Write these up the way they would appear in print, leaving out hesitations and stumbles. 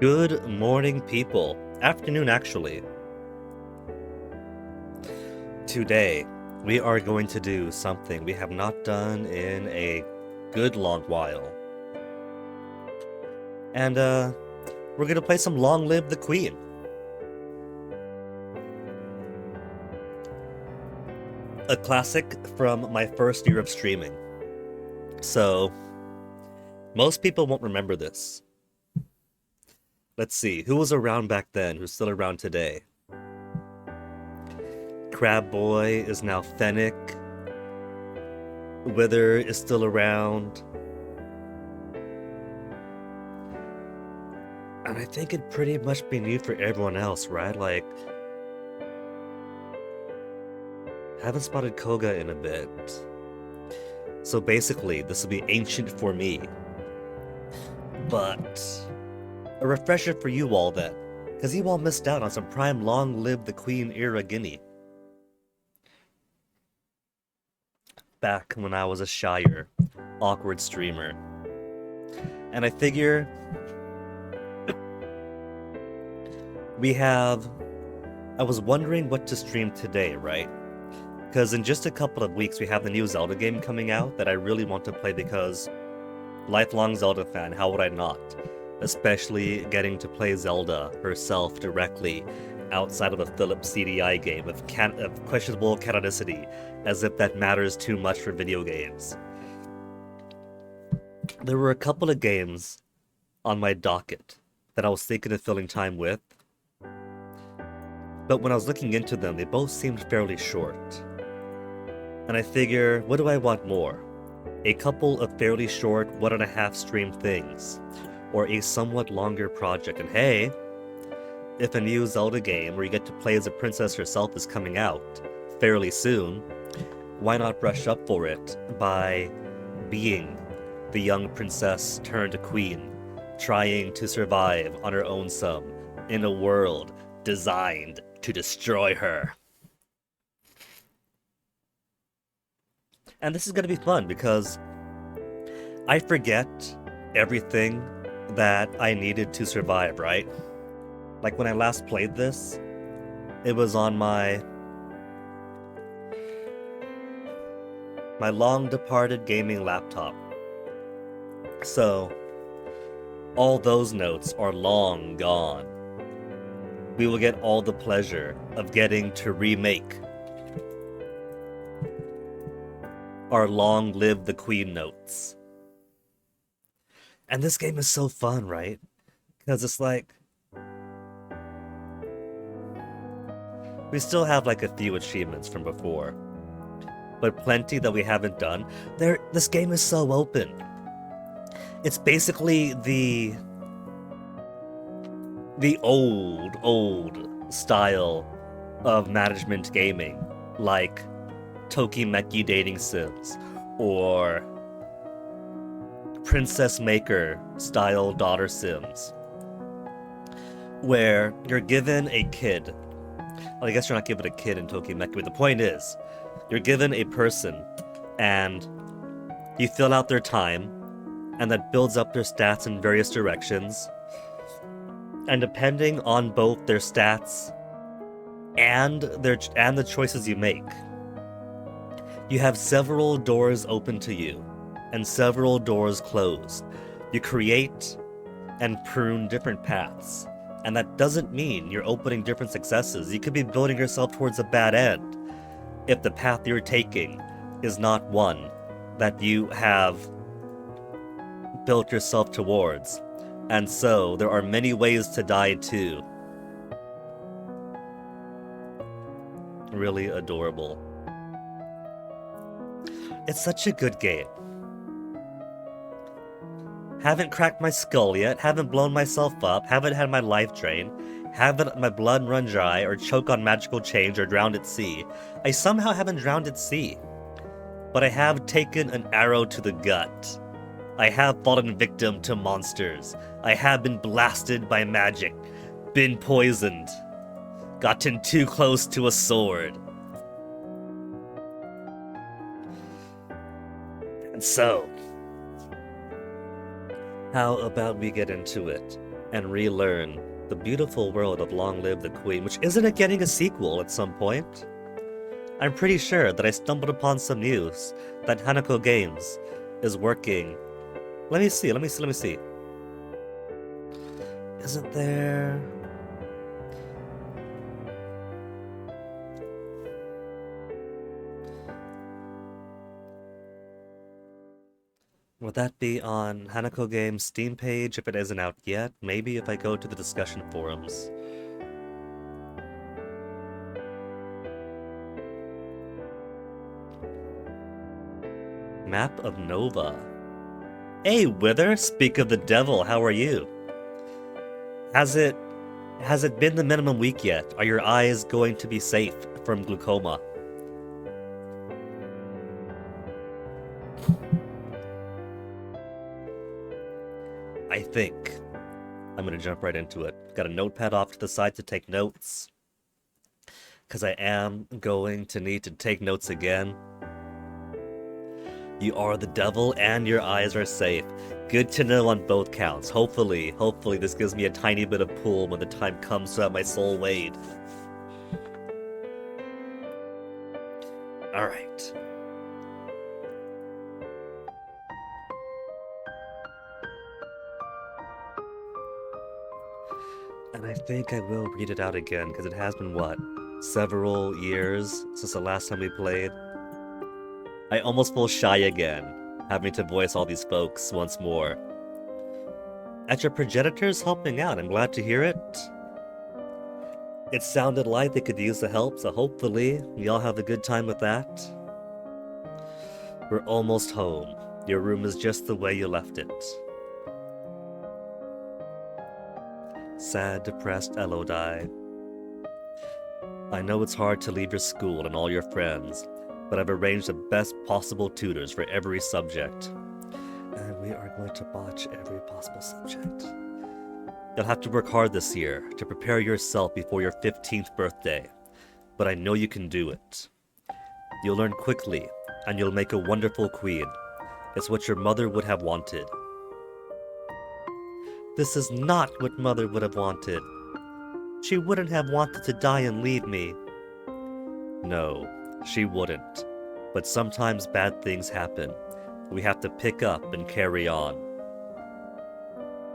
Good morning, people. Afternoon, actually. Today, we are going to do something we have not done in a good long while. And, we're gonna play some Long Live the Queen. A classic from my first year of streaming. So, most people won't remember this. Let's see, who was around back then, who's still around today? Crab Boy is now Fennec. Wither is still around. And I think it'd pretty much be new for everyone else, right? Like, haven't spotted Koga in a bit. So basically, this will be ancient for me. But a refresher for you all then, because you all missed out on some prime Long Live the Queen era Guinea. Back when I was a shyer, awkward streamer. And I figure I was wondering what to stream today, right? Because in just a couple of weeks we have the new Zelda game coming out that I really want to play because lifelong Zelda fan, how would I not? Especially getting to play Zelda herself directly outside of a Philips CDI game of questionable canonicity, as if that matters too much for video games. There were a couple of games on my docket that I was thinking of filling time with, but when I was looking into them, they both seemed fairly short. And I figure, what do I want more? A couple of fairly short 1.5 stream things, or a somewhat longer project. And hey, if a new Zelda game where you get to play as a princess herself is coming out fairly soon, why not brush up for it by being the young princess turned queen, trying to survive on her own some in a world designed to destroy her. And this is going to be fun because I forget everything that I needed to survive, right? Like when I last played this, it was on my long departed gaming laptop. So all those notes are long gone. We will get all the pleasure of getting to remake our Long Live the Queen notes. And this game is so fun, right? Because it's like, we still have like a few achievements from before, but plenty that we haven't done. This game is so open. It's basically the old style of management gaming, like Tokimeki dating sims, or Princess Maker style daughter sims, where you're given a kid. Well, I guess you're not given a kid in Tokimeki, but the point is, you're given a person, and you fill out their time, and that builds up their stats in various directions. And depending on both their stats and the choices you make, you have several doors open to you and several doors closed. You create and prune different paths, and that doesn't mean you're opening different successes. You could be building yourself towards a bad end if the path you're taking is not one that you have built yourself towards. And so there are many ways to die too. Really adorable. It's such a good game. Haven't cracked my skull yet, haven't blown myself up, haven't had my life drained, haven't let my blood run dry or choke on magical change or drowned at sea. I somehow haven't drowned at sea. But I have taken an arrow to the gut. I have fallen victim to monsters. I have been blasted by magic, been poisoned, gotten too close to a sword. And so, how about we get into it? and relearn the beautiful world of Long Live the Queen, which isn't it getting a sequel at some point? I'm pretty sure that I stumbled upon some news that Hanako Games is working. Let me see. Isn't there... Would that be on Hanako Games' Steam page if it isn't out yet? Maybe if I go to the discussion forums. Map of Nova. Hey, Wither! Speak of the devil, how are you? Has it been the minimum week yet? Are your eyes going to be safe from glaucoma? I think I'm gonna jump right into it. Got a notepad off to the side to take notes, because I am going to need to take notes again. You are the devil and your eyes are safe. Good to know on both counts. Hopefully this gives me a tiny bit of pull when the time comes to have my soul weighed. Alright. And I think I will read it out again, because it has been, what, several years since the last time we played? I almost feel shy again, having to voice all these folks once more. At your progenitors helping out, I'm glad to hear it. It sounded like they could use the help, so hopefully y'all have a good time with that. We're almost home. Your room is just the way you left it. Sad, depressed Elodie. I know it's hard to leave your school and all your friends, but I've arranged the best possible tutors for every subject. And we are going to botch every possible subject. You'll have to work hard this year to prepare yourself before your 15th birthday, but I know you can do it. You'll learn quickly, and you'll make a wonderful queen. It's what your mother would have wanted. This is not what Mother would have wanted. She wouldn't have wanted to die and leave me. No, she wouldn't. But sometimes bad things happen. We have to pick up and carry on.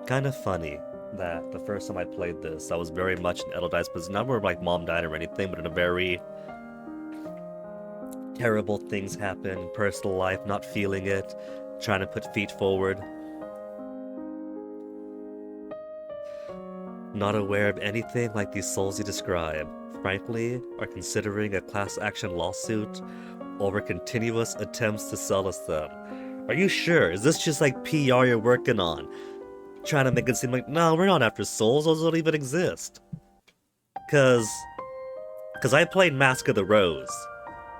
Kind of funny that the first time I played this, I was very much in Elodie's position. Not where like mom died or anything, but in a very terrible things happen, personal life, not feeling it, trying to put feet forward. Not aware of anything like these souls you describe. Frankly, are considering a class action lawsuit over continuous attempts to sell us them. Are you sure? Is this just like PR you're working on? Trying to make it seem like, no, we're not after souls, those don't even exist. Cause I played Mask of the Rose,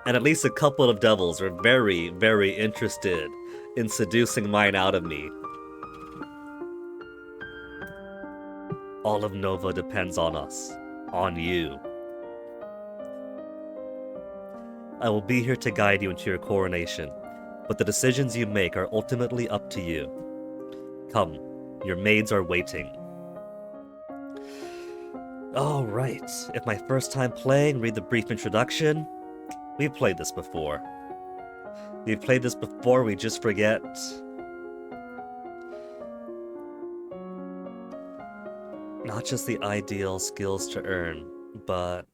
and at least a couple of devils are very, very interested in seducing mine out of me. All of Nova depends on us. On you. I will be here to guide you into your coronation, but the decisions you make are ultimately up to you. Come, your maids are waiting. Alright, if my first time playing, read the brief introduction. We've played this before. We just forget. Not just the ideal skills to earn, but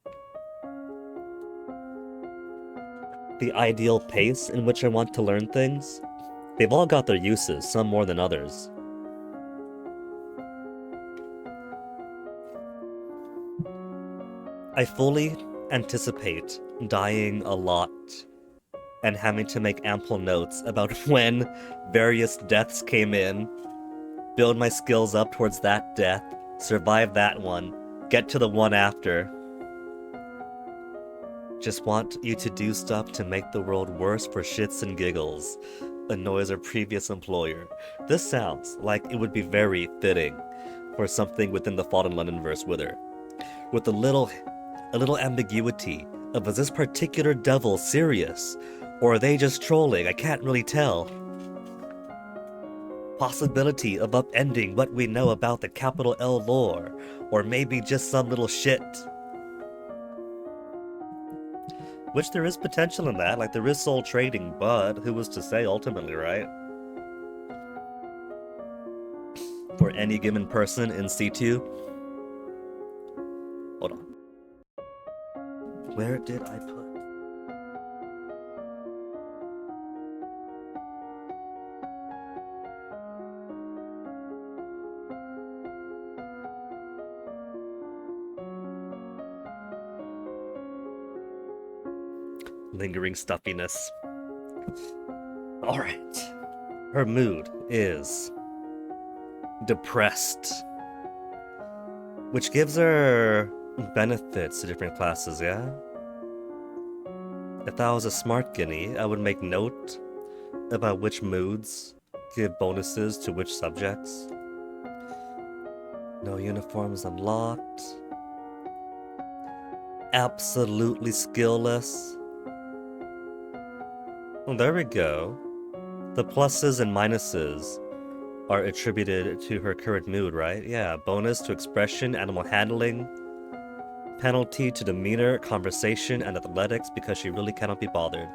the ideal pace in which I want to learn things. They've all got their uses, some more than others. I fully anticipate dying a lot and having to make ample notes about when various deaths came in, build my skills up towards that death, survive that one, get to the one after. Just want you to do stuff to make the world worse for shits and giggles, annoys our previous employer. This sounds like it would be very fitting for something within the Fallen Londonverse with her. With a little ambiguity of, is this particular devil serious? Or are they just trolling? I can't really tell. possibility of upending what we know about the capital L lore, or maybe just some little shit. Which there is potential in that, like there is soul trading, but who was to say ultimately, right? For any given person in C2. Hold on. Where did I put? Lingering stuffiness. Alright. Her mood is depressed, which gives her benefits to different classes, yeah? If I was a smart Guinea, I would make note about which moods give bonuses to which subjects. No uniforms unlocked. Absolutely skillless. Well, there we go. The pluses and minuses are attributed to her current mood, right? Yeah, bonus to expression, animal handling, penalty to demeanor, conversation, and athletics because she really cannot be bothered.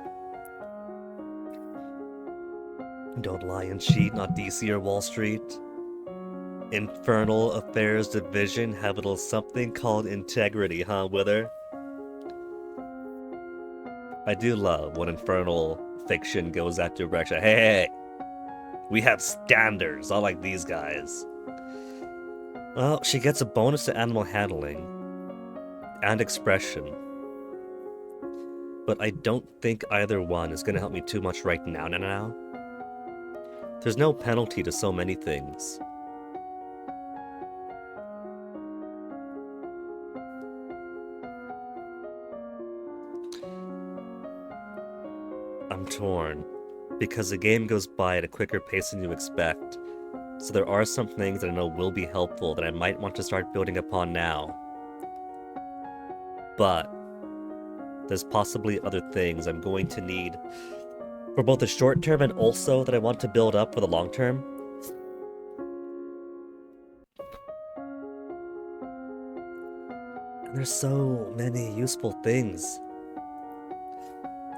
Don't lie and cheat, not DC or Wall Street. Infernal Affairs Division have a little something called integrity, huh, Wither? I do love when infernal fiction goes that direction. Hey, we have standards, not like these guys. Well, she gets a bonus to animal handling and expression. But I don't think either one is going to help me too much right now. There's no penalty to so many things. I'm torn, because the game goes by at a quicker pace than you expect, so there are some things that I know will be helpful that I might want to start building upon now. But there's possibly other things I'm going to need for both the short term and also that I want to build up for the long term. And there's so many useful things.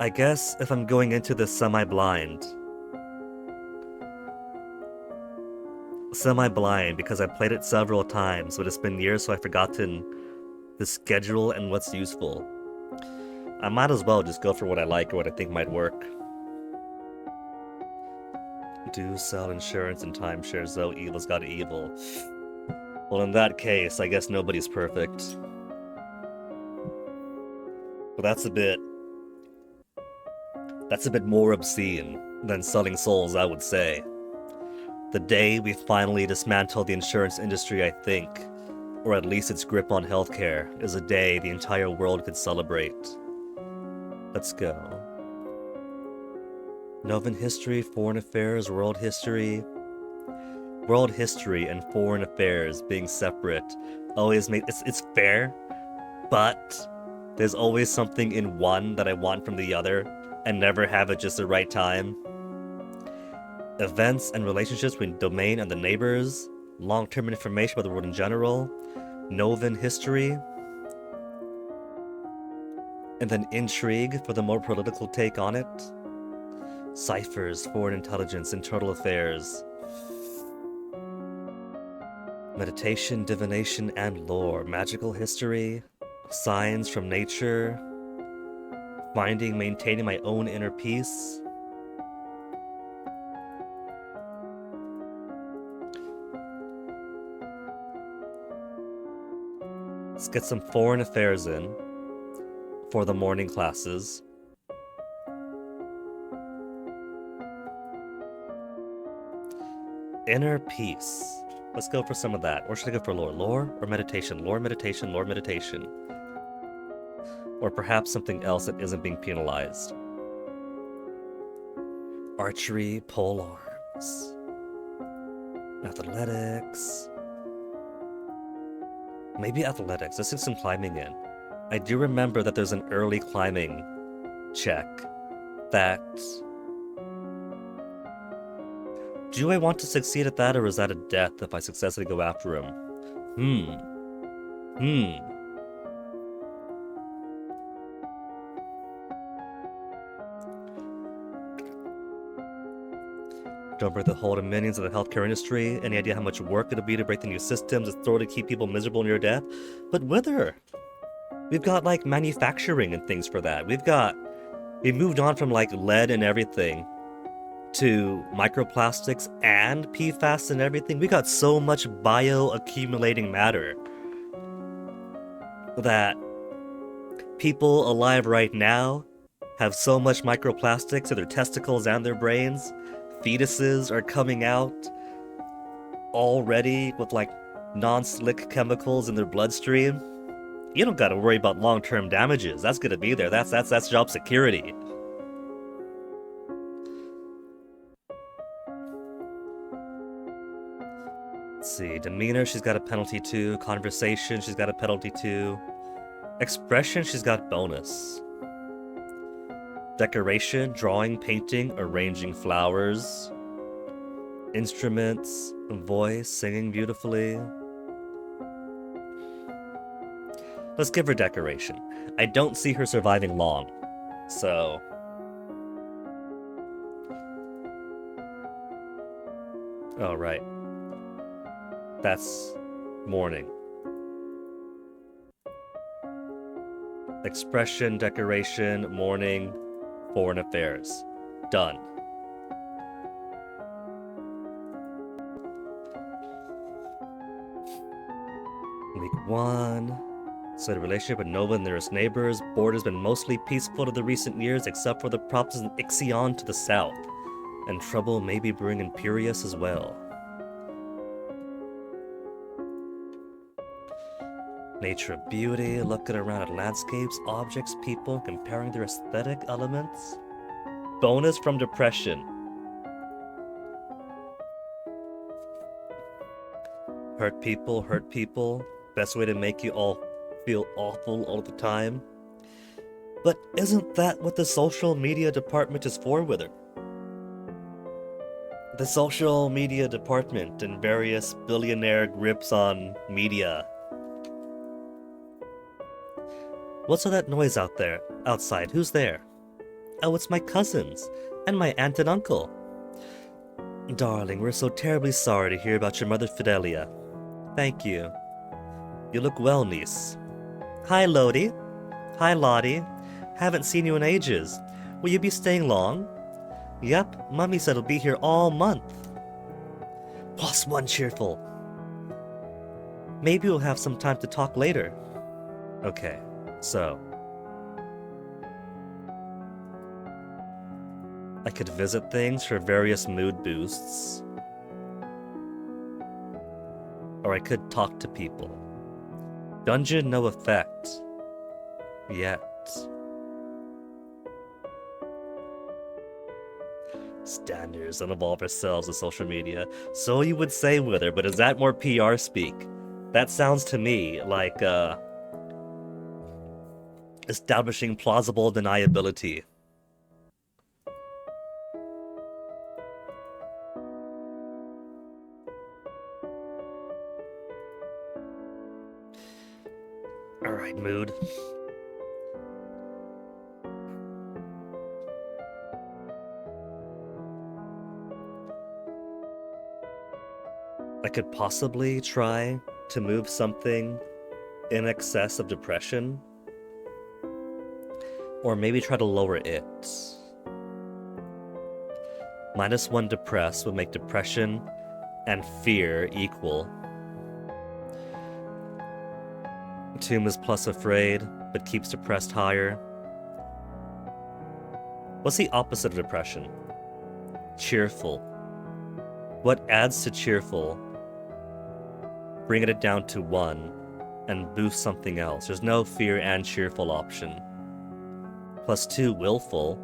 I guess if I'm going into this semi-blind because I played it several times, but it's been years so I've forgotten the schedule and what's useful. I might as well just go for what I like or what I think might work. Do sell insurance and timeshares though, evil's got evil. Well, in that case, I guess nobody's perfect. But that's a bit more obscene than selling souls, I would say. The day we finally dismantle the insurance industry, I think, or at least its grip on healthcare, is a day the entire world could celebrate. Let's go. Novan history, foreign affairs, world history. World history and foreign affairs being separate always it's fair, but there's always something in one that I want from the other, and never have it just the right time. Events and relationships between domain and the neighbors, long-term information about the world in general, Novan history, and then intrigue for the more political take on it. Ciphers, foreign intelligence, internal affairs. Meditation, divination, and lore, magical history, signs from nature, finding, maintaining my own inner peace. Let's get some foreign affairs in for the morning classes. Inner peace. Let's go for some of that. Or should I go for lore? Lore or meditation? Lore, meditation, lore, meditation. Or perhaps something else that isn't being penalized. Archery, pole arms. Athletics. Maybe athletics. Let's do some climbing in. I do remember that there's an early climbing check that Do I want to succeed at that, or is that a death if I successfully go after him? Hmm. Don't break the hold of minions of the healthcare industry. Any idea how much work it'll be to break the new systems it's thrown to keep people miserable near death? But whether we've got like manufacturing and things for that. We've moved on from like lead and everything to microplastics and PFAS and everything. We got so much bioaccumulating matter that people alive right now have so much microplastics in their testicles and their brains. Fetuses are coming out already with like non-slick chemicals in their bloodstream. You don't gotta worry about long-term damages. That's gonna be there. That's job security. Let's see. Demeanor, she's got a penalty 2. Conversation, she's got a penalty 2. Expression, she's got bonus. Decoration, drawing, painting, arranging flowers. Instruments, voice, singing beautifully. Let's give her decoration. I don't see her surviving long, so... Oh, right. That's mourning. Expression, decoration, mourning, foreign affairs. Done. Week 1. So the relationship with Nova and nearest neighbors. Border's been mostly peaceful to the recent years, except for the problems in Ixion to the south. And trouble may be brewing in Piraeus as well. Nature of beauty, looking around at landscapes, objects, people, comparing their aesthetic elements. Bonus from depression. Hurt people. Best way to make you all feel awful all the time. But isn't that what the social media department is for with her? The social media department and various billionaire grips on media. What's all that noise out there, outside? Who's there? Oh, it's my cousins, and my aunt and uncle. Darling, we're so terribly sorry to hear about your mother Fidelia. Thank you. You look well, niece. Hi, Lodi. Hi, Lottie. Haven't seen you in ages. Will you be staying long? Yep, Mummy said I'll be here all month. Plus one cheerful. Maybe we'll have some time to talk later. Okay. So, I could visit things for various mood boosts, or I could talk to people. Dungeon no effect. Yet. Standards, unevolve ourselves with social media. So you would say, Wither, but is that more PR speak? That sounds to me like, establishing plausible deniability. Alright, mood. I could possibly try to move something in excess of depression. Or maybe try to lower it. -1 depress would make depression and fear equal. Tomb is plus afraid, but keeps depressed higher. What's the opposite of depression? Cheerful. What adds to cheerful? Bringing it down to 1 and boost something else. There's no fear and cheerful option. +2 willful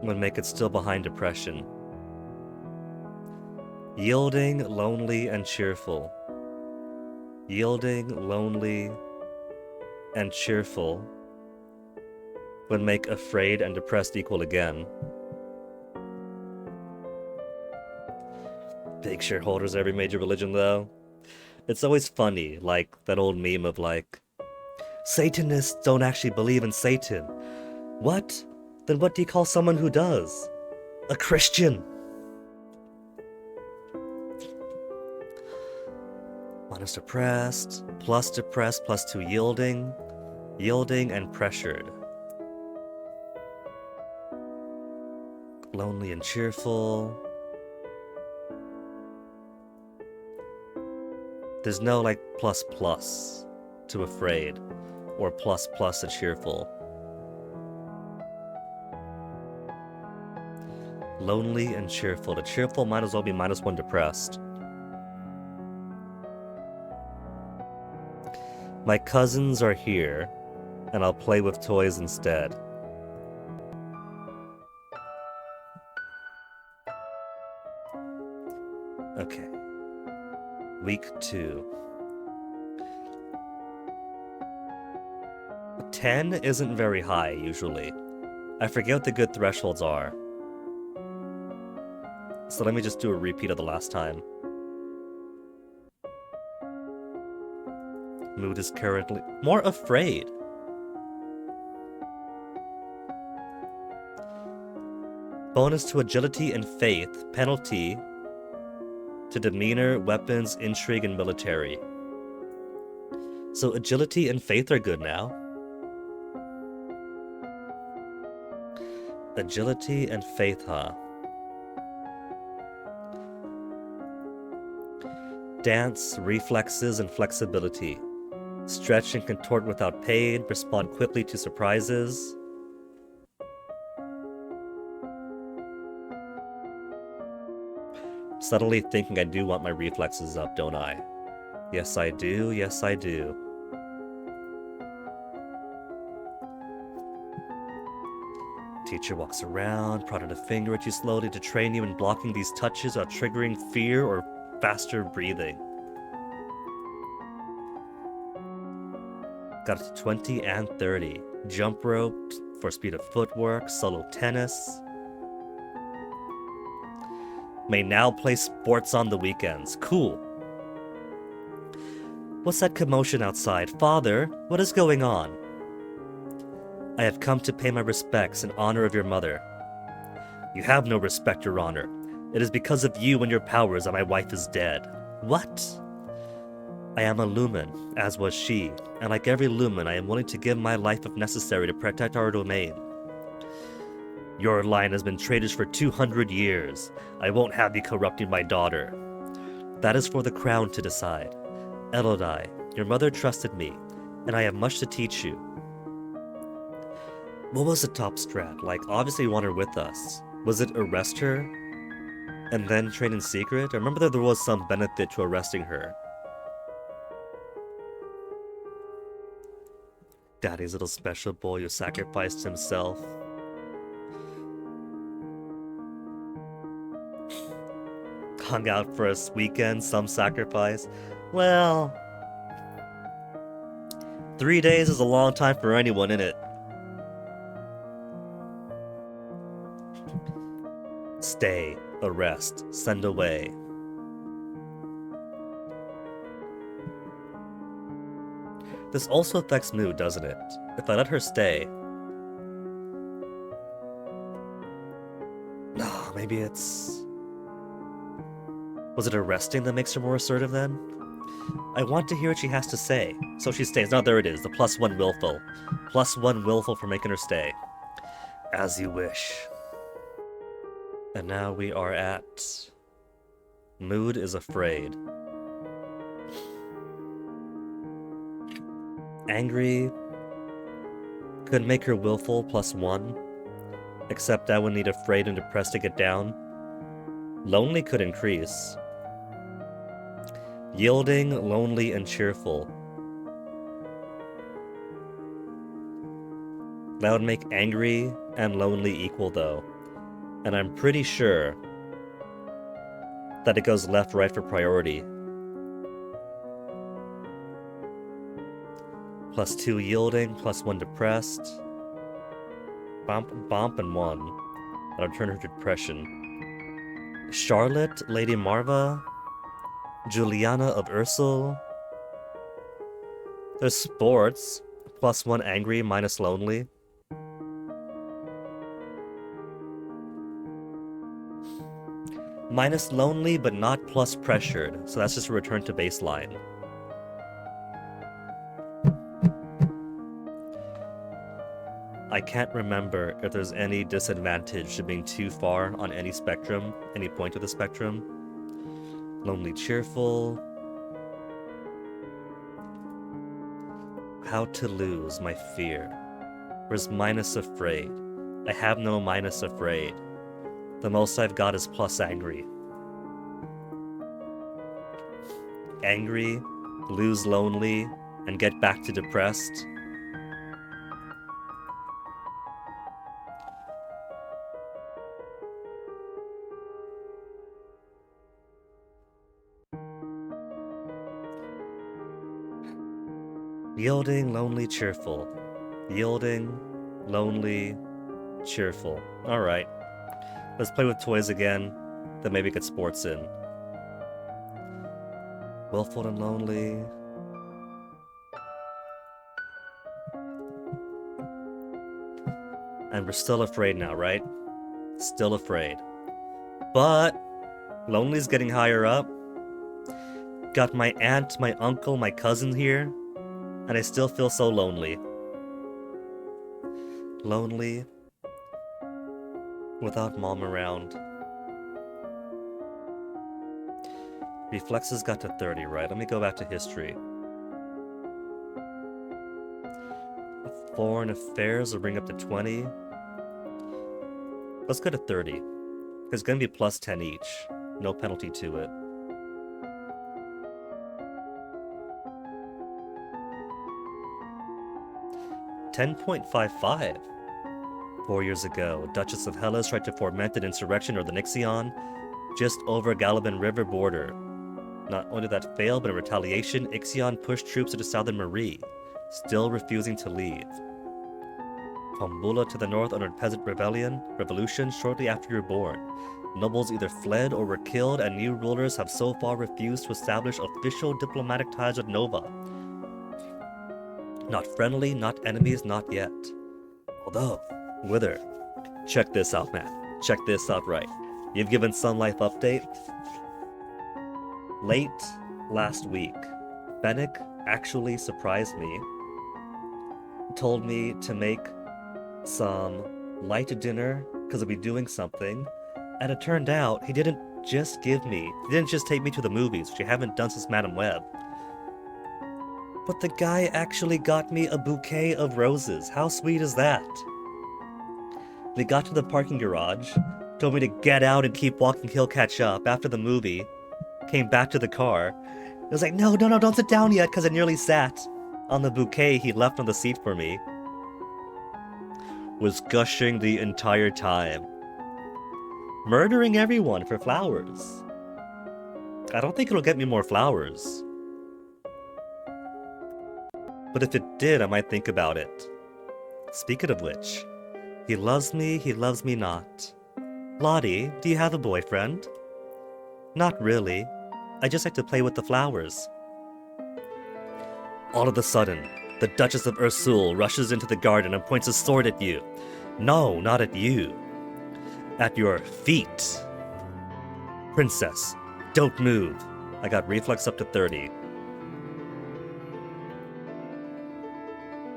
would make it still behind depression. Yielding, lonely, and cheerful. Yielding, lonely, and cheerful would make afraid and depressed equal again. Big shareholders of every major religion, though. It's always funny, like that old meme of like, Satanists don't actually believe in Satan. What? Then what do you call someone who does? A Christian. Minus depressed, plus 2 yielding, yielding and pressured. Lonely and cheerful. There's no like plus to afraid or plus to cheerful. Lonely and cheerful. The cheerful might as well be -1 depressed. My cousins are here, and I'll play with toys instead. Okay. Week 2. 10 isn't very high, usually. I forget what the good thresholds are. So let me just do a repeat of the last time. Mood is currently more afraid. Bonus to agility and faith, penalty to demeanor, weapons, intrigue, and military. So agility and faith are good now. Agility and faith, huh? Dance, reflexes, and flexibility. Stretch and contort without pain, respond quickly to surprises. Subtly thinking I do want my reflexes up, don't I? Yes, I do. Yes, I do. Teacher walks around, prodding a finger at you slowly to train you in blocking these touches without triggering fear or faster breathing. Got it to 20 and 30. Jump rope for speed of footwork, solo tennis. May now play sports on the weekends. Cool. What's that commotion outside? Father, what is going on? I have come to pay my respects in honor of your mother. You have no respect, Your Honor. It is because of you and your powers that my wife is dead. What? I am a lumen, as was she, and like every lumen, I am willing to give my life if necessary to protect our domain. Your line has been traitors for 200 years. I won't have you corrupting my daughter. That is for the crown to decide. Elodie, your mother trusted me, and I have much to teach you. What was the top strat? Like, obviously you want her with us. Was it arrest her and then train in secret? I remember that there was some benefit to arresting her. Daddy's little special boy who sacrificed himself. Hung out for a weekend, some sacrifice. Well, 3 days is a long time for anyone, innit? Stay, arrest, send away. This also affects mood, doesn't it? If I let her stay... No, maybe it's... Was it arresting that makes her more assertive then? I want to hear what she has to say. So she stays. No, there it is. The +1 willful. +1 willful for making her stay. As you wish. And now we are at... Mood is afraid. Angry could make her willful +1, except I would need afraid and depressed to get down. Lonely could increase. Yielding, lonely, and cheerful. That would make angry and lonely equal though. And I'm pretty sure that it goes left-right for priority. +2 yielding, +1 depressed. Bump, and 1. That'll turn her to depression. Charlotte, Lady Marva, Juliana of Ursul. There's sports. +1 angry, minus lonely. Minus lonely, but not plus pressured. So that's just a return to baseline. I can't remember if there's any disadvantage to being too far on any spectrum, any point of the spectrum. Lonely, cheerful. How to lose my fear. Where's minus afraid? I have no minus afraid. The most I've got is plus angry. Angry, lose lonely, and get back to depressed. Yielding, lonely, cheerful. Yielding, lonely, cheerful. Alright. Let's play with toys again, then maybe get sports in. Willful and lonely. And we're still afraid now, right? Still afraid. But lonely's getting higher up. Got my aunt, my uncle, my cousin here. And I still feel so lonely. Lonely. Without mom around. Reflexes got to 30, right? Let me go back to history. Foreign affairs will bring up to 20. Let's go to 30. It's going to be plus 10 each. No penalty to it. $10.55. 4 years ago, Duchess of Hellas tried to foment an insurrection or the Nixion just over Galliban River border. Not only did that fail, but in retaliation, Ixion pushed troops into southern Marie, still refusing to leave. Pombula to the north under peasant revolution shortly after you were born. Nobles either fled or were killed, and new rulers have so far refused to establish official diplomatic ties with Nova. Not friendly, not enemies, not yet. Although, Wither, check this out, man. Check this out right. You've given Sun Life update. Late last week, Fennec actually surprised me. Told me to make some light dinner because I'll be doing something. And it turned out he didn't just take me to the movies, which I haven't done since Madame Web. But the guy actually got me a bouquet of roses. How sweet is that? We got to the parking garage, told me to get out and keep walking, he'll catch up. After the movie, came back to the car. It was like, no, don't sit down yet, because I nearly sat on the bouquet he left on the seat for me. Was gushing the entire time. Murdering everyone for flowers. I don't think it'll get me more flowers. But if it did, I might think about it. Speaking of which, he loves me not. Lottie, do you have a boyfriend? Not really. I just like to play with the flowers. All of a sudden, the Duchess of Ursul rushes into the garden and points a sword at you. No, not at you. At your feet. Princess, don't move. I got reflex up to 30.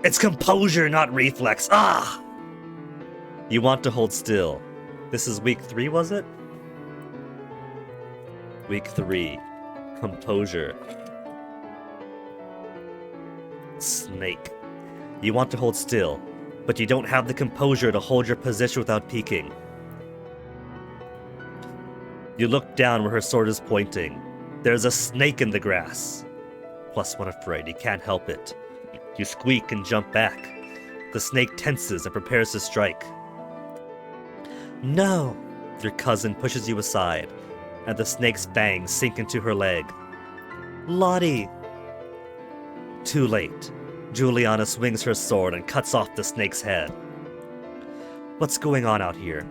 It's composure, not reflex. Ah! You want to hold still. This is week 3, was it? Week 3. Composure. Snake. You want to hold still, but you don't have the composure to hold your position without peeking. You look down where her sword is pointing. There's a snake in the grass. +1 afraid, you can't help it. You squeak and jump back. The snake tenses and prepares to strike. No! Your cousin pushes you aside, and the snake's fangs sink into her leg. Lottie! Too late. Juliana swings her sword and cuts off the snake's head. What's going on out here?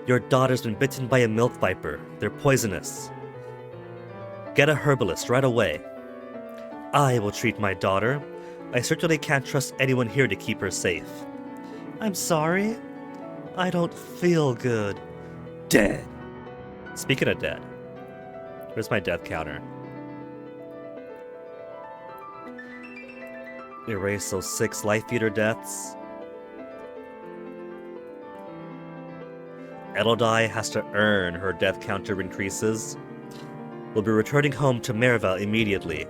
Your daughter's been bitten by a milk viper. They're poisonous. Get a herbalist right away. I will treat my daughter. I certainly can't trust anyone here to keep her safe. I'm sorry. I don't feel good. Dead. Speaking of dead, where's my death counter? Erase those 6 Life Eater deaths. Elodie has to earn her death counter increases. We'll be returning home to Merva immediately.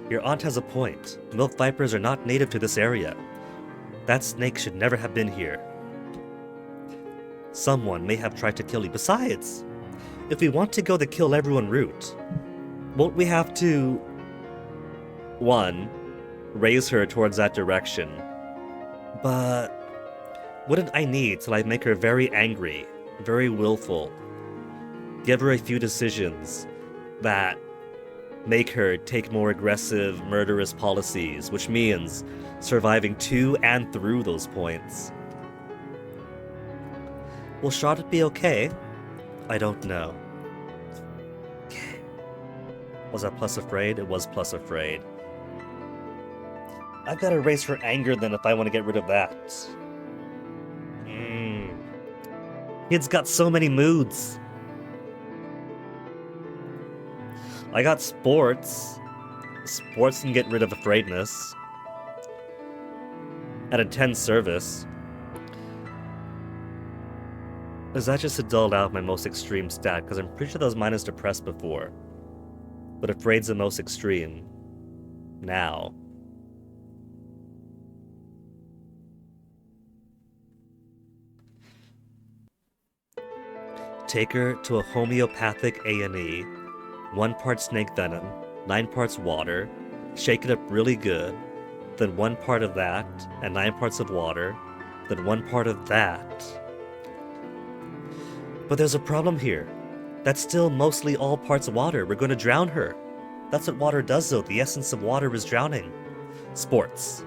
Your aunt has a point. Milk vipers are not native to this area. That snake should never have been here. Someone may have tried to kill you. Besides, if we want to go the kill everyone route, won't we have to 1. Raise her towards that direction? But wouldn't I need to make her very angry, very willful, give her a few decisions that make her take more aggressive, murderous policies, which means surviving to and through those points? Will Charlotte be okay? I don't know. Okay. Was that plus afraid? It was plus afraid. I've got to raise her anger then if I want to get rid of that. Kid's got so many moods. I got sports. Sports can get rid of afraidness. At a 10 service. Is that just to dull out my most extreme stat? Because I'm pretty sure that was minus depressed before. But afraid's the most extreme. Now. Take her to a homeopathic A&E. 1 part snake venom, 9 parts water. Shake it up really good. Then 1 part of that, and 9 parts of water. Then 1 part of that. But there's a problem here. That's still mostly all parts water. We're going to drown her. That's what water does, though. The essence of water is drowning. Sports.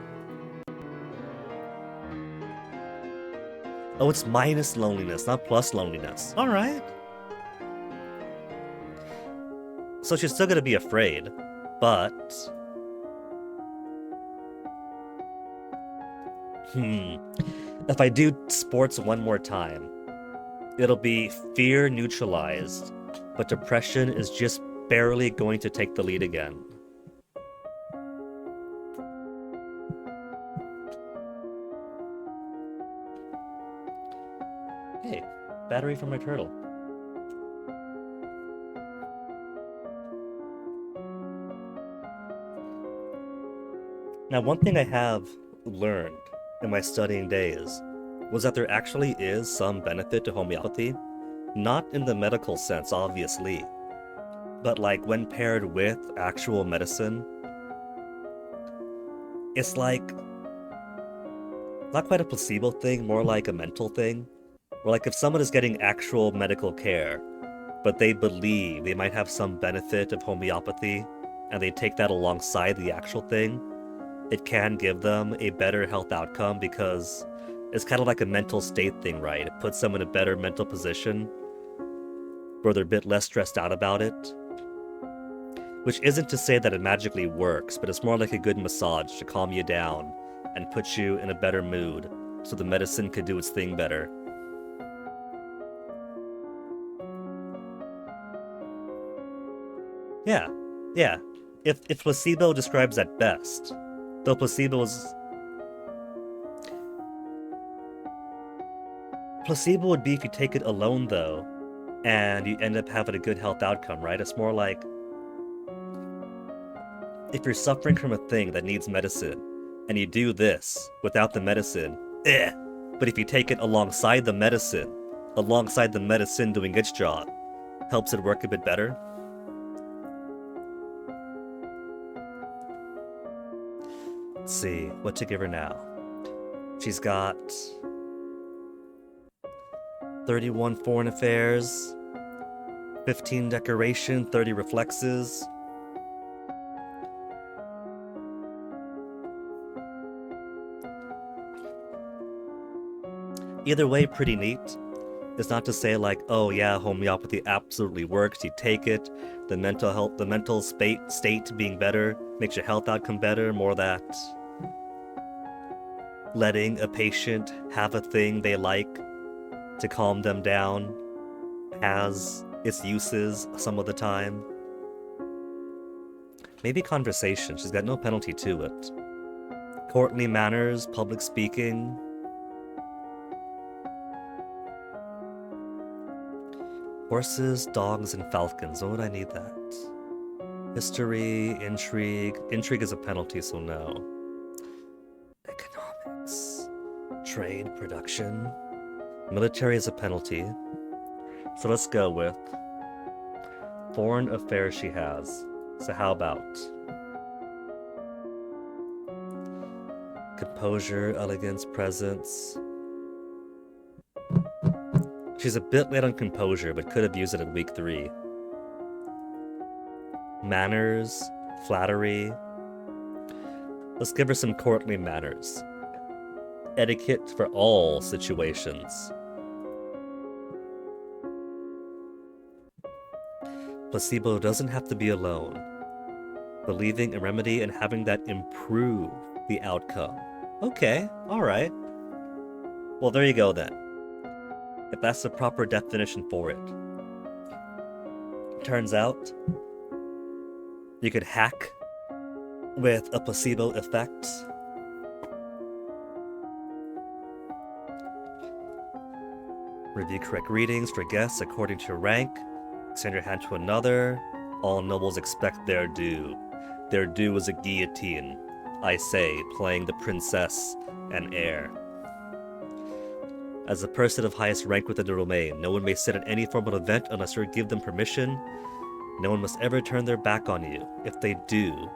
Oh, it's minus loneliness, not plus loneliness. Alright. So she's still gonna be afraid, but... If I do sports 1 more time, it'll be fear neutralized, but depression is just barely going to take the lead again. Hey, battery from my turtle. Now, one thing I have learned in my studying days was that there actually is some benefit to homeopathy. Not in the medical sense, obviously, but when paired with actual medicine, it's not quite a placebo thing, more like a mental thing. Or if someone is getting actual medical care, but they believe they might have some benefit of homeopathy, and they take that alongside the actual thing, it can give them a better health outcome because it's kind of like a mental state thing, right? It puts them in a better mental position where they're a bit less stressed out about it. Which isn't to say that it magically works, but it's more like a good massage to calm you down and put you in a better mood so the medicine could do its thing better. Yeah. If placebo describes that best, though placebo would be if you take it alone, though, and you end up having a good health outcome, right? It's more like if you're suffering from a thing that needs medicine, and you do this without the medicine, but if you take it alongside the medicine doing its job, helps it work a bit better. Let's see, what to give her now. She's got 31 foreign affairs, 15 decoration, 30 reflexes. Either way, pretty neat. It's not to say like, oh yeah, homeopathy absolutely works, you take it, the mental state being better makes your health outcome better, more that letting a patient have a thing they like to calm them down has its uses some of the time. Maybe conversation, she's got no penalty to it. Courtly manners, public speaking. Horses, dogs, and falcons. Why would I need that? History, intrigue. Intrigue is a penalty, so no. Economics. Trade, production. Military is a penalty. So let's go with foreign affairs she has. So how about composure, elegance, presence. She's a bit late on composure, but could have used it in week 3. Manners, flattery. Let's give her some courtly manners. Etiquette for all situations. Placebo doesn't have to be alone. Believing a remedy and having that improve the outcome. Okay, alright. Well, there you go then. If that's the proper definition for it. Turns out, you could hack with a placebo effect. Review correct readings for guests according to rank. Extend your hand to another. All nobles expect their due. Their due is a guillotine, I say, playing the princess and heir. As the person of highest rank within the domain, no one may sit at any formal event unless you give them permission. No one must ever turn their back on you. If they do,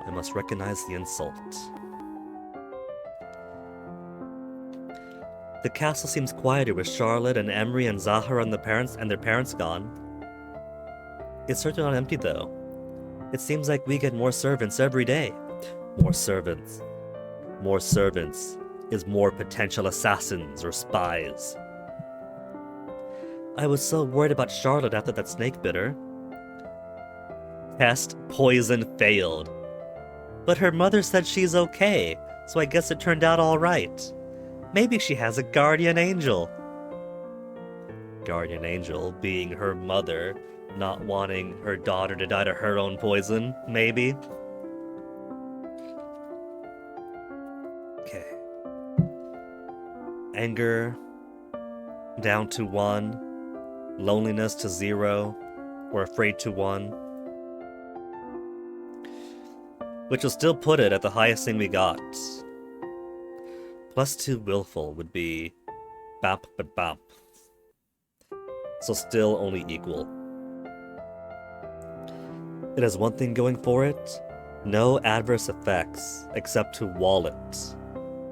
I must recognize the insult. The castle seems quieter with Charlotte and Emery and Zahara and their parents gone. It's certainly not empty though. It seems like we get more servants every day. More servants. More servants is more potential assassins or spies. I was so worried about Charlotte after that snake bit her. Test poison failed. But her mother said she's okay, so I guess it turned out alright. Maybe she has a guardian angel. Guardian angel being her mother, not wanting her daughter to die to her own poison, maybe. Okay. Anger down to 1. Loneliness to 0. Or afraid to 1. Which will still put it at the highest thing we got. +2 willful would be bap but bap. So still only equal. It has one thing going for it. No adverse effects except to wallet.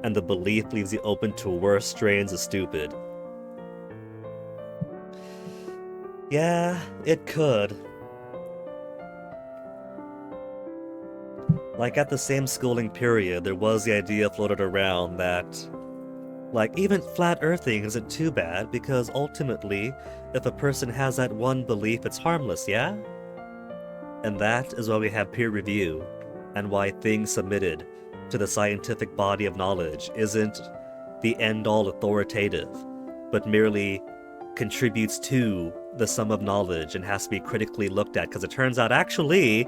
And the belief leaves you open to worse strains of stupid. Yeah, it could. Like at the same schooling period, there was the idea floated around that, like, even flat earthing isn't too bad because ultimately, if a person has that one belief, it's harmless, yeah? And that is why we have peer review, and why things submitted to the scientific body of knowledge isn't the end-all authoritative, but merely contributes to the sum of knowledge and has to be critically looked at, because it turns out actually,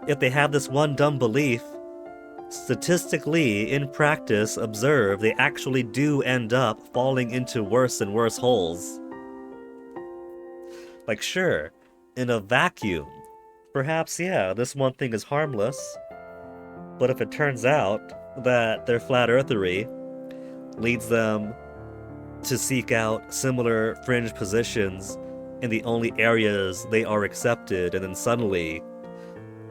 if they have this one dumb belief, statistically, in practice, observe, they actually do end up falling into worse and worse holes. Like, sure, in a vacuum, perhaps, yeah, this one thing is harmless, but if it turns out that their flat earthery leads them to seek out similar fringe positions in the only areas they are accepted, and then suddenly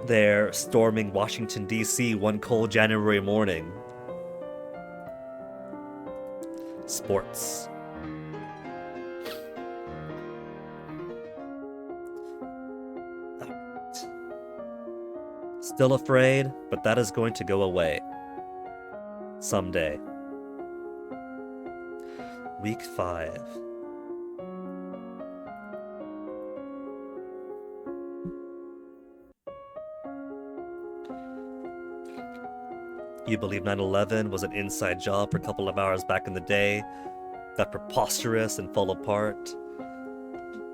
they're storming Washington, D.C. one cold January morning. Sports. Still afraid, but that is going to go away. Someday. Week 5. You believe 9/11 was an inside job for a couple of hours back in the day, got preposterous and fell apart.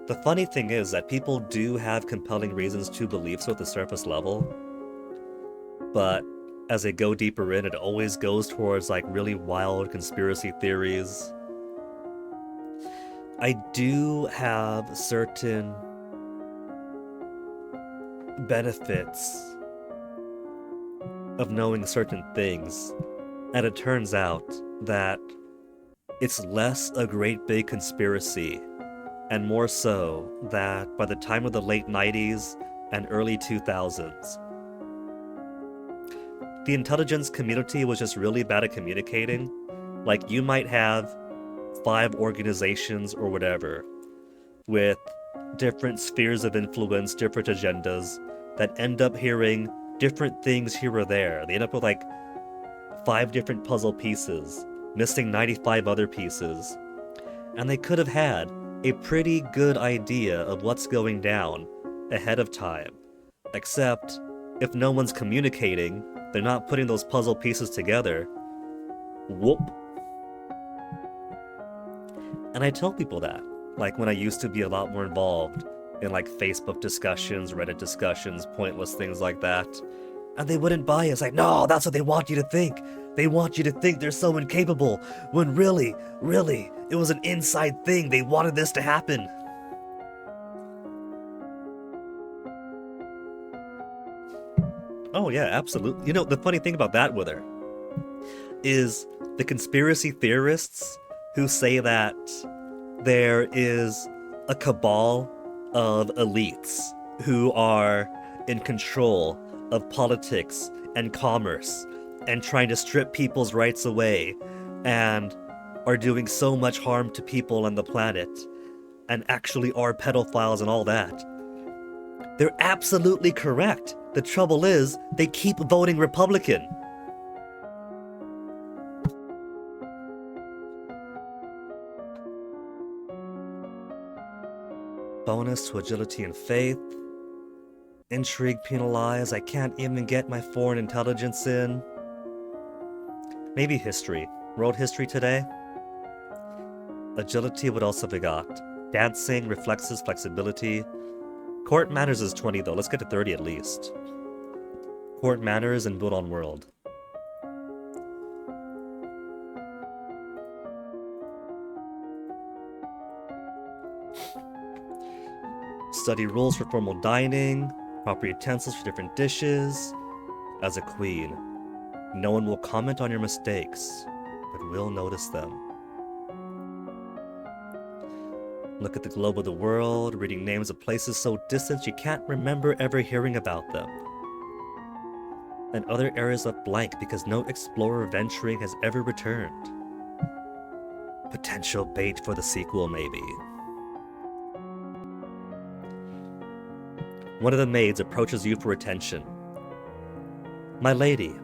The funny thing is that people do have compelling reasons to believe so at the surface level, but as they go deeper in, it always goes towards like really wild conspiracy theories. I do have certain benefits of knowing certain things, and it turns out that it's less a great big conspiracy, and more so that by the time of the late 90s and early 2000s, the intelligence community was just really bad at communicating. Like, you might have 5 organizations or whatever with different spheres of influence, different agendas that end up hearing different things here or there. They end up with like 5 different puzzle pieces, missing 95 other pieces. And they could have had a pretty good idea of what's going down ahead of time. Except, if no one's communicating, they're not putting those puzzle pieces together. Whoop. And I tell people that, like when I used to be a lot more involved in like Facebook discussions, Reddit discussions, pointless things like that. And they wouldn't buy it. It's like, no, that's what they want you to think. They want you to think they're so incapable, when really, it was an inside thing. They wanted this to happen. Oh yeah, absolutely. You know, the funny thing about that, Wither, is the conspiracy theorists who say that there is a cabal of elites who are in control of politics and commerce and trying to strip people's rights away and are doing so much harm to people on the planet and actually are pedophiles and all that. They're absolutely correct. The trouble is, they keep voting Republican. Bonus to agility and faith. Intrigue penalized. I can't even get my foreign intelligence in. Maybe history. World history today? Agility would also be got. Dancing, reflexes, flexibility. Court manners is 20 though. Let's get to 30 at least. Court manners and build on world. Study rules for formal dining, proper utensils for different dishes. As a queen, no one will comment on your mistakes, but will notice them. Look at the globe of the world, reading names of places so distant you can't remember ever hearing about them. And other areas left blank because no explorer venturing has ever returned. Potential bait for the sequel, maybe. One of the maids approaches you for attention. My lady,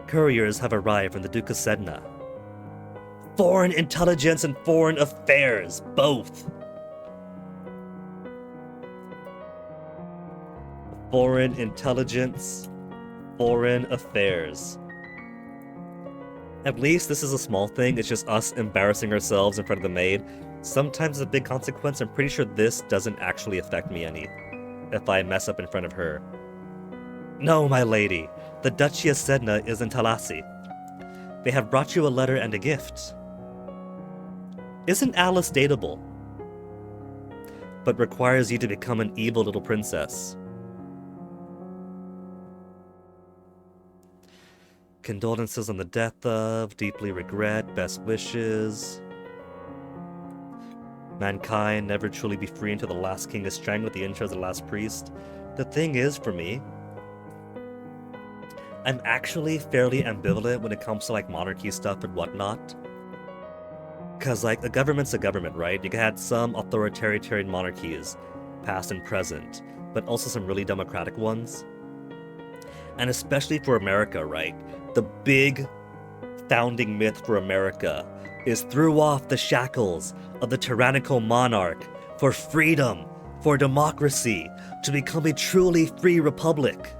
couriers have arrived from the Duke of Sedna. Foreign intelligence and foreign affairs, both. Foreign intelligence, foreign affairs. At least this is a small thing, it's just us embarrassing ourselves in front of the maid. Sometimes it's a big consequence. I'm pretty sure this doesn't actually affect me any, if I mess up in front of her. No, my lady, the Duchy of Sedna is in Talassi. They have brought you a letter and a gift. Isn't Alice dateable? But requires you to become an evil little princess. Condolences on the death of, deeply regret, best wishes. Mankind never truly be free until the last king is strangled, the intro of the last priest. The thing is, for me, I'm actually fairly ambivalent when it comes to like monarchy stuff and whatnot. Cause like a government's a government, right? You had some authoritarian monarchies, past and present, but also some really democratic ones. And especially for America, right? The big founding myth for America is threw off the shackles of the tyrannical monarch for freedom, for democracy, to become a truly free republic.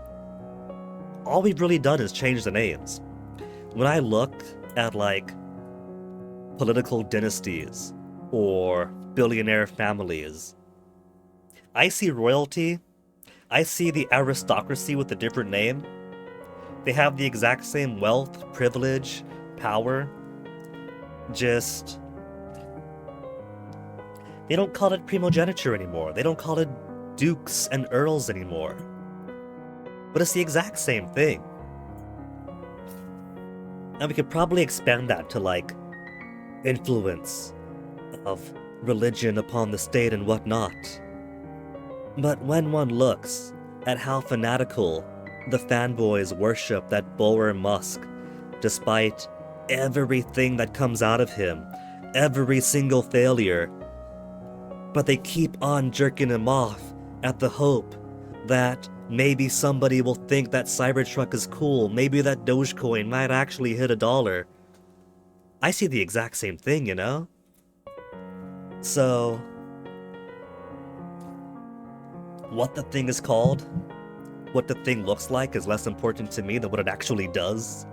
All we've really done is change the names. when I look at like political dynasties or billionaire families, I see royalty, I see the aristocracy with a different name. They have the exact same wealth, privilege, power, just they don't call it primogeniture anymore. They don't call it dukes and earls anymore. But it's the exact same thing. And we could probably expand that to like influence of religion upon the state and whatnot. But when one looks at how fanatical the fanboys worship that Boer Musk, despite everything that comes out of him, every single failure, but they keep on jerking him off at the hope that maybe somebody will think that Cybertruck is cool, maybe that Dogecoin might actually hit $1. I see the exact same thing, you know? So, what the thing is called, what the thing looks like is less important to me than what it actually does.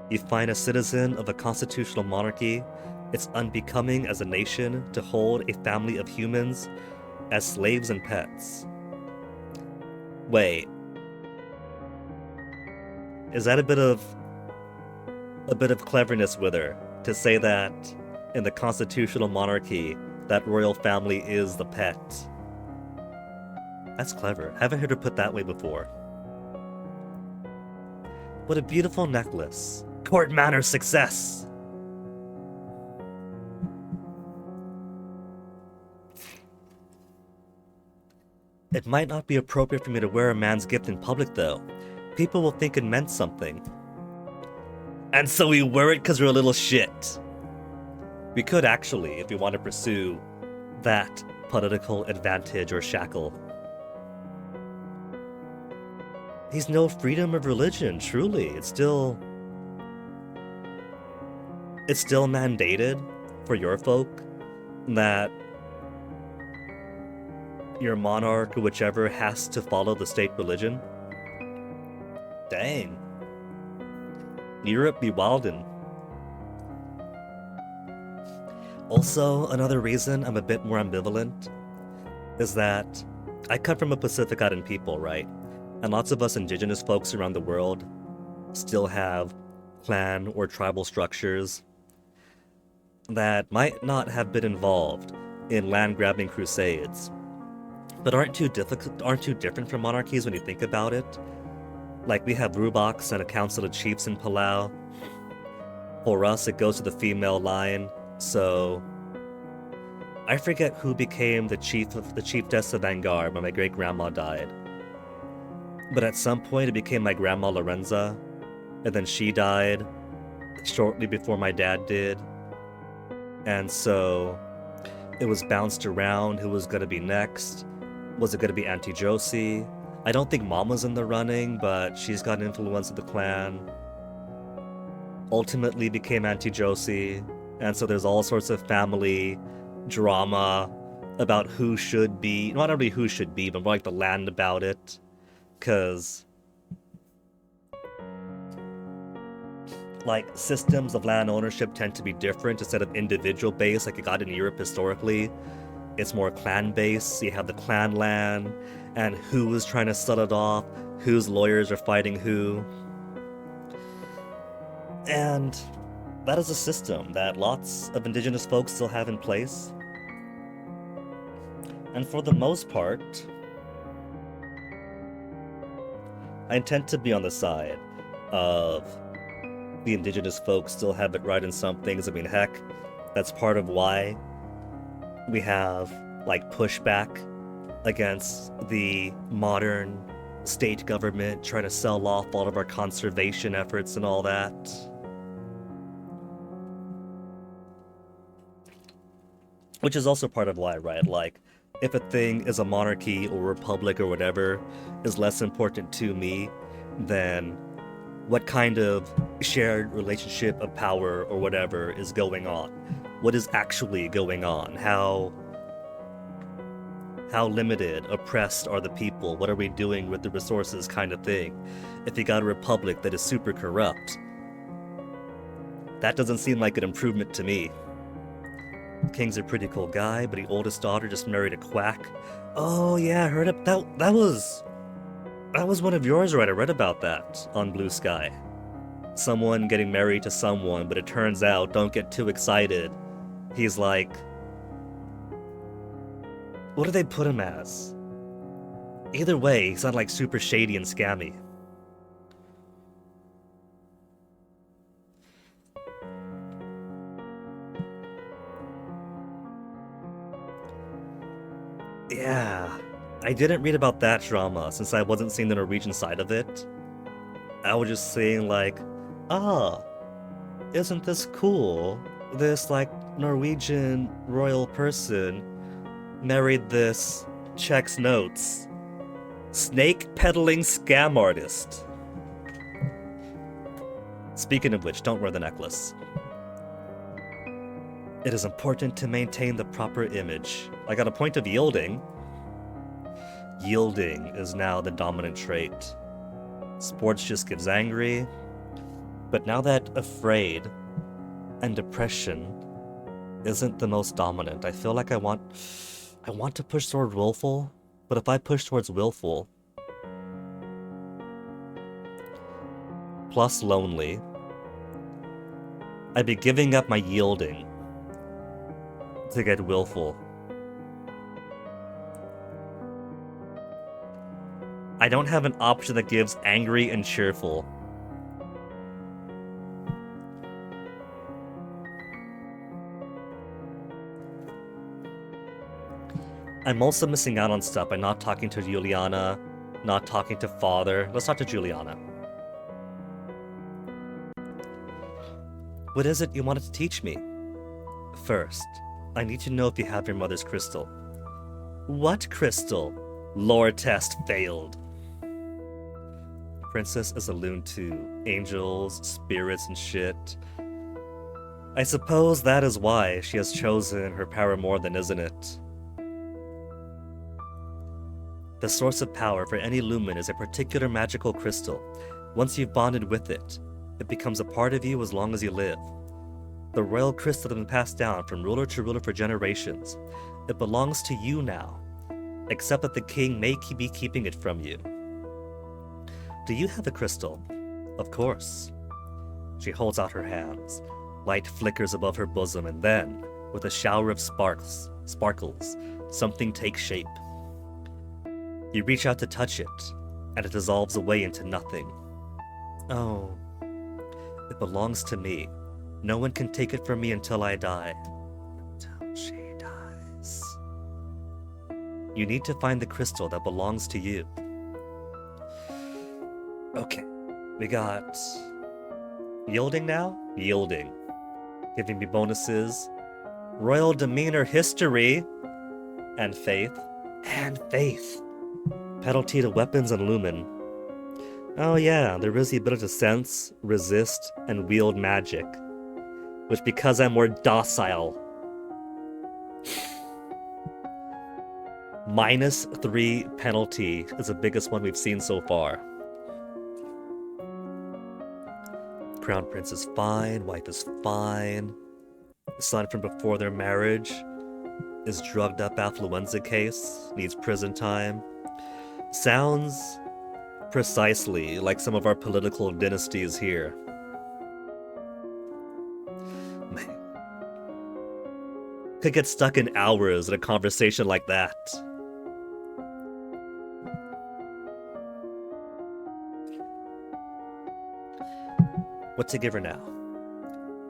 You find a citizen of a constitutional monarchy, it's unbecoming as a nation to hold a family of humans as slaves and pets. Wait. Is that a bit of cleverness with her to say that in the constitutional monarchy that royal family is the pet? That's clever. Haven't heard her put that way before. What a beautiful necklace. Court manor success. It might not be appropriate for me to wear a man's gift in public, though. People will think it meant something. And so we wear it because we're a little shit. We could actually, if we want to pursue that political advantage or shackle. He's no freedom of religion, truly. It's still mandated for your folk that your monarch or whichever has to follow the state religion. Dang. Europe be wildin'. Also, another reason I'm a bit more ambivalent is that I come from a Pacific Island people, right? And lots of us indigenous folks around the world still have clan or tribal structures that might not have been involved in land-grabbing crusades, but aren't too different from monarchies when you think about it. Like, we have Rubaks and a council of chiefs in Palau. For us, it goes to the female line, so I forget who became the chiefess of Vanguard when my great-grandma died. But at some point, it became my grandma Lorenza, and then she died shortly before my dad did. And so it was bounced around who was going to be next. Was it going to be Auntie Josie? I don't think Mom was in the running, but she's got an influence of the clan. Ultimately became Auntie Josie, and so there's all sorts of family drama about who should be, not only who should be, but more like the land about it. Because like systems of land ownership tend to be different instead of individual based like you got in Europe historically. It's more clan based. So you have the clan land and who is trying to sell it off, whose lawyers are fighting who. And that is a system that lots of indigenous folks still have in place. And for the most part, I intend to be on the side of the indigenous folks still have it right in some things. I mean, heck, that's part of why we have, like, pushback against the modern state government trying to sell off all of our conservation efforts and all that. Which is also part of why, right? Like, if a thing is a monarchy or republic or whatever is less important to me than what kind of shared relationship of power or whatever is going on. What is actually going on? How How limited, oppressed are the people? What are we doing with the resources kind of thing? If you got a republic that is super corrupt, that doesn't seem like an improvement to me. King's a pretty cool guy, but the oldest daughter just married a quack. Oh yeah, I heard it. That was one of yours, right? I read about that on Blue Sky. Someone getting married to someone, but it turns out, don't get too excited. He's like, what do they put him as? Either way, he's not like super shady and scammy. Yeah, I didn't read about that drama since I wasn't seeing the Norwegian side of it. I was just saying like, ah, isn't this cool? This like Norwegian royal person married this checks notes snake peddling scam artist. Speaking of which, don't wear the necklace. It is important to maintain the proper image. I got a point of yielding. Yielding is now the dominant trait. Sports just gets angry. But now that afraid and depression isn't the most dominant, I feel like I want to push toward willful, but if I push towards willful plus lonely, I'd be giving up my yielding to get willful. I don't have an option that gives angry and cheerful. I'm also missing out on stuff by not talking to Juliana, not talking to Father. Let's talk to Juliana. What is it you wanted to teach me? First, I need to know if you have your mother's crystal. What crystal? Lore test failed. Princess is a loon too. Angels, spirits, and shit. I suppose that is why she has chosen her paramour then, isn't it? The source of power for any lumen is a particular magical crystal. Once you've bonded with it, it becomes a part of you as long as you live. The royal crystal has been passed down from ruler to ruler for generations. It belongs to you now, except that the king may be keeping it from you. Do you have a crystal? Of course. She holds out her hands. Light flickers above her bosom, and then, with a shower of sparkles, something takes shape. You reach out to touch it, and it dissolves away into nothing. Oh, it belongs to me. No one can take it from me until I die. Until she dies. You need to find the crystal that belongs to you. Okay, we got yielding now? Yielding. Giving me bonuses. Royal demeanor history. And faith. And faith. Penalty to weapons and lumen. Oh yeah, there is the ability to sense, resist, and wield magic. Which, because I'm more docile, -3 penalty is the biggest one we've seen so far. Crown Prince is fine, wife is fine. Son from before their marriage is drugged up affluenza case, needs prison time. Sounds precisely like some of our political dynasties here. Man. Could get stuck in hours in a conversation like that. What to give her now?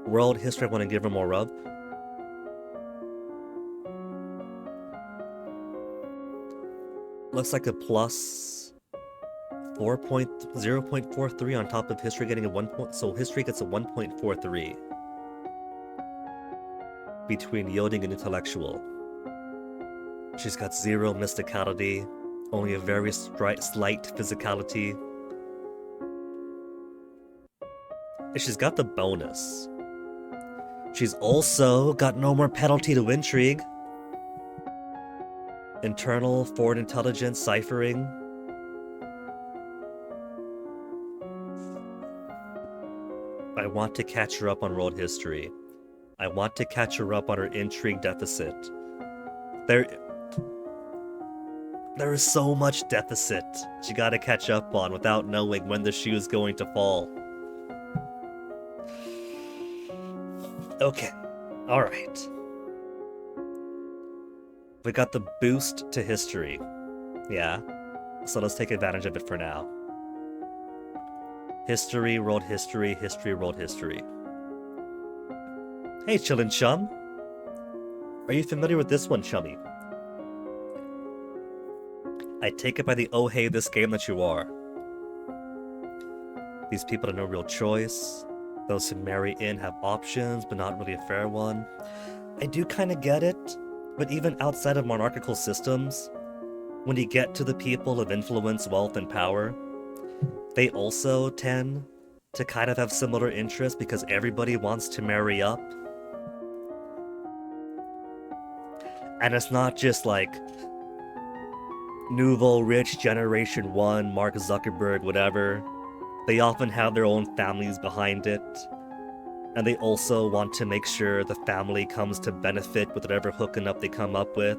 World history, I want to give her more of. Looks like a plus 0.43 on top of history getting a 1 point. So history gets a 1.43 between yielding and intellectual. She's got 0 mysticality, only a very slight physicality. And she's got the bonus. She's also got no more penalty to intrigue. Internal foreign intelligence ciphering. I want to catch her up on world history. I want to catch her up on her intrigue deficit. There is so much deficit she gotta catch up on without knowing when the shoe is going to fall. Okay, alright. We got the boost to history. Yeah, so let's take advantage of it for now. History, world history, history, world history. Hey, Chillin' Chum. Are you familiar with this one, Chummy? I take it by the oh hey this game that you are. These people have no real choice. Those who marry in have options, but not really a fair one. I do kind of get it, but even outside of monarchical systems, when you get to the people of influence, wealth, and power, they also tend to kind of have similar interests because everybody wants to marry up. And it's not just like nouveau rich generation 1, Mark Zuckerberg, whatever. They often have their own families behind it. And they also want to make sure the family comes to benefit with whatever hooking up they come up with.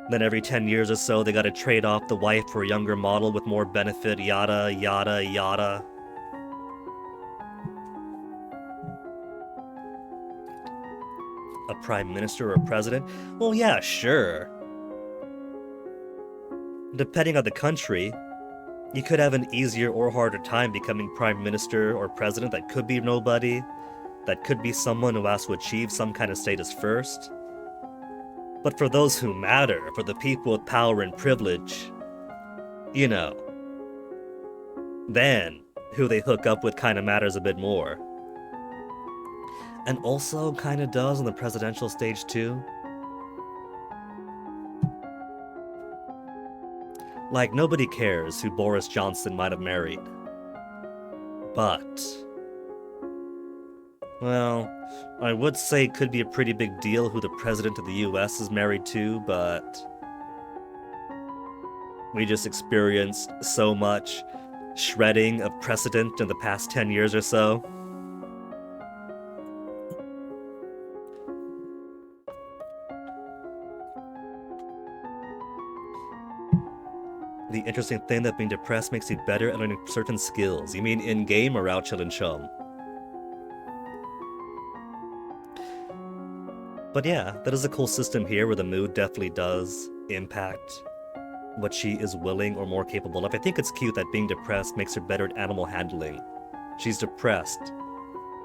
Then every 10 years or so, they gotta trade off the wife for a younger model with more benefit, yada, yada, yada. A prime minister or a president? Well, yeah, sure. Depending on the country, you could have an easier or harder time becoming prime minister or president. That could be nobody. That could be someone who has to achieve some kind of status first. But for those who matter, for the people with power and privilege, you know, then who they hook up with kind of matters a bit more. And also kind of does on the presidential stage too. Like, nobody cares who Boris Johnson might have married. But, well, I would say it could be a pretty big deal who the president of the US is married to, but we just experienced so much shredding of precedent in the past 10 years or so. The interesting thing that being depressed makes you better at learning certain skills. You mean in-game or out Chillin' Chum? But yeah, that is a cool system here where the mood definitely does impact what she is willing or more capable of. I think it's cute that being depressed makes her better at animal handling. She's depressed,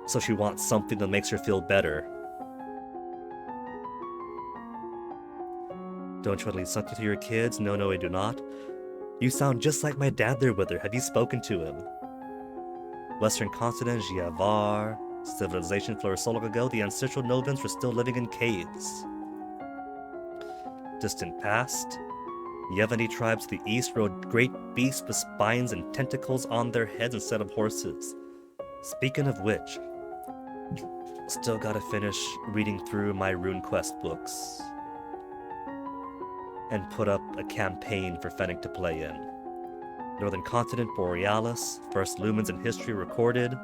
so she wants something that makes her feel better. Don't you want to leave something to your kids? No, I do not. You sound just like my dad there with her. Have you spoken to him? Western continent, Giavar. Civilization flourished so long ago, the ancestral Novans were still living in caves. Distant past. Yevani tribes to the east rode great beasts with spines and tentacles on their heads instead of horses. Speaking of which, still gotta finish reading through my RuneQuest books. And put up a campaign for Fennec to play in. Northern Continent, Borealis, first lumens in history recorded.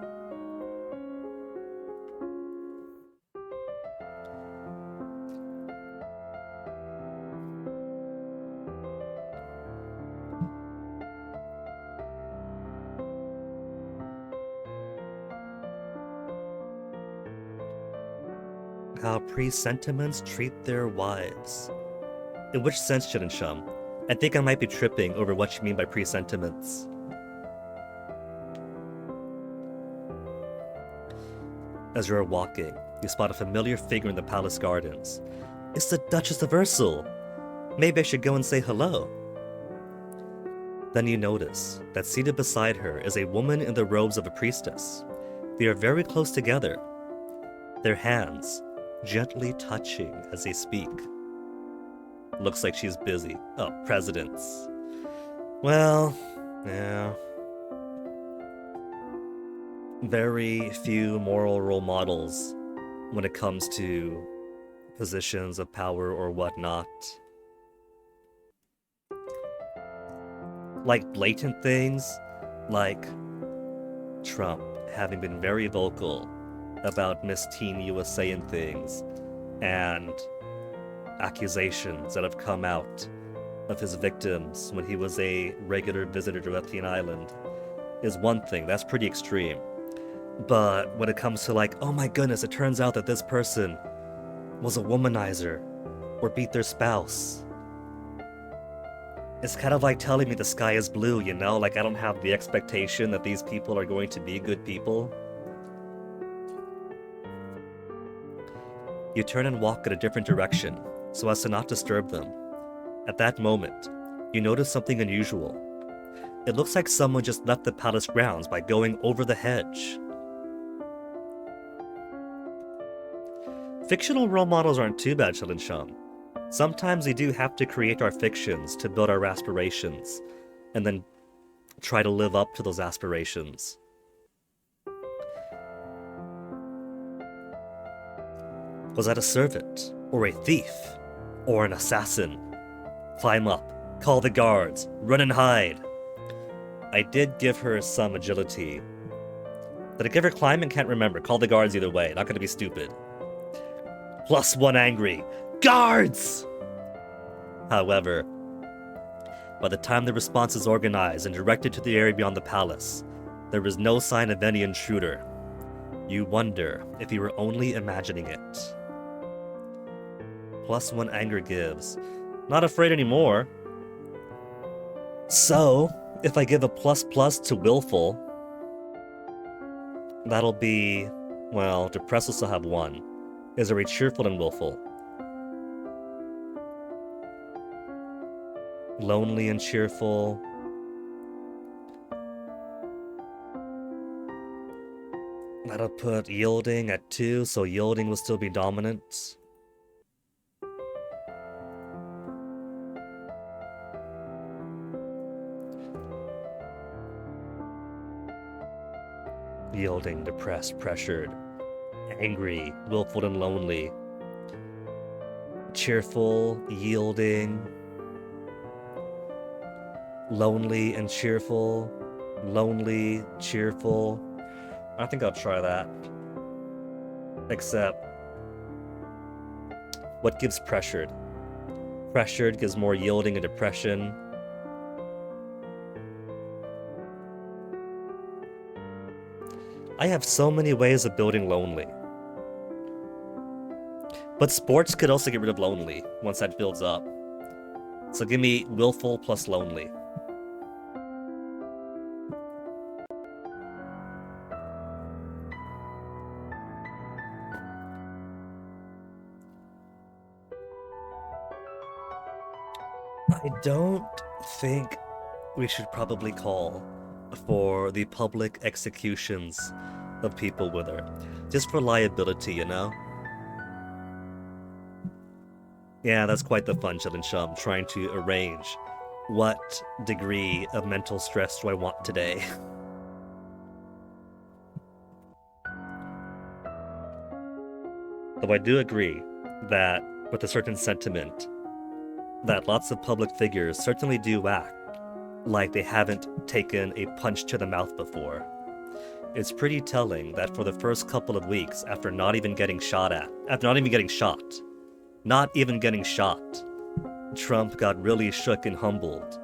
How presentiments treat their wives. In which sense, Chillin' Chum? I think I might be tripping over what you mean by presentiments. As you are walking, you spot a familiar figure in the palace gardens. It's the Duchess of Ursul. Maybe I should go and say hello. Then you notice that seated beside her is a woman in the robes of a priestess. They are very close together, their hands gently touching as they speak. Looks like she's busy. Oh, presidents. Well, yeah. Very few moral role models when it comes to positions of power or whatnot. Like blatant things, like Trump having been very vocal about Miss Teen USA and things, and accusations that have come out of his victims when he was a regular visitor to Epstein Island, is one thing. That's pretty extreme. But when it comes to like, oh my goodness, it turns out that this person was a womanizer or beat their spouse, it's kind of like telling me the sky is blue, you know? Like, I don't have the expectation that these people are going to be good people. You turn and walk in a different direction so as to not disturb them. At that moment, you notice something unusual. It looks like someone just left the palace grounds by going over the hedge. Fictional role models aren't too bad, Shilin Shum. Sometimes we do have to create our fictions to build our aspirations, and then try to live up to those aspirations. Was that a servant? Or a thief? Or an assassin? Climb up, call the guards, run and hide. I did give her some agility. Did I give her climbing? Can't remember. Call the guards either way, not gonna be stupid. +1 angry. Guards! However, by the time the response is organized and directed to the area beyond the palace, there is no sign of any intruder. You wonder if you were only imagining it. +1 anger gives. Not afraid anymore. So, if I give a ++ to willful, that'll be, well, depressed will still have 1. Is there a cheerful and willful? Lonely and cheerful. That'll put yielding at 2, so yielding will still be dominant. Yielding, depressed, pressured, angry, willful and lonely. Cheerful, yielding, lonely and cheerful, lonely, cheerful. I think I'll try that. Except, what gives pressured? Pressured gives more yielding and depression. I have so many ways of building lonely. But sports could also get rid of lonely once that builds up. So give me willful plus lonely. I don't think we should probably call for the public executions of people with her. Just for liability, you know? Yeah, that's quite the fun, Shilin Shum, trying to arrange what degree of mental stress do I want today. Though I do agree that, with a certain sentiment, that lots of public figures certainly do act like they haven't taken a punch to the mouth before. It's pretty telling that for the first couple of weeks after not even getting shot, Trump got really shook and humbled.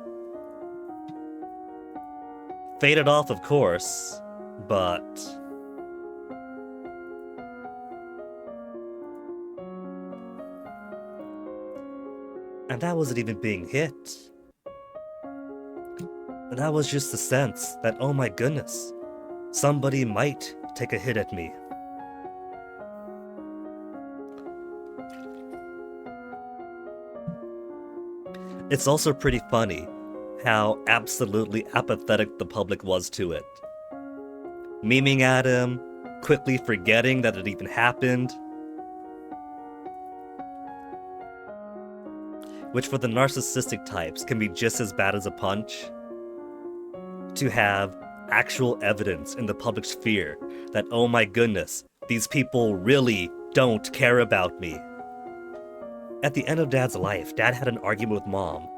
Faded off, of course, but... And that wasn't even being hit. And that was just the sense that, oh my goodness, somebody might take a hit at me. It's also pretty funny how absolutely apathetic the public was to it. Memeing at him, quickly forgetting that it even happened. Which for the narcissistic types can be just as bad as a punch. To have actual evidence in the public sphere that, oh my goodness, these people really don't care about me. At the end of Dad's life, Dad had an argument with Mom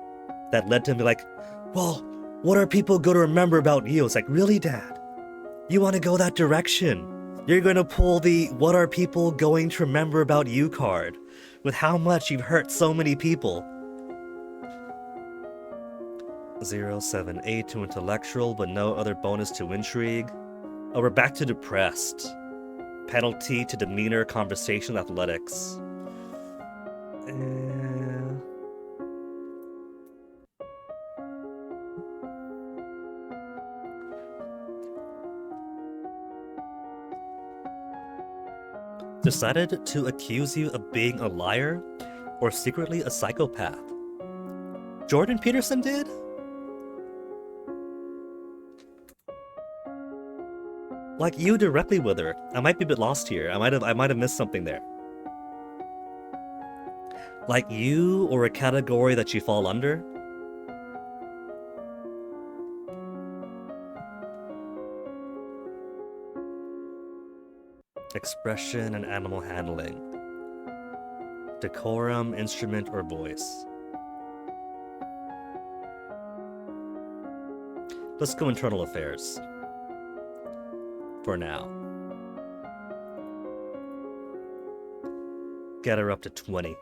that led to him to be like, well, what are people going to remember about you? It's like, really, Dad? You want to go that direction? You're going to pull the what are people going to remember about you card with how much you've hurt so many people. 078 to intellectual, but no other bonus to intrigue. Oh, we're back to depressed. Penalty to demeanor, conversation, athletics. Decided to accuse you of being a liar or secretly a psychopath. Jordan Peterson did? Like you directly with her. I might be a bit lost here. I might have missed something there. Like you or a category that you fall under? Expression and animal handling. Decorum, instrument, or voice. Let's go internal affairs. For now. Get her up to 20.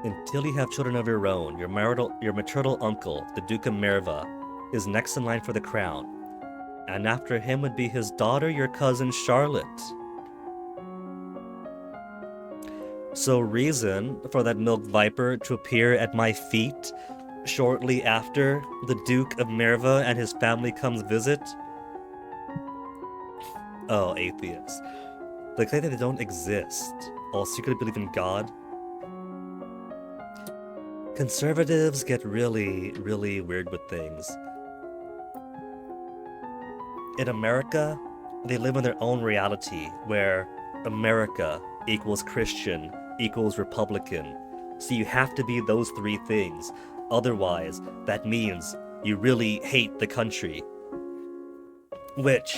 Until you have children of your own, your maternal uncle, the Duke of Merva, is next in line for the crown. And after him would be his daughter, your cousin Charlotte. So reason for that milk viper to appear at my feet shortly after the Duke of Merva and his family comes visit? Oh, atheists. They claim that they don't exist, all secretly believe in God. Conservatives get really, really weird with things. In America, they live in their own reality, where America equals Christian, equals Republican. So you have to be those three things. Otherwise, that means you really hate the country. Which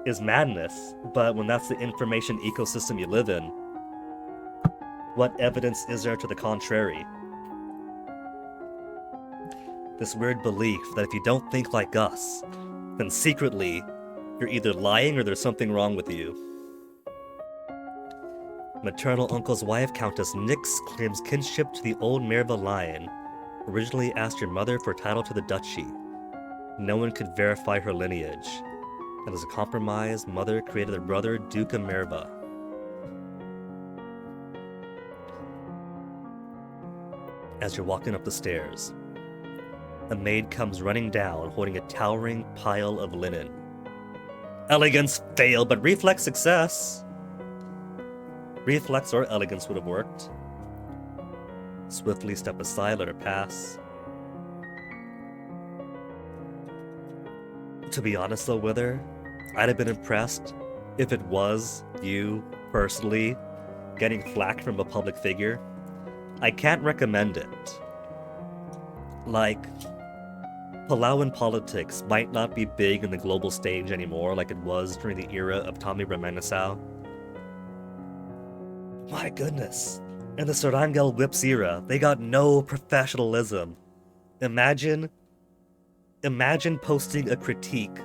is madness, but when that's the information ecosystem you live in, what evidence is there to the contrary? This weird belief that if you don't think like us, then secretly, you're either lying or there's something wrong with you. Maternal uncle's wife, Countess Nix, claims kinship to the old Merva lion. Originally asked your mother for title to the duchy. No one could verify her lineage. And as a compromise, mother created their brother, Duke of Merva. As you're walking up the stairs, a maid comes running down, holding a towering pile of linen. Elegance failed, but reflex success. Reflex or elegance would have worked. Swiftly step aside, let her pass. To be honest though with her, I'd have been impressed if it was you, personally, getting flack from a public figure. I can't recommend it. Like, Palauan politics might not be big in the global stage anymore like it was during the era of Tommy Brahmanisau. My goodness. In the Sarangel Whips era, they got no professionalism. Imagine posting a critique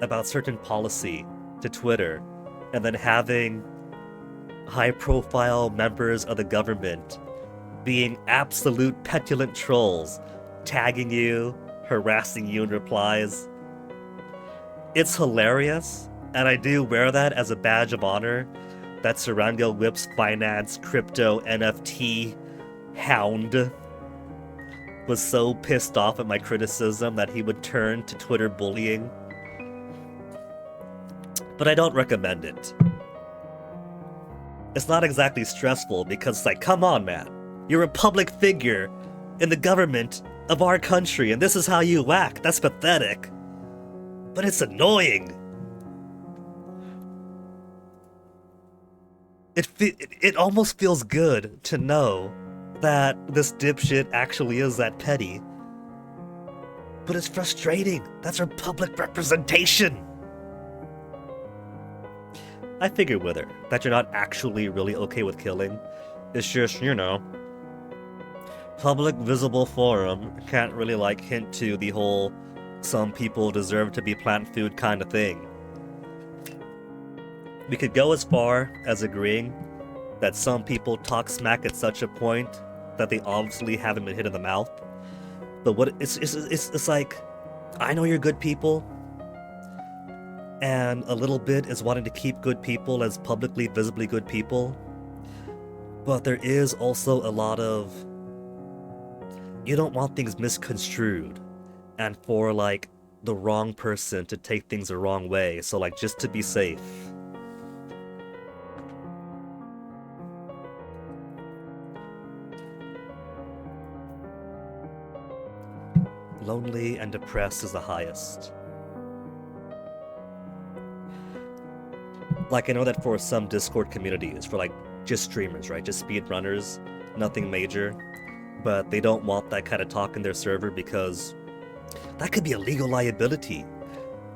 about certain policy to Twitter and then having high-profile members of the government being absolute petulant trolls, tagging you, harassing you in replies. It's hilarious, and I do wear that as a badge of honor, that Sarangel Whip's finance, crypto, NFT hound was so pissed off at my criticism that he would turn to Twitter bullying. But I don't recommend it. It's not exactly stressful because it's like, come on, man. You're a public figure in the government of our country, and this is how you act. That's pathetic. But it's annoying. It almost feels good to know that this dipshit actually is that petty. But it's frustrating. That's our public representation. I figured with her that you're not actually really okay with killing, It's just, public visible forum can't really like hint to the whole some people deserve to be plant food kind of thing. We could go as far as agreeing that some people talk smack at such a point that they obviously haven't been hit in the mouth. But what it's like, I know you're good people, and a little bit is wanting to keep good people as publicly, visibly good people. But there is also a lot of, you don't want things misconstrued, and for like the wrong person to take things the wrong way. So like, just to be safe. Lonely and depressed is the highest. Like, I know that for some Discord communities, for like just streamers, right? Just speedrunners, nothing major. But they don't want that kind of talk in their server because that could be a legal liability.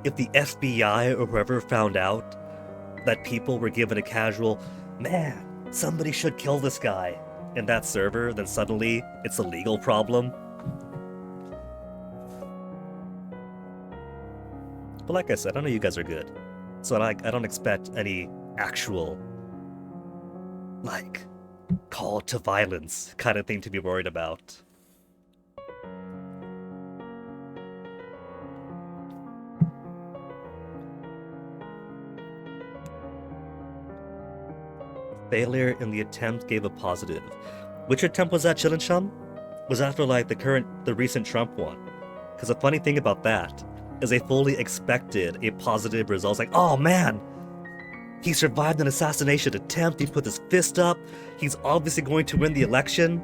If the FBI or whoever found out that people were given a casual, man, somebody should kill this guy in that server, then suddenly it's a legal problem. But like I said, I know you guys are good. So I don't expect any actual, like, call to violence kind of thing to be worried about. Failure in the attempt gave a positive. Which attempt was that, Chillin' Chum? Was that for like the recent Trump one? Because the funny thing about that is they fully expected a positive result. Like, oh man, he survived an assassination attempt, he put his fist up, he's obviously going to win the election.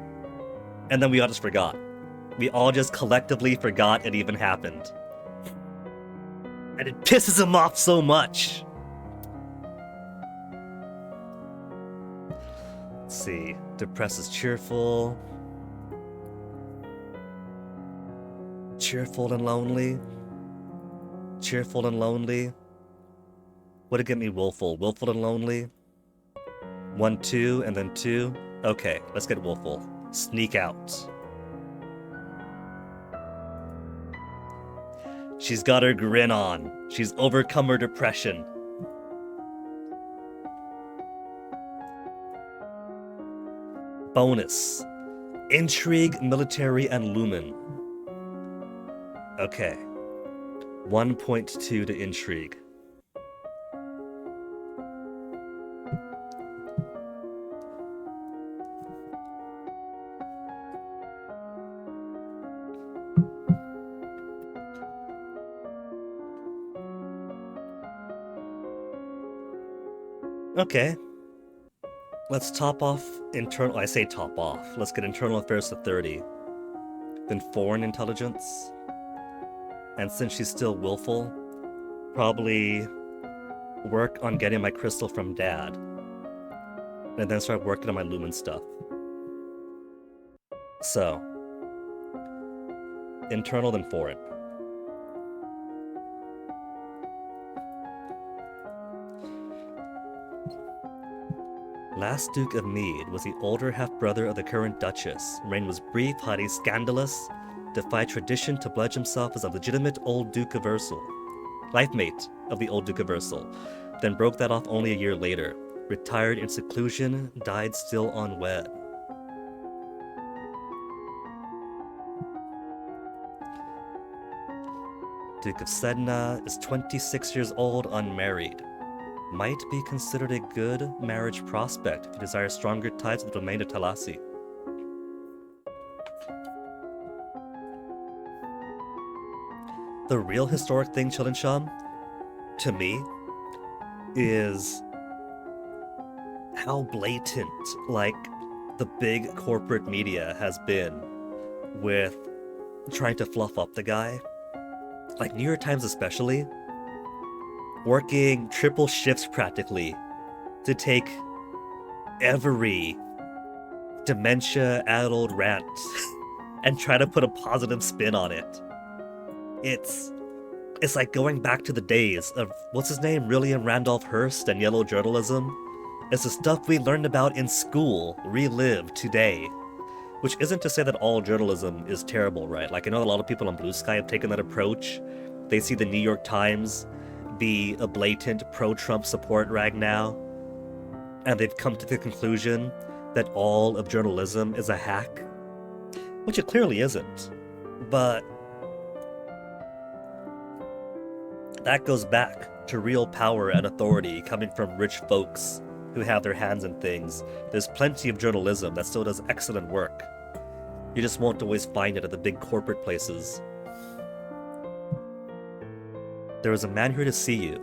And then we all just forgot. We all just collectively forgot it even happened. And it pisses him off so much. Let's see. Depresses cheerful. Cheerful and lonely. Cheerful and lonely. Would it get me willful? Willful and lonely? 1, 2, and then 2. Okay, let's get willful. Sneak out. She's got her grin on. She's overcome her depression. Bonus. Intrigue, military, and lumen. Okay. 1.2 to intrigue. Okay. Let's top off internal. I say top off. Let's get internal affairs to 30. Then foreign intelligence. And since she's still willful, probably work on getting my crystal from Dad. And then start working on my lumen stuff. So, internal then foreign. Last Duke of Mead was the older half-brother of the current Duchess. Reign was brief, highly scandalous, defied tradition to pledge himself as a legitimate old Duke of Ursul. Life-mate of the old Duke of Ursul, then broke that off only a year later. Retired in seclusion, died still unwed. Duke of Sedna is 26 years old, unmarried. Might be considered a good marriage prospect if you desire stronger ties with the domain of Talasi. The real historic thing, Chillin' Chum, to me, is how blatant, like, the big corporate media has been with trying to fluff up the guy. Like, New York Times especially, working triple shifts practically to take every dementia-addled rant and try to put a positive spin on it. It's like going back to the days of, what's his name, William Randolph Hearst and yellow journalism, is the stuff we learned about in school relived today. Which isn't to say that all journalism is terrible, right? Like, I know a lot of people on Blue Sky have taken that approach. They see the New York Times be a blatant pro-Trump support rag now, and they've come to the conclusion that all of journalism is a hack, which it clearly isn't. But that goes back to real power and authority coming from rich folks who have their hands in things. There's plenty of journalism that still does excellent work. You just won't always find it at the big corporate places. There is a man here to see you.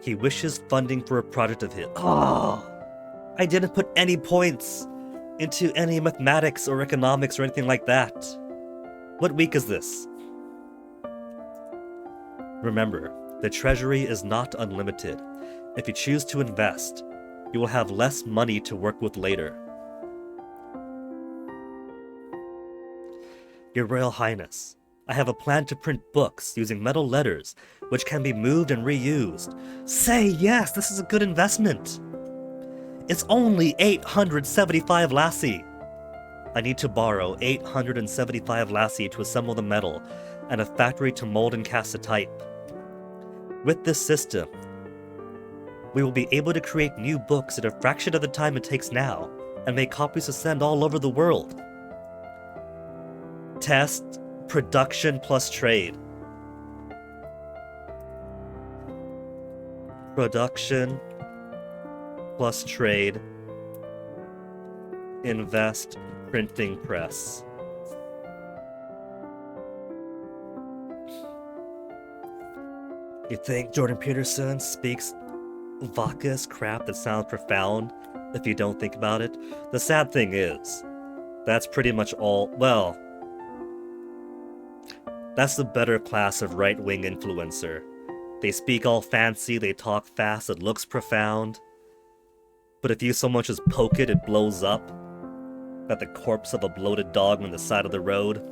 He wishes funding for a project of his. Oh, I didn't put any points into any mathematics or economics or anything like that. What week is this? Remember, the treasury is not unlimited. If you choose to invest, you will have less money to work with later. Your Royal Highness, I have a plan to print books using metal letters, which can be moved and reused. Say yes, this is a good investment. It's only 875 lassie. I need to borrow 875 lassie to assemble the metal, and a factory to mold and cast the type. With this system, we will be able to create new books at a fraction of the time it takes now, and make copies to send all over the world. Test, production plus trade. Production plus trade. Invest, printing press. You think Jordan Peterson speaks vacuous crap that sounds profound if you don't think about it? The sad thing is, that's pretty much all, well, that's the better class of right-wing influencer. They speak all fancy, they talk fast, it looks profound. But if you so much as poke it, it blows up. Like the corpse of a bloated dog on the side of the road,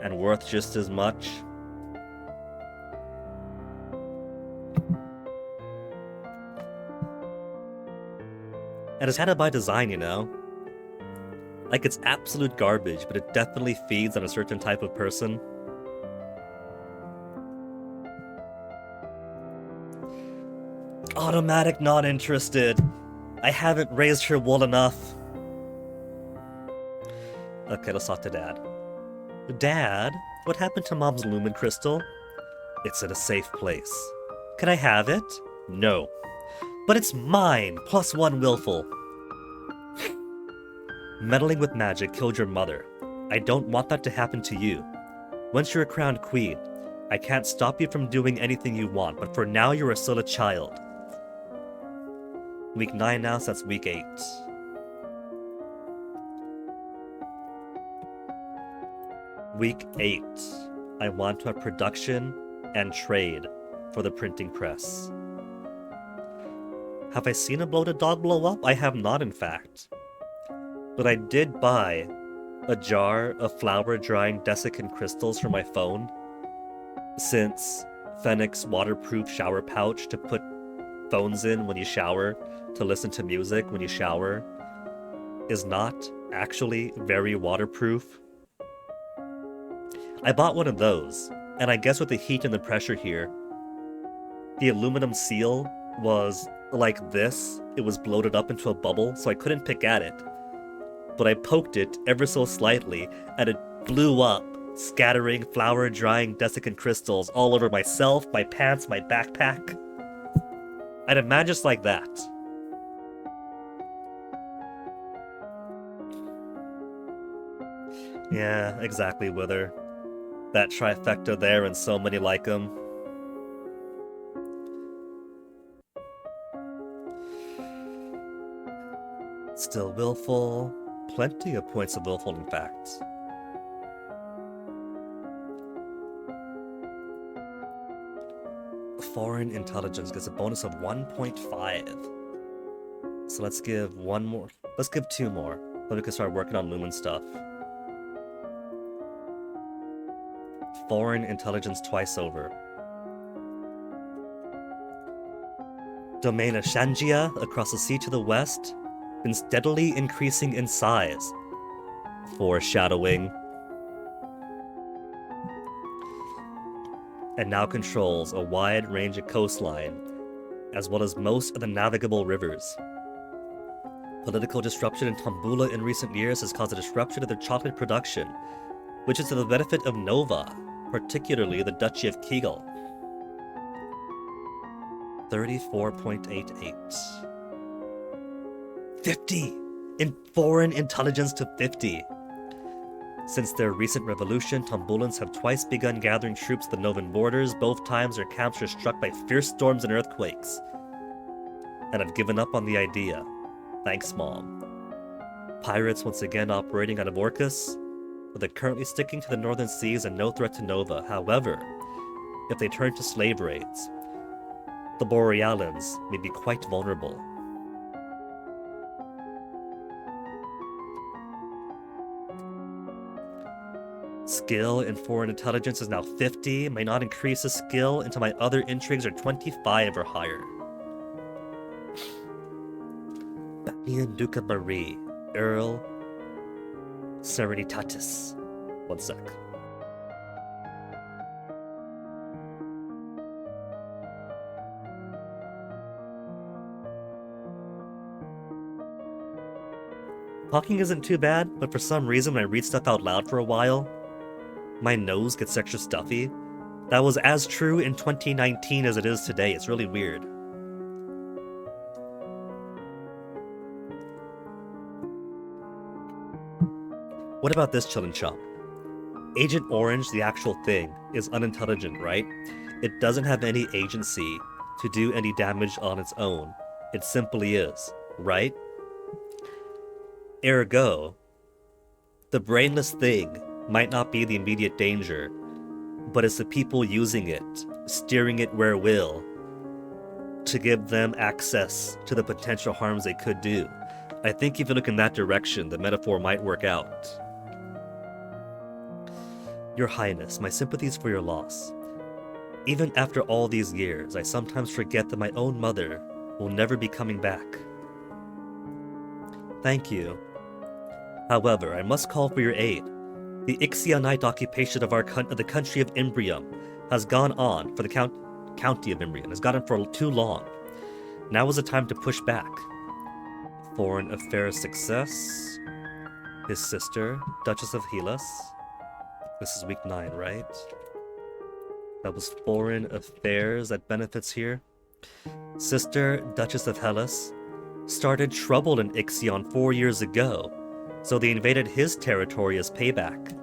and worth just as much. And it's kind of by design, you know? Like, it's absolute garbage, but it definitely feeds on a certain type of person. Automatic not interested. I haven't raised her well enough. Okay, let's talk to Dad. Dad, what happened to Mom's lumen crystal? It's in a safe place. Can I have it? No. But it's mine, +1 willful. Meddling with magic killed your mother. I don't want that to happen to you. Once you're a crowned queen, I can't stop you from doing anything you want, but for now you are still a child. Week 9 now, so that's week 8. Week 8. I want to have production and trade for the printing press. Have I seen a bloated dog blow up? I have not, in fact. But I did buy a jar of flower drying desiccant crystals for my phone, since Fenix's waterproof shower pouch to put phones in when you shower, to listen to music when you shower, is not actually very waterproof. I bought one of those, and I guess with the heat and the pressure here, the aluminum seal was like this. It was bloated up into a bubble, so I couldn't pick at it. But I poked it ever so slightly, and it blew up, scattering flower drying desiccant crystals all over myself, my pants, my backpack. I'd imagine just like that. Yeah, exactly, Wither. That trifecta there and so many like them. Still willful. Plenty of points of willful, in fact. Foreign intelligence gets a bonus of 1.5. So let's give one more. Let's give 2 more. Then we can start working on Lumen stuff. Foreign intelligence twice over. Domain of Shanjia, across the sea to the west, been steadily increasing in size. Foreshadowing. And now controls a wide range of coastline, as well as most of the navigable rivers. Political disruption in Tambula in recent years has caused a disruption of their chocolate production, which is to the benefit of Nova, particularly the Duchy of Kegel. 34.88. 50! In foreign intelligence to 50! Since their recent revolution, Tambulans have twice begun gathering troops at the Novan borders. Both times their camps were struck by fierce storms and earthquakes. And have given up on the idea. Thanks, Mom. Pirates once again operating out of Orcus, but they're currently sticking to the northern seas and no threat to Nova. However, if they turn to slave raids, the Borealans may be quite vulnerable. Skill in foreign intelligence is now 50. May not increase the skill until my other intrigues are 25 or higher. Banian Duca Marie, Earl Serenitatis. One sec. Talking isn't too bad, but for some reason when I read stuff out loud for a while, my nose gets extra stuffy. That was as true in 2019 as it is today. It's really weird. What about this Chillin' Chomp? Agent Orange, the actual thing, is unintelligent, right? It doesn't have any agency to do any damage on its own. It simply is, right? Ergo, the brainless thing might not be the immediate danger, but it's the people using it, steering it where will, to give them access to the potential harms they could do. I think if you look in that direction, the metaphor might work out. Your Highness, my sympathies for your loss. Even after all these years, I sometimes forget that my own mother will never be coming back. Thank you. However, I must call for your aid. The Ixionite occupation of the country of Imbrium has gone on for the county of Imbrium, has gone on for too long. Now is the time to push back. Foreign affairs success. His sister, Duchess of Hellas. This is week 9, right? That was foreign affairs that benefits here. Sister, Duchess of Hellas, started trouble in Ixion 4 years ago, so they invaded his territory as payback.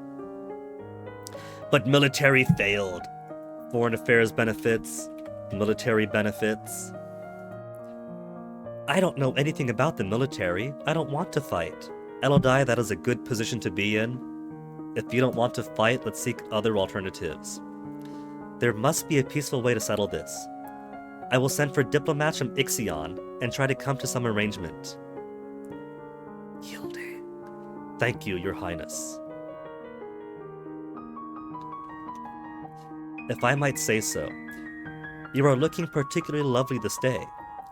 But military failed. Foreign affairs benefits, military benefits. I don't know anything about the military. I don't want to fight. Elodie, that is a good position to be in. If you don't want to fight, let's seek other alternatives. There must be a peaceful way to settle this. I will send for diplomats from Ixion and try to come to some arrangement. Hilde. Thank you, Your Highness. If I might say so, you are looking particularly lovely this day.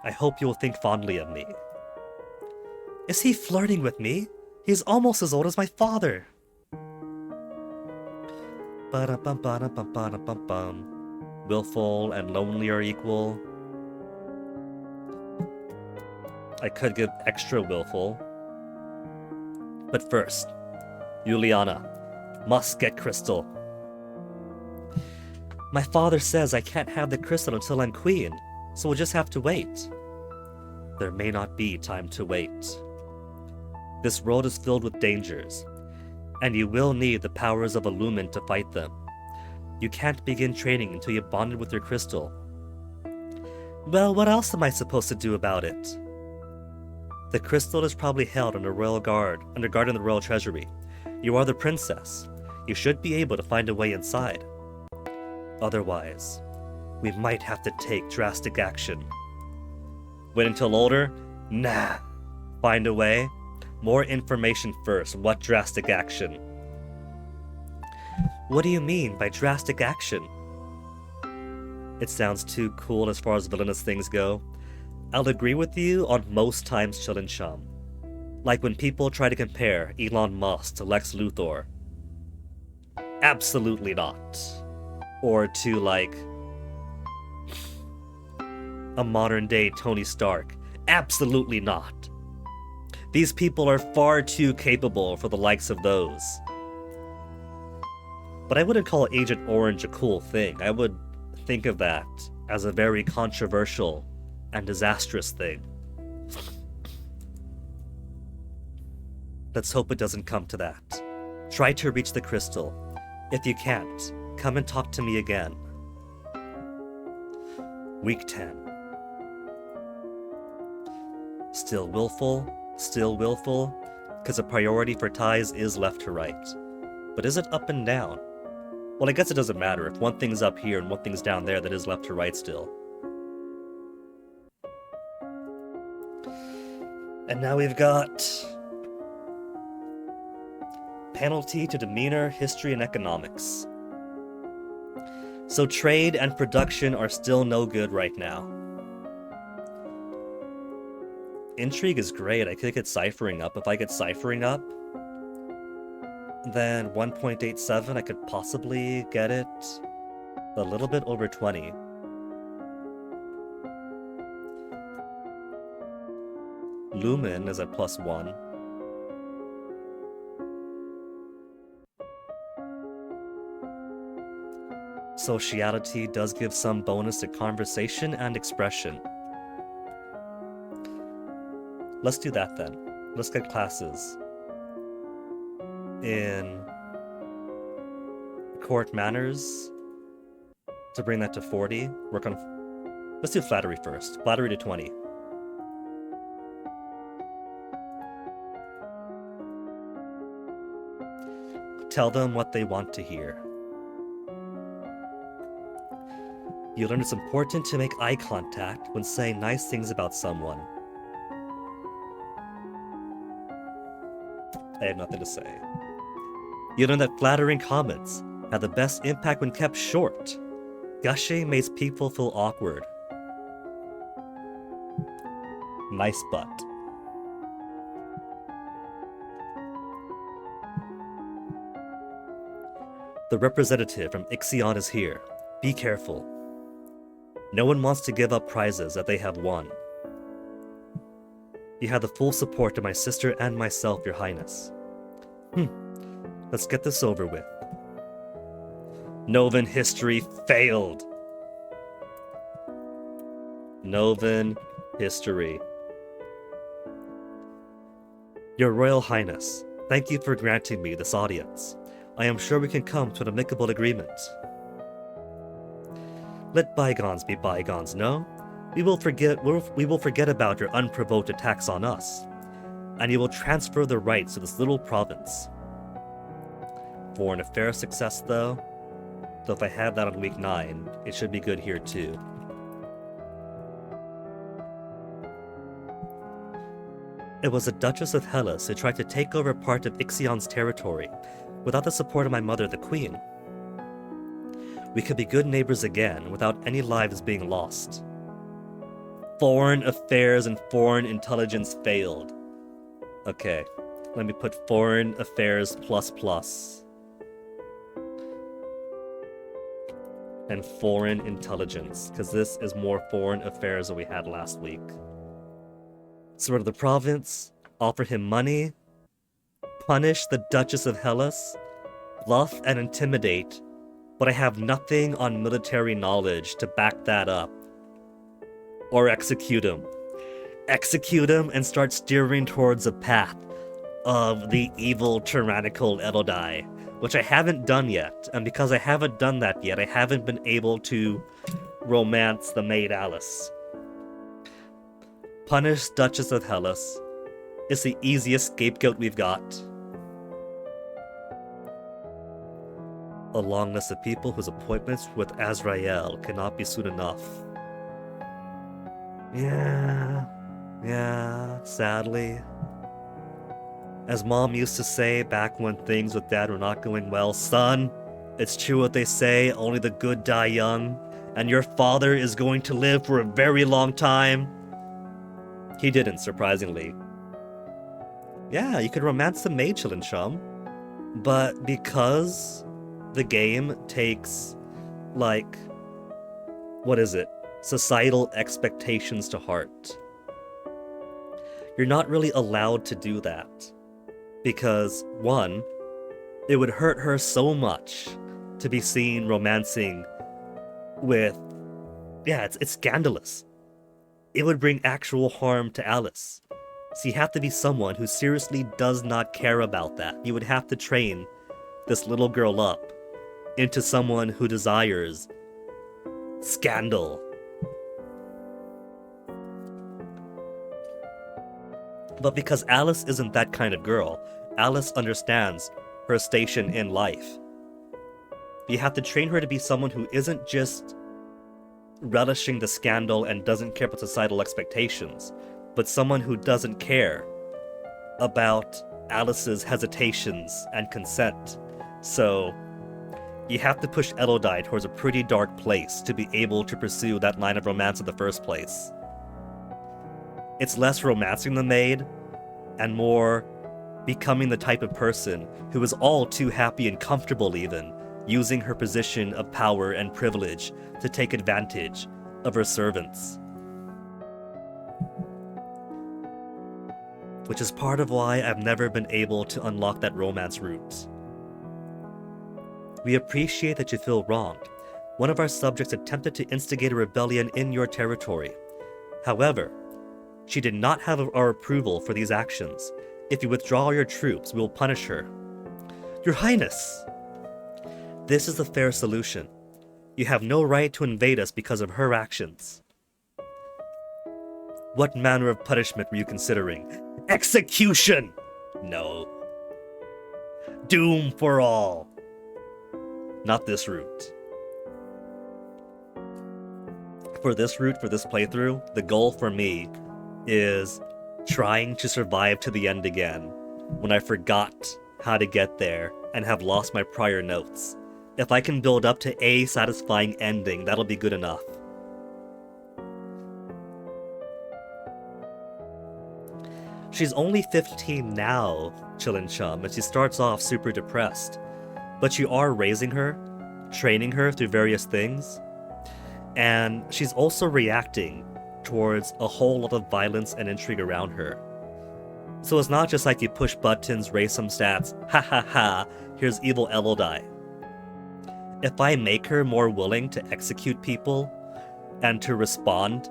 I hope you will think fondly of me. Is he flirting with me? He's almost as old as my father. Ba-da-bum-ba-da-bum-ba-da-bum-bum. Willful and lonely are equal. I could give extra willful. But first, Juliana, must get crystal. My father says I can't have the crystal until I'm queen, so we'll just have to wait. There may not be time to wait. This world is filled with dangers, and you will need the powers of a lumen to fight them. You can't begin training until you've bonded with your crystal. Well, what else am I supposed to do about it? The crystal is probably held under guard in the royal treasury. You are the princess. You should be able to find a way inside. Otherwise, we might have to take drastic action. Wait until older? Nah. Find a way? More information first. What drastic action? What do you mean by drastic action? It sounds too cool as far as villainous things go. I'll agree with you on most times, Chillin' Chum. Like when people try to compare Elon Musk to Lex Luthor. Absolutely not. Or to, like, a modern day Tony Stark. Absolutely not. These people are far too capable for the likes of those. But I wouldn't call Agent Orange a cool thing. I would think of that as a very controversial and disastrous thing. Let's hope it doesn't come to that. Try to reach the crystal. If you can't, come and talk to me again. Week 10. Still willful, because a priority for ties is left to right. But is it up and down? Well, I guess it doesn't matter. If one thing's up here and one thing's down there, that is left to right still. And now we've got penalty to demeanor, history, and economics. So trade and production are still no good right now. Intrigue is great. I could get ciphering up. If I get ciphering up, then 1.87, I could possibly get it a little bit over 20. Lumen is at +1. Sociality does give some bonus to conversation and expression. Let's do that then. Let's get classes in court manners to bring that to 40. Work on. Let's do flattery first. Flattery to 20. Tell them what they want to hear. You learn it's important to make eye contact when saying nice things about someone. I have nothing to say. You learn that flattering comments have the best impact when kept short. Gushing makes people feel awkward. Nice butt. The representative from Ixion is here. Be careful. No one wants to give up prizes that they have won. You have the full support of my sister and myself, Your Highness. Let's get this over with. Novan history failed. Novan history. Your Royal Highness, thank you for granting me this audience. I am sure we can come to an amicable agreement. Let bygones be bygones, no? We will forget about your unprovoked attacks on us, and you will transfer the rights to this little province. Foreign affairs success, though if I have that on week 9, it should be good here too. It was the Duchess of Hellas who tried to take over part of Ixion's territory without the support of my mother, the Queen. We could be good neighbors again without any lives being lost. Foreign affairs and foreign intelligence failed. Okay, let me put foreign affairs ++ and foreign intelligence, because this is more foreign affairs than we had last week. Surrender the province, offer him money, punish the Duchess of Hellas, bluff and intimidate, but I have nothing on military knowledge to back that up. Or execute him. Execute him and start steering towards a path of the evil, tyrannical Elodai, which I haven't done yet. And because I haven't done that yet, I haven't been able to romance the maid Alice. Punish Duchess of Hellas. It's the easiest scapegoat we've got. A long list of people whose appointments with Azrael cannot be soon enough. Yeah, sadly. As Mom used to say back when things with Dad were not going well, son, it's true what they say, only the good die young, and your father is going to live for a very long time. He didn't, surprisingly. Yeah, you could romance the maid, Chillin' Chum. But because the game takes, like, what is it? Societal expectations to heart. You're not really allowed to do that. Because, one, it would hurt her so much to be seen romancing with... Yeah, it's scandalous. It would bring actual harm to Alice. So you have to be someone who seriously does not care about that. You would have to train this little girl up into someone who desires scandal. But because Alice isn't that kind of girl, Alice understands her station in life. You have to train her to be someone who isn't just relishing the scandal and doesn't care about societal expectations, but someone who doesn't care about Alice's hesitations and consent. So you have to push Elodie towards a pretty dark place to be able to pursue that line of romance in the first place. It's less romancing the maid, and more becoming the type of person who is all too happy and comfortable even, using her position of power and privilege to take advantage of her servants. Which is part of why I've never been able to unlock that romance route. We appreciate that you feel wronged. One of our subjects attempted to instigate a rebellion in your territory. However, she did not have our approval for these actions. If you withdraw your troops, we will punish her. Your Highness! This is the fair solution. You have no right to invade us because of her actions. What manner of punishment were you considering? Execution! No. Doom for all. Not this route. For this route, for this playthrough, the goal for me is trying to survive to the end again when I forgot how to get there and have lost my prior notes. If I can build up to a satisfying ending, that'll be good enough. She's only 15 now, Chillin' Chum, and she starts off super depressed. But you are raising her, training her through various things, and she's also reacting towards a whole lot of violence and intrigue around her. So it's not just like you push buttons, raise some stats, ha ha ha, here's evil Elodie. If I make her more willing to execute people and to respond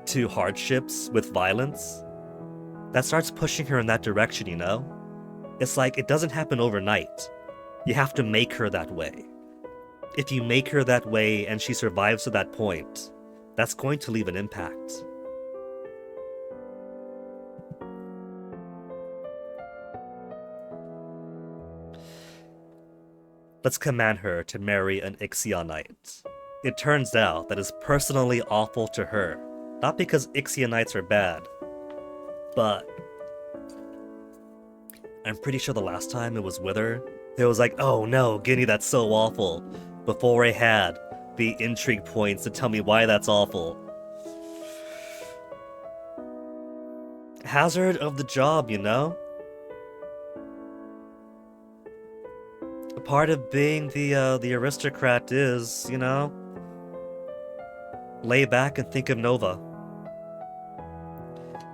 to hardships with violence, that starts pushing her in that direction, you know? It's like, it doesn't happen overnight. You have to make her that way. If you make her that way and she survives to that point, that's going to leave an impact. Let's command her to marry an Ixionite. It turns out that is personally awful to her. Not because Ixionites are bad, but I'm pretty sure the last time it was with her, it was like, oh no, Guinea, that's so awful, before I had the intrigue points to tell me why that's awful. Hazard of the job, you know? A part of being the aristocrat is, you know, lay back and think of Nova.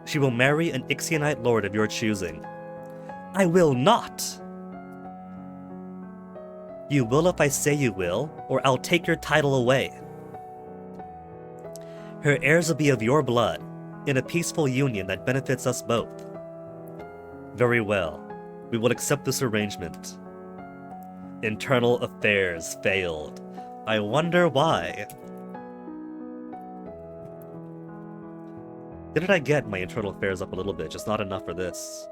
She will marry an Ixionite lord of your choosing. I will not! You will if I say you will, or I'll take your title away. Her heirs will be of your blood, in a peaceful union that benefits us both. Very well, we will accept this arrangement. Internal affairs failed. I wonder why. Didn't I get my internal affairs up a little bit, just not enough for this?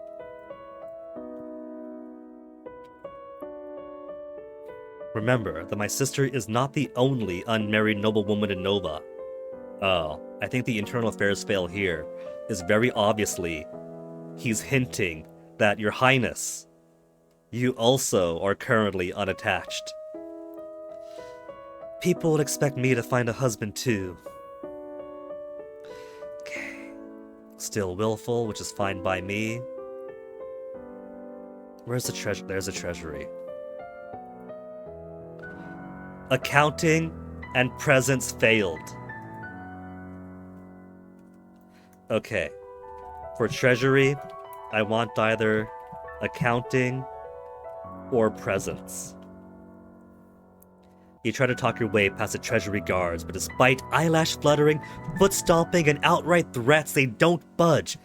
Remember that my sister is not the only unmarried noblewoman in Nova. Oh, I think the internal affairs fail here is very obviously he's hinting that, Your Highness, you also are currently unattached. People would expect me to find a husband too. Okay. Still willful, which is fine by me. Where's the treasure? There's a treasury. Accounting and presence failed. Okay. For treasury, I want either accounting or presence. You try to talk your way past the treasury guards, but despite eyelash fluttering, foot stomping, and outright threats, they don't budge.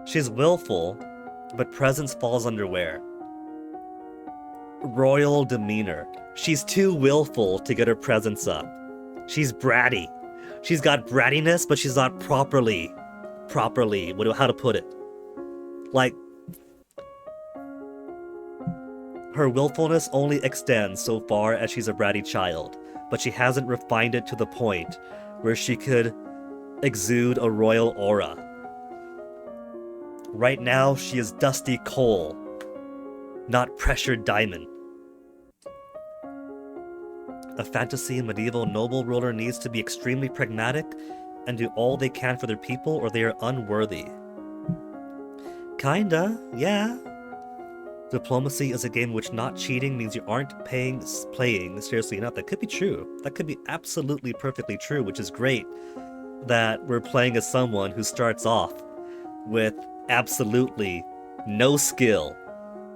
She's willful, but presence falls under where? Royal demeanor. She's too willful to get her presence up. She's bratty. She's got brattiness, but she's not properly, how to put it? Like, her willfulness only extends so far as she's a bratty child, but she hasn't refined it to the point where she could exude a royal aura. Right now, she is dusty coal, not pressured diamond. A fantasy medieval noble ruler needs to be extremely pragmatic and do all they can for their people, or they are unworthy. Kinda, yeah. Diplomacy is a game in which not cheating means you aren't playing seriously enough. That could be true. That could be absolutely perfectly true, which is great that we're playing as someone who starts off with absolutely no skill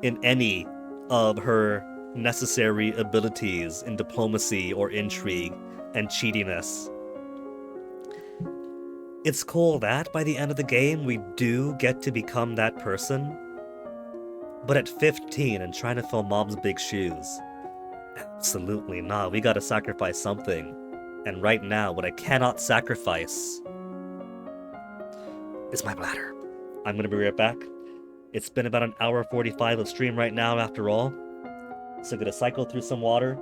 in any of her necessary abilities in diplomacy or intrigue and cheatiness. It's cool that by the end of the game we do get to become that person, but at 15 and trying to fill mom's big shoes, absolutely not. We gotta sacrifice something. And right now, what I cannot sacrifice is my bladder. I'm gonna be right back. It's been about an hour 45 of stream right now after all. So I'm gonna cycle through some water,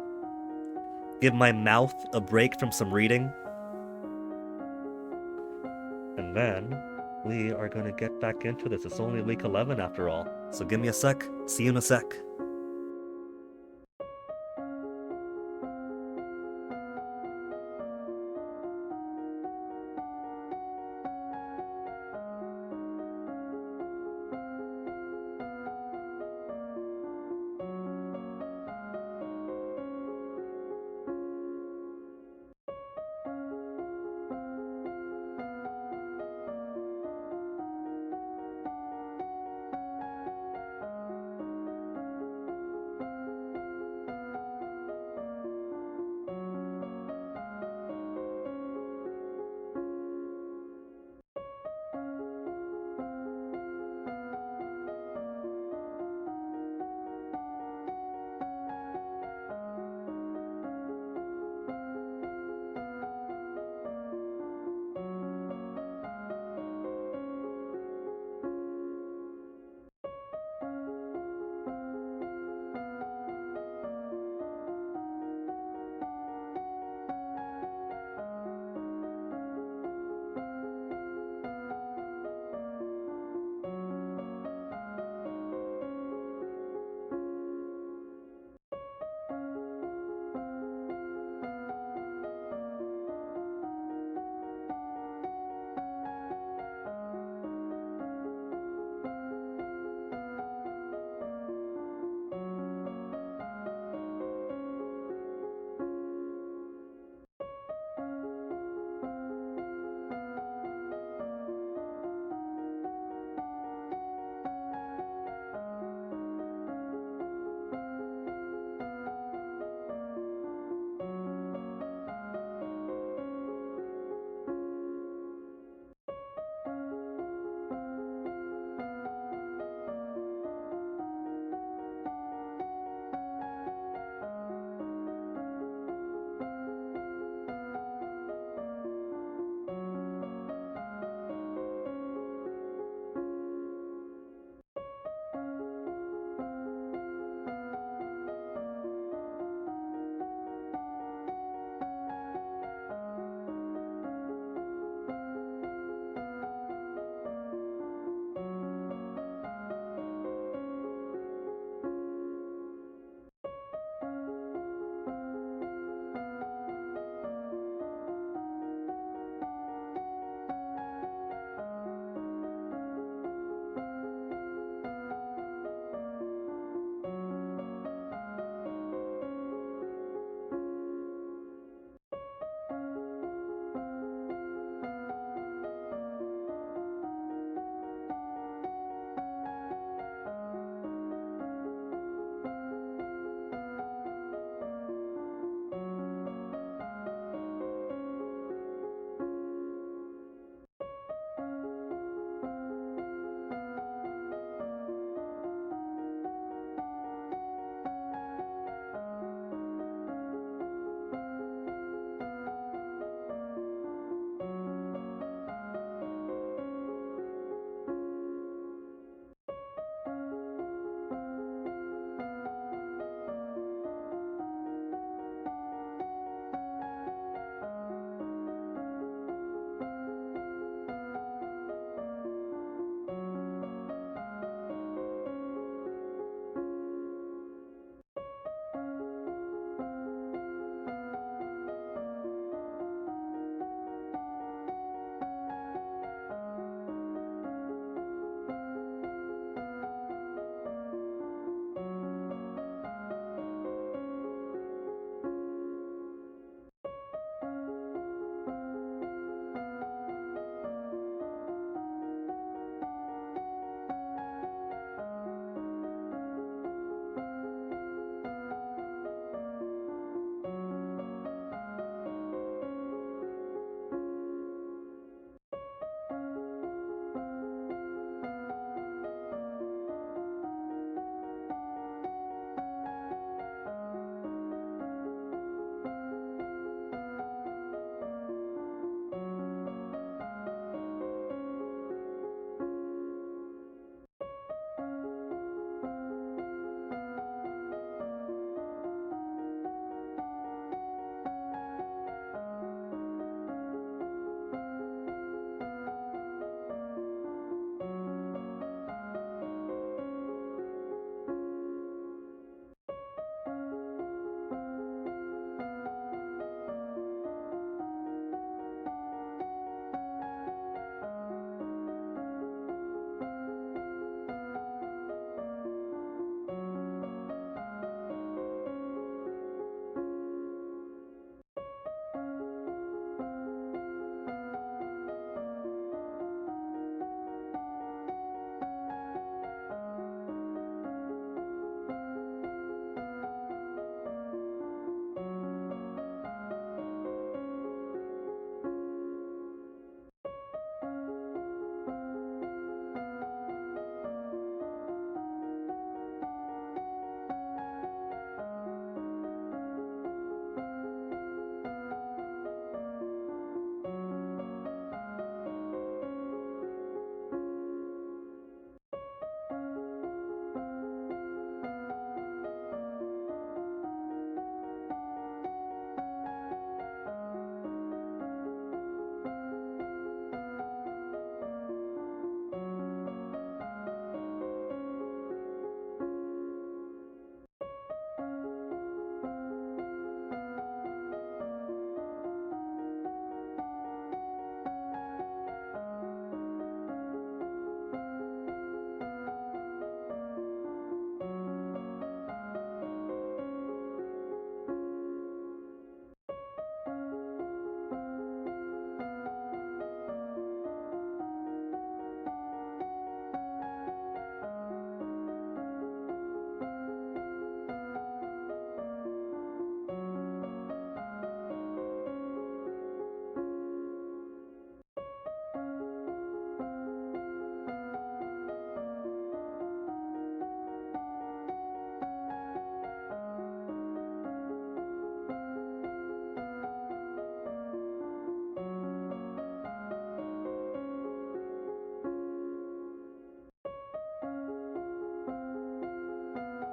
give my mouth a break from some reading, and then we are gonna get back into this. It's only week 11 after all. So give me a sec. See you in a sec.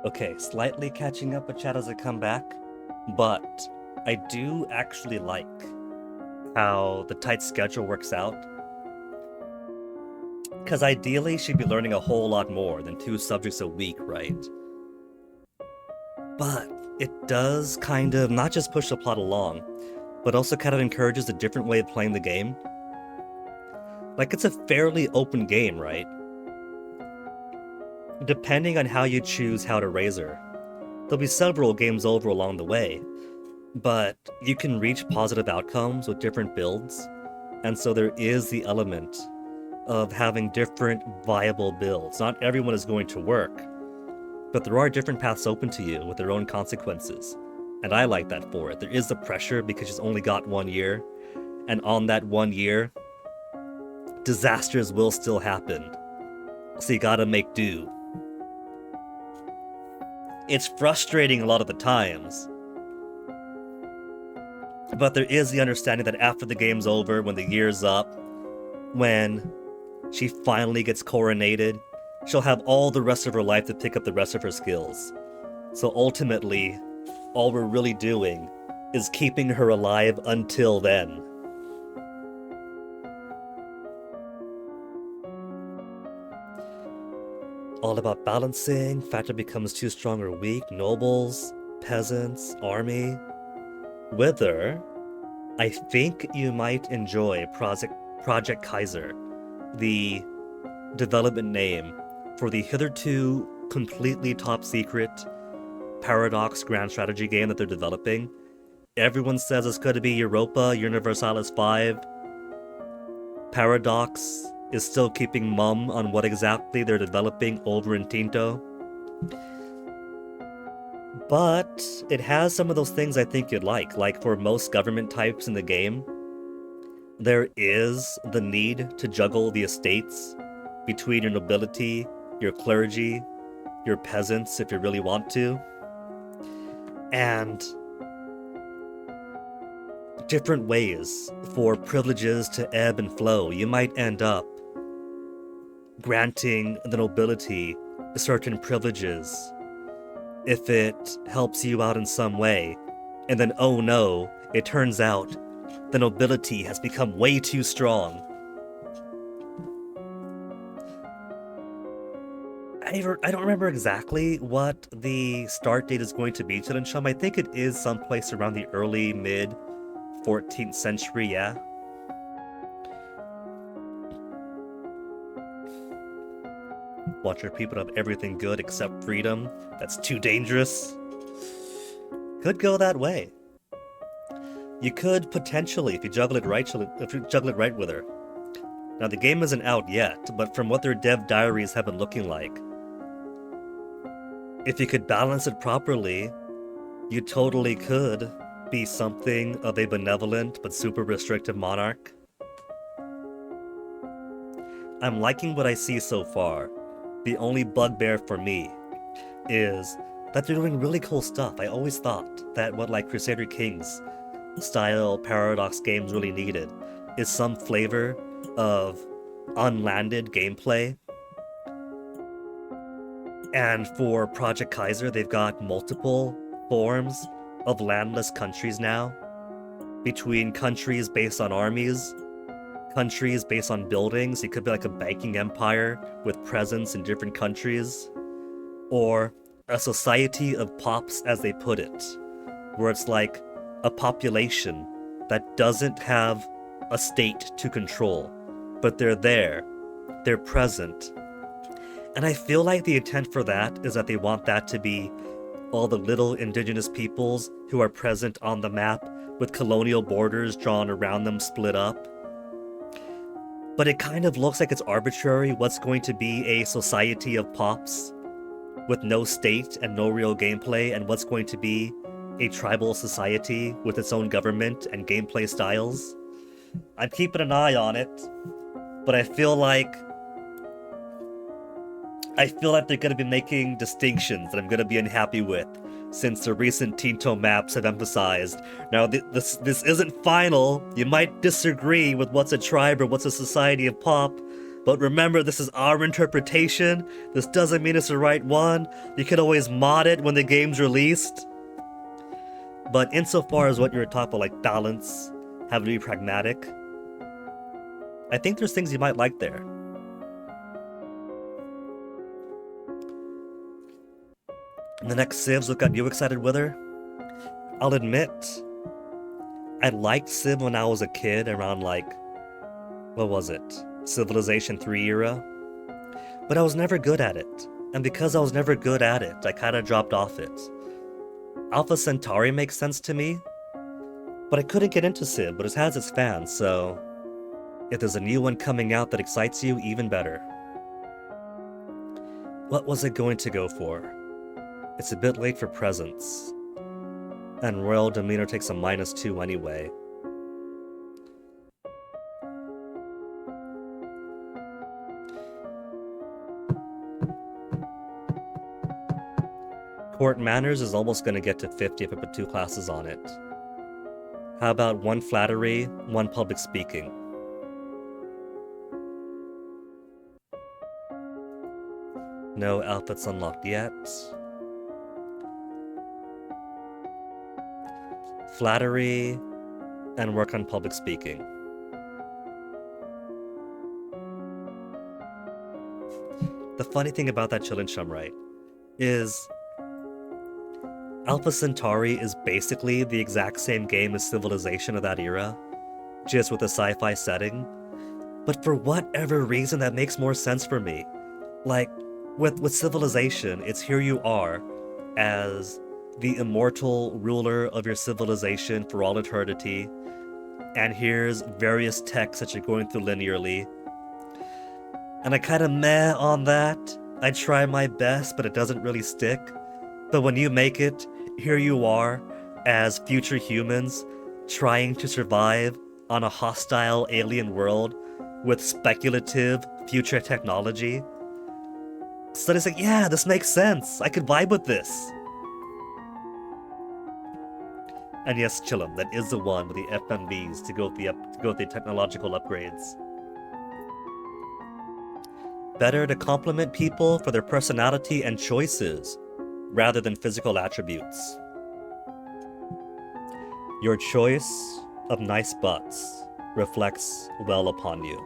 Okay, slightly catching up with chat as I come back, but I do actually like how the tight schedule works out. Because ideally, she'd be learning a whole lot more than 2 subjects a week, right? But it does kind of not just push the plot along, but also kind of encourages a different way of playing the game. Like, it's a fairly open game, right? Depending on how you choose how to raise her. There'll be several games over along the way, but you can reach positive outcomes with different builds, and so there is the element of having different viable builds. Not everyone is going to work, but there are different paths open to you with their own consequences, and I like that for it. There is the pressure because she's only got 1 year, and on that 1 year, disasters will still happen, so you gotta make do. It's frustrating a lot of the times, but there is the understanding that after the game's over, when the year's up, when she finally gets coronated, she'll have all the rest of her life to pick up the rest of her skills. So ultimately, all we're really doing is keeping her alive until then. All about balancing, factor becomes too strong or weak, nobles, peasants, army. Wither, I think you might enjoy Project Kaiser, the development name for the hitherto completely top secret Paradox grand strategy game that they're developing. Everyone says it's going to be Europa Universalis 5. Paradox is still keeping mum on what exactly they're developing over in Tinto. But it has some of those things I think you'd like for most government types in the game. There is the need to juggle the estates between your nobility, your clergy, your peasants if you really want to, and different ways for privileges to ebb and flow. You might end up granting the nobility certain privileges if it helps you out in some way, and then oh no, it turns out the nobility has become way too strong. I don't remember exactly what the start date is going to be, Chum. I think it is someplace around the early, mid 14th century, yeah? Want your people to have everything good except freedom? That's too dangerous. Could go that way. You could potentially, if you juggle it right with her. Now the game isn't out yet, but from what their dev diaries have been looking like, if you could balance it properly, you totally could be something of a benevolent but super restrictive monarch. I'm liking what I see so far. The only bugbear for me is that they're doing really cool stuff. I always thought that what like Crusader Kings style Paradox games really needed is some flavor of unlanded gameplay. And for Project Kaiser, they've got multiple forms of landless countries now, between countries based on armies, countries based on buildings. It could be like a banking empire with presence in different countries, or a society of pops, as they put it, where it's like a population that doesn't have a state to control, but they're there, they're present. And I feel like the intent for that is that they want that to be all the little indigenous peoples who are present on the map with colonial borders drawn around them split up. But it kind of looks like it's arbitrary what's going to be a society of pops with no state and no real gameplay, and what's going to be a tribal society with its own government and gameplay styles. I'm keeping an eye on it, but I feel like they're going to be making distinctions that I'm going to be unhappy with, since the recent Tinto maps have emphasized. Now, this isn't final. You might disagree with what's a tribe or what's a society of pop, But remember, this is our interpretation. This doesn't mean it's the right one. You can always mod it when the game's released. But insofar as what you were talking about, like balance, having to be pragmatic, I think there's things you might like there. The next Civs, what got you excited with her? I'll admit, I liked Civ when I was a kid, around like, what was it? Civilization 3 era. But I was never good at it. And because I was never good at it, I kind of dropped off it. Alpha Centauri makes sense to me, but I couldn't get into Civ, but it has its fans, so if there's a new one coming out that excites you, even better. What was it going to go for? It's a bit late for presents. And Royal Demeanor takes a -2 anyway. Court Manners is almost going to get to 50 if I put 2 classes on it. How about 1 Flattery, 1 Public Speaking? No outfits unlocked yet. Flattery, and work on Public Speaking. The funny thing about that Chillin' Chum, right, is Alpha Centauri is basically the exact same game as Civilization of that era, just with a sci-fi setting. But for whatever reason, that makes more sense for me. Like, with Civilization, it's here you are, as the immortal ruler of your civilization for all eternity, and here's various texts that you're going through linearly. And I kind of meh on that. I try my best, but it doesn't really stick. But when you make it, here you are, as future humans, trying to survive on a hostile alien world with speculative future technology. So it's like, yeah, this makes sense. I could vibe with this. And yes, Chillum, that is the one with the FMVs to go with the technological upgrades. Better to compliment people for their personality and choices, rather than physical attributes. Your choice of nice butts reflects well upon you.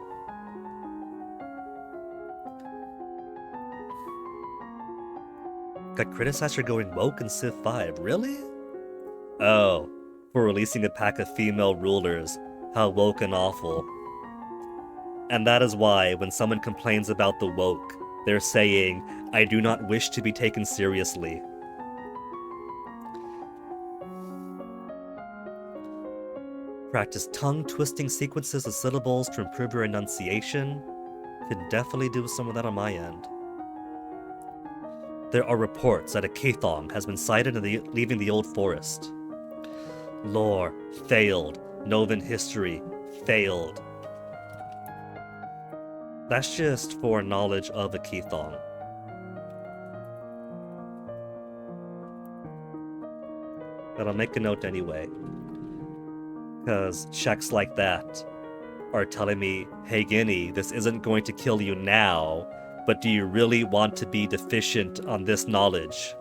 Got criticized for going woke in Civ 5, really? Oh, for releasing a pack of female rulers. How woke and awful. And that is why, when someone complains about the woke, they're saying, I do not wish to be taken seriously. Practice tongue-twisting sequences of syllables to improve your enunciation. Could definitely do some of that on my end. There are reports that a Kathong has been sighted leaving the old forest. Lore, failed. Novan history, failed. That's just for knowledge of a Kathong. But I'll make a note anyway. Because checks like that are telling me, hey Guinea, this isn't going to kill you now, but do you really want to be deficient on this knowledge?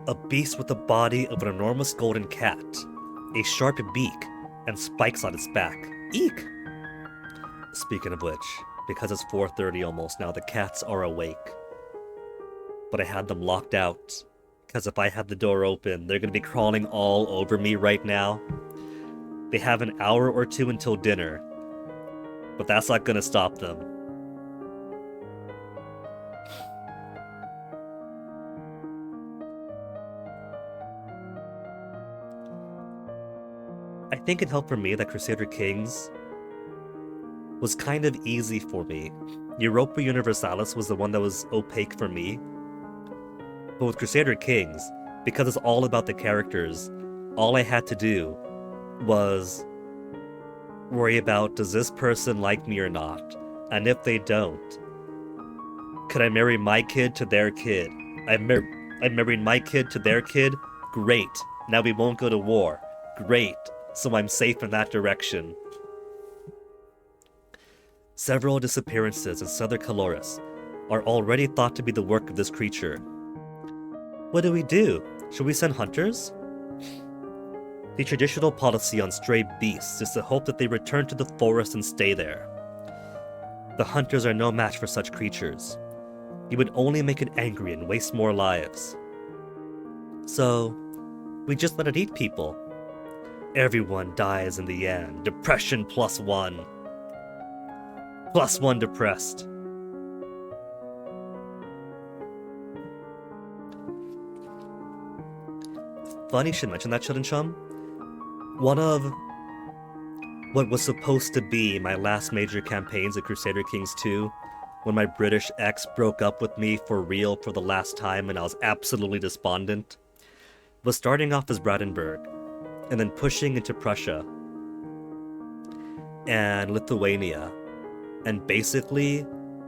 A beast with the body of an enormous golden cat, a sharp beak, and spikes on its back. Eek! Speaking of which, because it's 4:30 almost now, the cats are awake. But I had them locked out, because if I had the door open, they're going to be crawling all over me right now. They have an hour or 2 until dinner, but that's not going to stop them. I think it helped for me that Crusader Kings was kind of easy for me. Europa Universalis was the one that was opaque for me. But with Crusader Kings, because it's all about the characters, all I had to do was worry about, does this person like me or not? And if they don't, could I marry my kid to their kid? I married my kid to their kid? Great. Now we won't go to war. Great. So I'm safe in that direction. Several disappearances in Southern Caloris are already thought to be the work of this creature. What do we do? Should we send hunters? The traditional policy on stray beasts is to hope that they return to the forest and stay there. The hunters are no match for such creatures. You would only make it angry and waste more lives. So, we just let it eat people. Everyone dies in the end. Depression +1. +1 depressed. Funny you should mention that, Children Chum. One of what was supposed to be my last major campaigns at Crusader Kings 2, when my British ex broke up with me for real for the last time and I was absolutely despondent, was starting off as Brandenburg, and then pushing into Prussia and Lithuania, and basically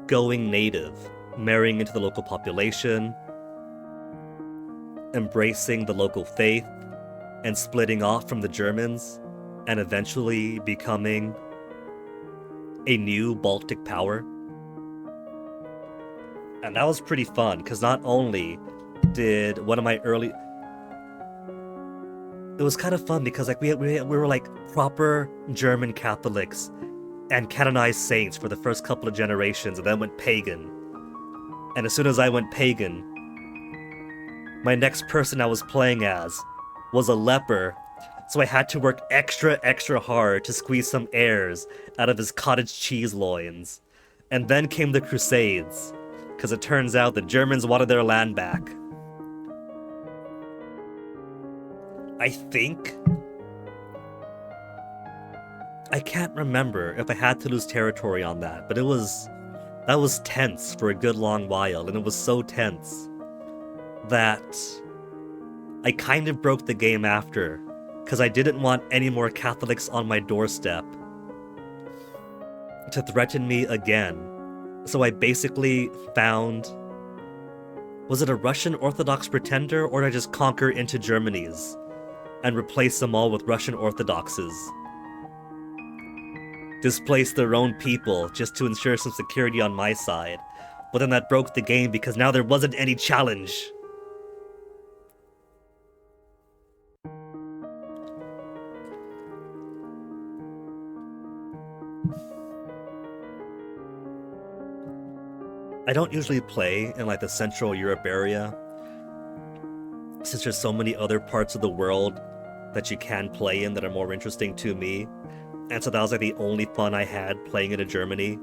going native, marrying into the local population, embracing the local faith, and splitting off from the Germans, and eventually becoming a new Baltic power. And that was pretty fun, because not only did one of my early... It was kind of fun because like we were like proper German Catholics and canonized saints for the first couple of generations, and then went pagan. And as soon as I went pagan, my next person I was playing as was a leper, so I had to work extra hard to squeeze some heirs out of his cottage cheese loins. And then came the Crusades, because it turns out the Germans wanted their land back. I think... I can't remember if I had to lose territory on that, but that was tense for a good long while, and it was so tense that I kind of broke the game after, because I didn't want any more Catholics on my doorstep to threaten me again. So I basically found... Was it a Russian Orthodox pretender, or did I just conquer into Germany's and replace them all with Russian Orthodoxes? Displace their own people just to ensure some security on my side. But then that broke the game because now there wasn't any challenge. I don't usually play in like the Central Europe area, since there's so many other parts of the world that you can play in that are more interesting to me. And so that was like the only fun I had playing into Germany,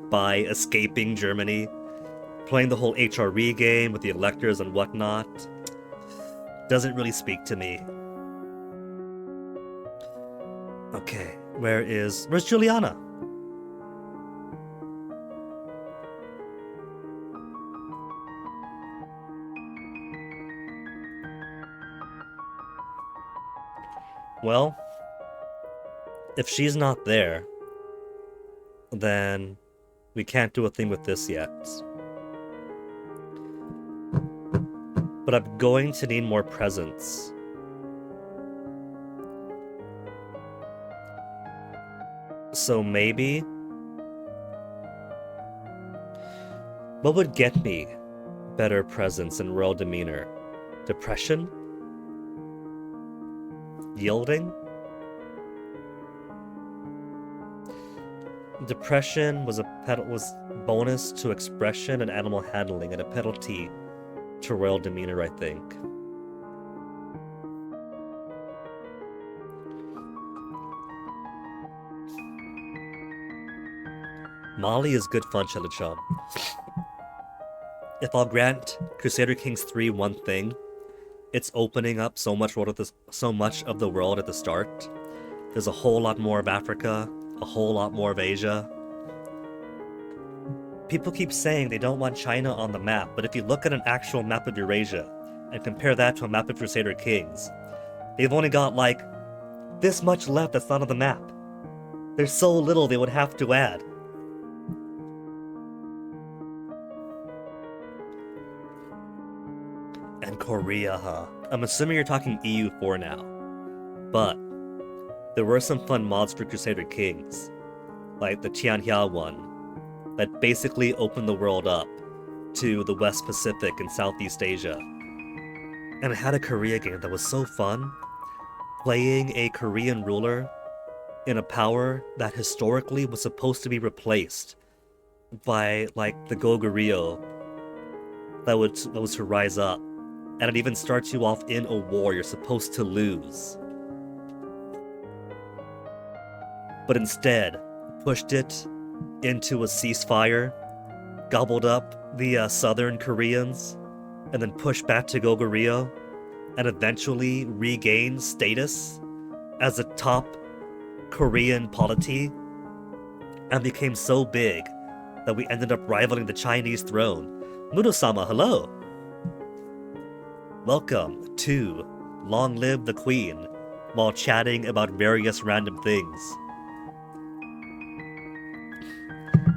by escaping Germany. Playing the whole HRE game with the electors and whatnot doesn't really speak to me. Okay, where's Juliana? Well, if she's not there, then we can't do a thing with this yet. But I'm going to need more presents. So maybe... What would get me better presents and royal demeanor? Depression? Yielding? Depression was bonus to expression and animal handling, and a penalty to royal demeanor, I think. Mali is good fun, Chilichum. If I'll grant Crusader Kings 3 one thing, it's opening up so much of the world at the start. There's a whole lot more of Africa, a whole lot more of Asia. People keep saying they don't want China on the map, but if you look at an actual map of Eurasia and compare that to a map of Crusader Kings, they've only got like this much left that's not on the map. There's so little they would have to add. And Korea, huh? I'm assuming you're talking EU4 now. But there were some fun mods for Crusader Kings, like the Tianhua one, that basically opened the world up to the West Pacific and Southeast Asia. And it had a Korea game that was so fun, playing a Korean ruler in a power that historically was supposed to be replaced by, like, the Goguryeo that was to rise up. And it even starts you off in a war you're supposed to lose. But instead, pushed it into a ceasefire, gobbled up the southern Koreans, and then pushed back to Goguryeo, and eventually regained status as a top Korean polity, and became so big that we ended up rivaling the Chinese throne. Muno-sama, hello! Welcome to Long Live the Queen, while chatting about various random things.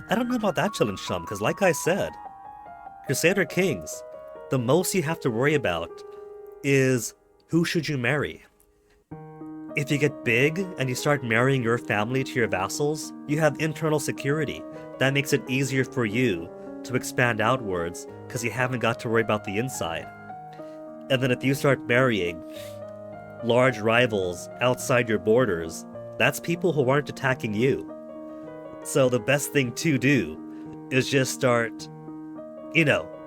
I don't know about that, Chillin' Chum, because like I said, Crusader Kings, the most you have to worry about is who should you marry. If you get big and you start marrying your family to your vassals, you have internal security. That makes it easier for you to expand outwards because you haven't got to worry about the inside. And then if you start marrying large rivals outside your borders, that's people who aren't attacking you. So the best thing to do is just start,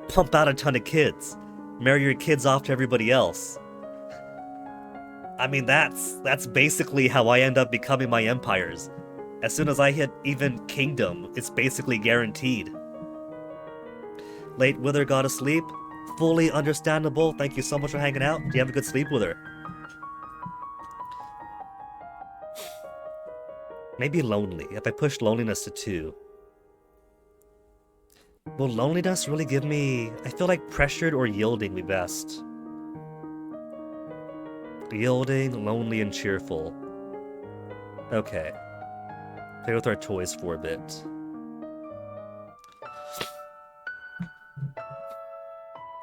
pump out a ton of kids. Marry your kids off to everybody else. I mean, that's basically how I end up becoming my empires. As soon as I hit even kingdom, it's basically guaranteed. Late Wither got to sleep. Fully understandable. Thank you so much for hanging out. Do you have a good sleep, Wither? Maybe lonely, if I push loneliness to 2. Will loneliness really give me... I feel like pressured or yielding would be best. Yielding, lonely, and cheerful. Okay. Play with our toys for a bit.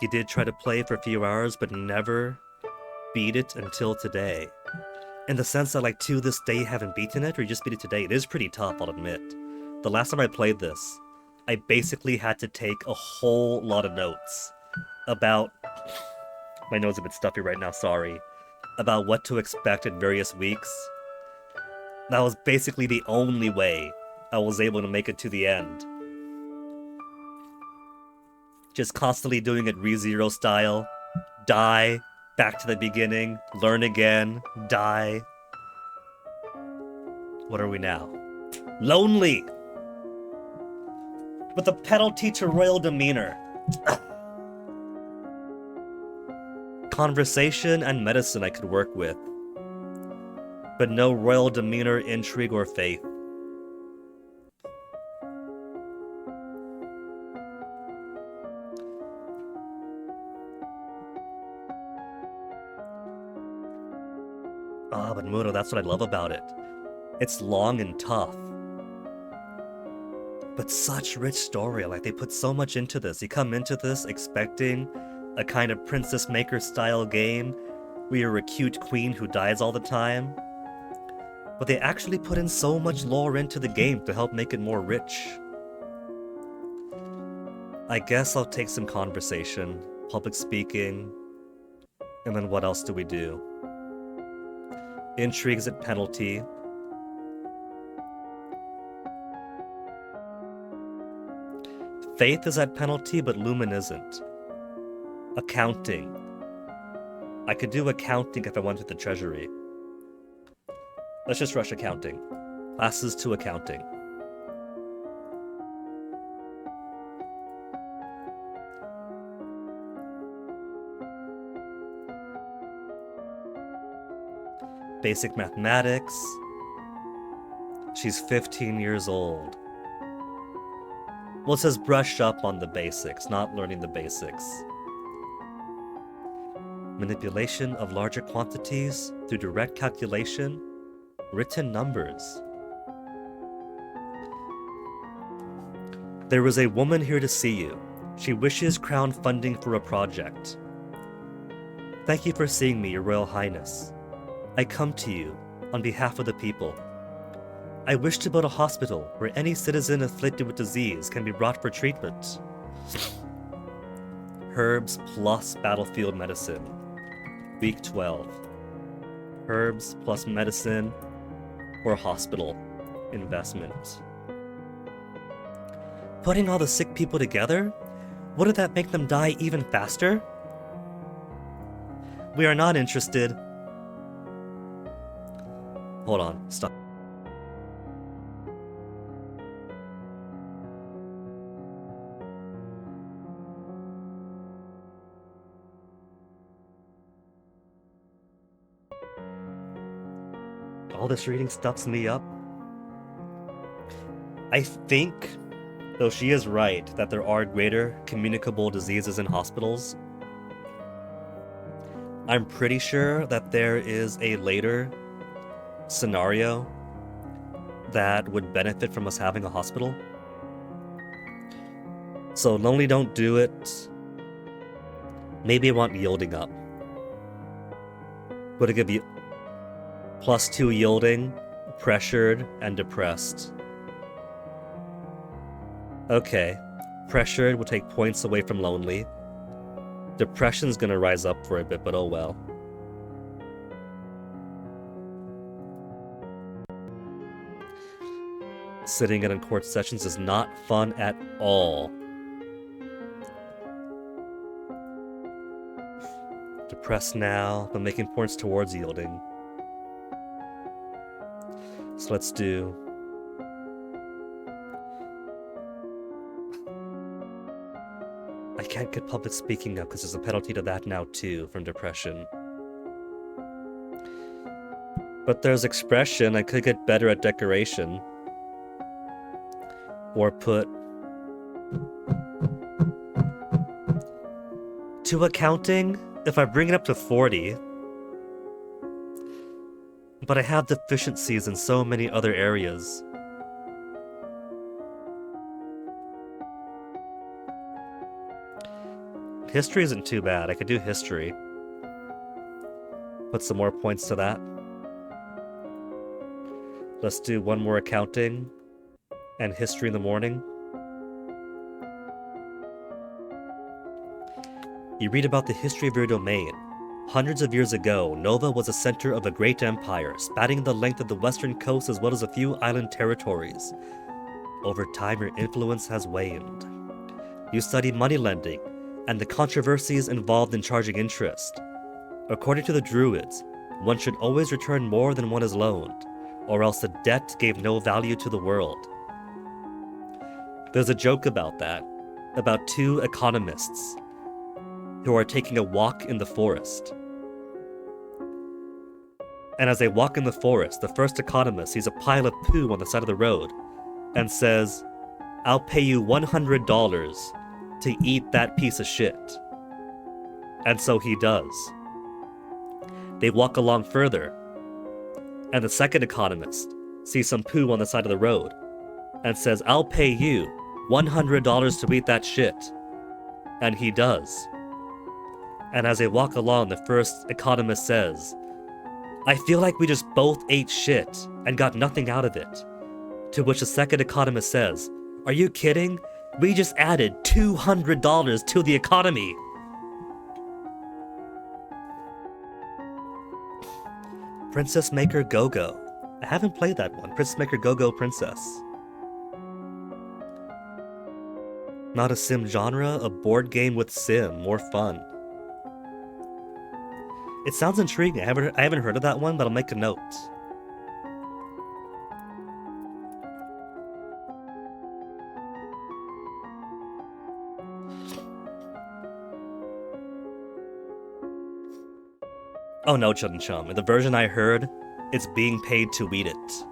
You did try to play for a few hours, but never beat it until today. In the sense that, like, to this day you haven't beaten it, or you just beat it today. It is pretty tough, I'll admit. The last time I played this, I basically had to take a whole lot of notes about... My nose is a bit stuffy right now, sorry. About what to expect in various weeks. That was basically the only way I was able to make it to the end. Just constantly doing it ReZero style. Die, back to the beginning, learn again, die. What are we now? Lonely! With a penalty to royal demeanor. Conversation and medicine I could work with. But no royal demeanor, intrigue, or faith. Ah, but Muno, that's what I love about it. It's long and tough. But such rich story, like they put so much into this. You come into this expecting a kind of Princess Maker style game where you're a cute queen who dies all the time. But they actually put in so much lore into the game to help make it more rich. I guess I'll take some conversation, public speaking, and then what else do we do? Intrigues at penalty. Faith is at penalty, but Lumen isn't. Accounting. I could do accounting if I went to the treasury. Let's just rush accounting. Classes to accounting. Basic mathematics. She's 15 years old. Well, it says brush up on the basics, not learning the basics. Manipulation of larger quantities through direct calculation. Written numbers. There is a woman here to see you. She wishes crown funding for a project. Thank you for seeing me, Your Royal Highness. I come to you on behalf of the people. I wish to build a hospital where any citizen afflicted with disease can be brought for treatment. Herbs plus battlefield medicine. Week 12. Herbs plus medicine or hospital investment. Putting all the sick people together? Wouldn't that make them die even faster? We are not interested. Hold on, stop. All this reading stuffs me up. I think, though she is right, that there are greater communicable diseases in hospitals. I'm pretty sure that there is a later scenario that would benefit from us having a hospital. So Lonely Don't Do It. Maybe I want yielding up. Would it give you +2 yielding, pressured, and depressed? Okay, pressured will take points away from lonely. Depression's gonna rise up for a bit, but oh well. Sitting in court sessions is not fun at all. Depressed now, but making points towards yielding. So let's do... I can't get public speaking up because there's a penalty to that now too from depression. But there's expression. I could get better at decoration. Or put... to accounting, if I bring it up to 40. But I have deficiencies in so many other areas. History isn't too bad. I could do history. Put some more points to that. Let's do one more accounting and history in the morning. You read about the history of your domain. Hundreds of years ago, Nova was a center of a great empire, spanning the length of the western coast as well as a few island territories. Over time, your influence has waned. You study money lending and the controversies involved in charging interest. According to the Druids, one should always return more than one is loaned, or else the debt gave no value to the world. There's a joke about that, about two economists who are taking a walk in the forest. And as they walk in the forest, the first economist sees a pile of poo on the side of the road and says, "I'll pay you $100 to eat that piece of shit." And so he does. They walk along further, and the second economist sees some poo on the side of the road and says, "I'll pay you $100 to eat that shit." And he does. And as they walk along, the first economist says, "I feel like we just both ate shit and got nothing out of it." To which the second economist says, "Are you kidding? We just added $200 to the economy." Princess Maker Go-Go. I haven't played that one. Princess Maker Go-Go Princess. Not a sim genre, a board game with sim. More fun. It sounds intriguing. I haven't heard of that one, but I'll make a note. Oh no, Chun Chum. In the version I heard, it's being paid to eat it.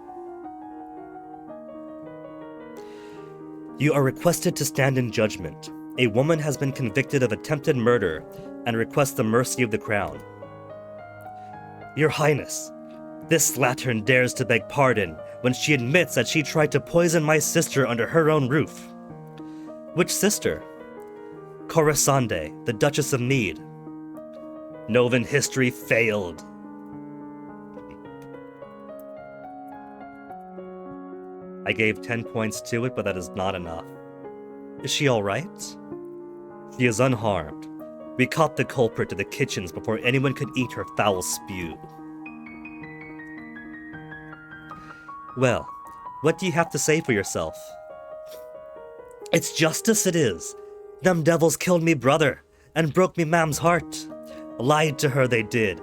You are requested to stand in judgment. A woman has been convicted of attempted murder and requests the mercy of the crown. Your Highness, this slattern dares to beg pardon when she admits that she tried to poison my sister under her own roof. Which sister? Corisande, the Duchess of Mead. Novan history failed. I gave 10 points to it, but that is not enough. Is she alright? She is unharmed. We caught the culprit in the kitchens before anyone could eat her foul spew. Well, what do you have to say for yourself? It's justice it is. Them devils killed me brother, and broke me mam's heart. Lied to her they did,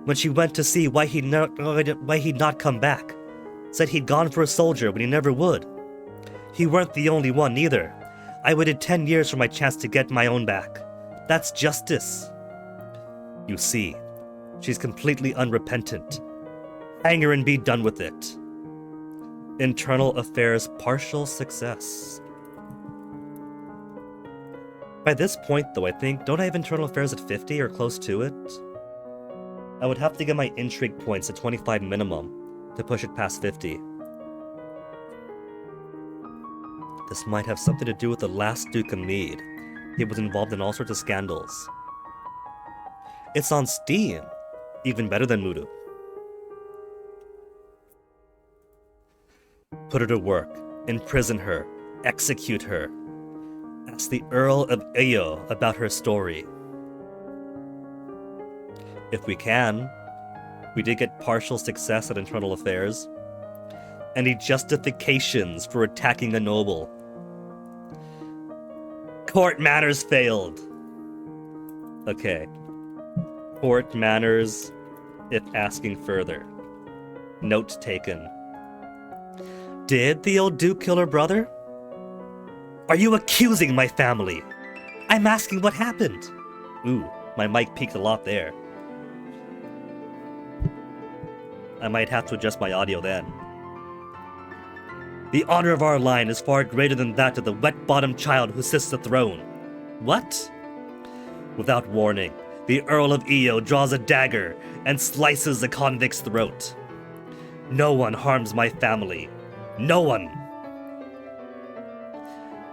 when she went to see why he'd not come back. Said he'd gone for a soldier when he never would. He weren't the only one either. I waited 10 years for my chance to get my own back. That's justice. You see, she's completely unrepentant. Hang her and be done with it. Internal affairs partial success. By this point, though, I think, don't I have internal affairs at 50 or close to it? I would have to get my intrigue points at 25 minimum to push it past 50. This might have something to do with the last Duke of Mead. He was involved in all sorts of scandals. It's on Steam. Even better than Mudu. Put her to work. Imprison her. Execute her. Ask the Earl of Iyo about her story. If we can. We did get partial success at Internal Affairs. Any justifications for attacking a noble? Court manners failed. Okay. Court manners if asking further. Note taken. Did the old Duke kill her brother? Are you accusing my family? I'm asking what happened. Ooh, my mic peaked a lot there. I might have to adjust my audio then. The honor of our line is far greater than that of the wet-bottomed child who sits the throne. What? Without warning, the Earl of Iyo draws a dagger and slices the convict's throat. No one harms my family. No one.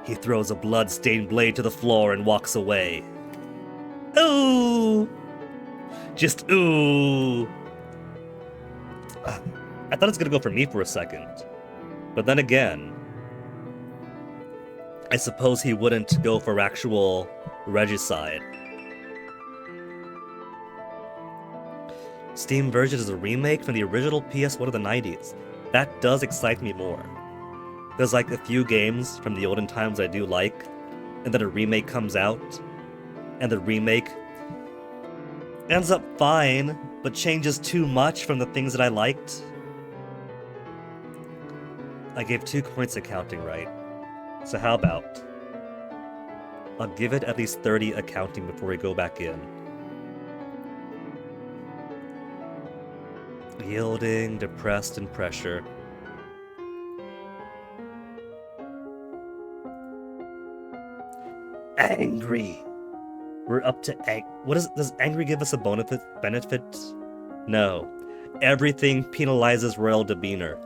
He throws a blood-stained blade to the floor and walks away. Ooh! Just ooh! I thought it was gonna go for me for a second. But then again, I suppose he wouldn't go for actual regicide. Steam version is a remake from the original PS1 of the 90s. That does excite me more. There's like a few games from the olden times I do like, and then a remake comes out, and the remake ends up fine, but changes too much from the things that I liked. I gave 2 points accounting right. So how about? I'll give it at least 30 accounting before we go back in. Yielding, depressed, and pressure. Angry. We're up to does angry give us a benefit? No. Everything penalizes royal demeanor.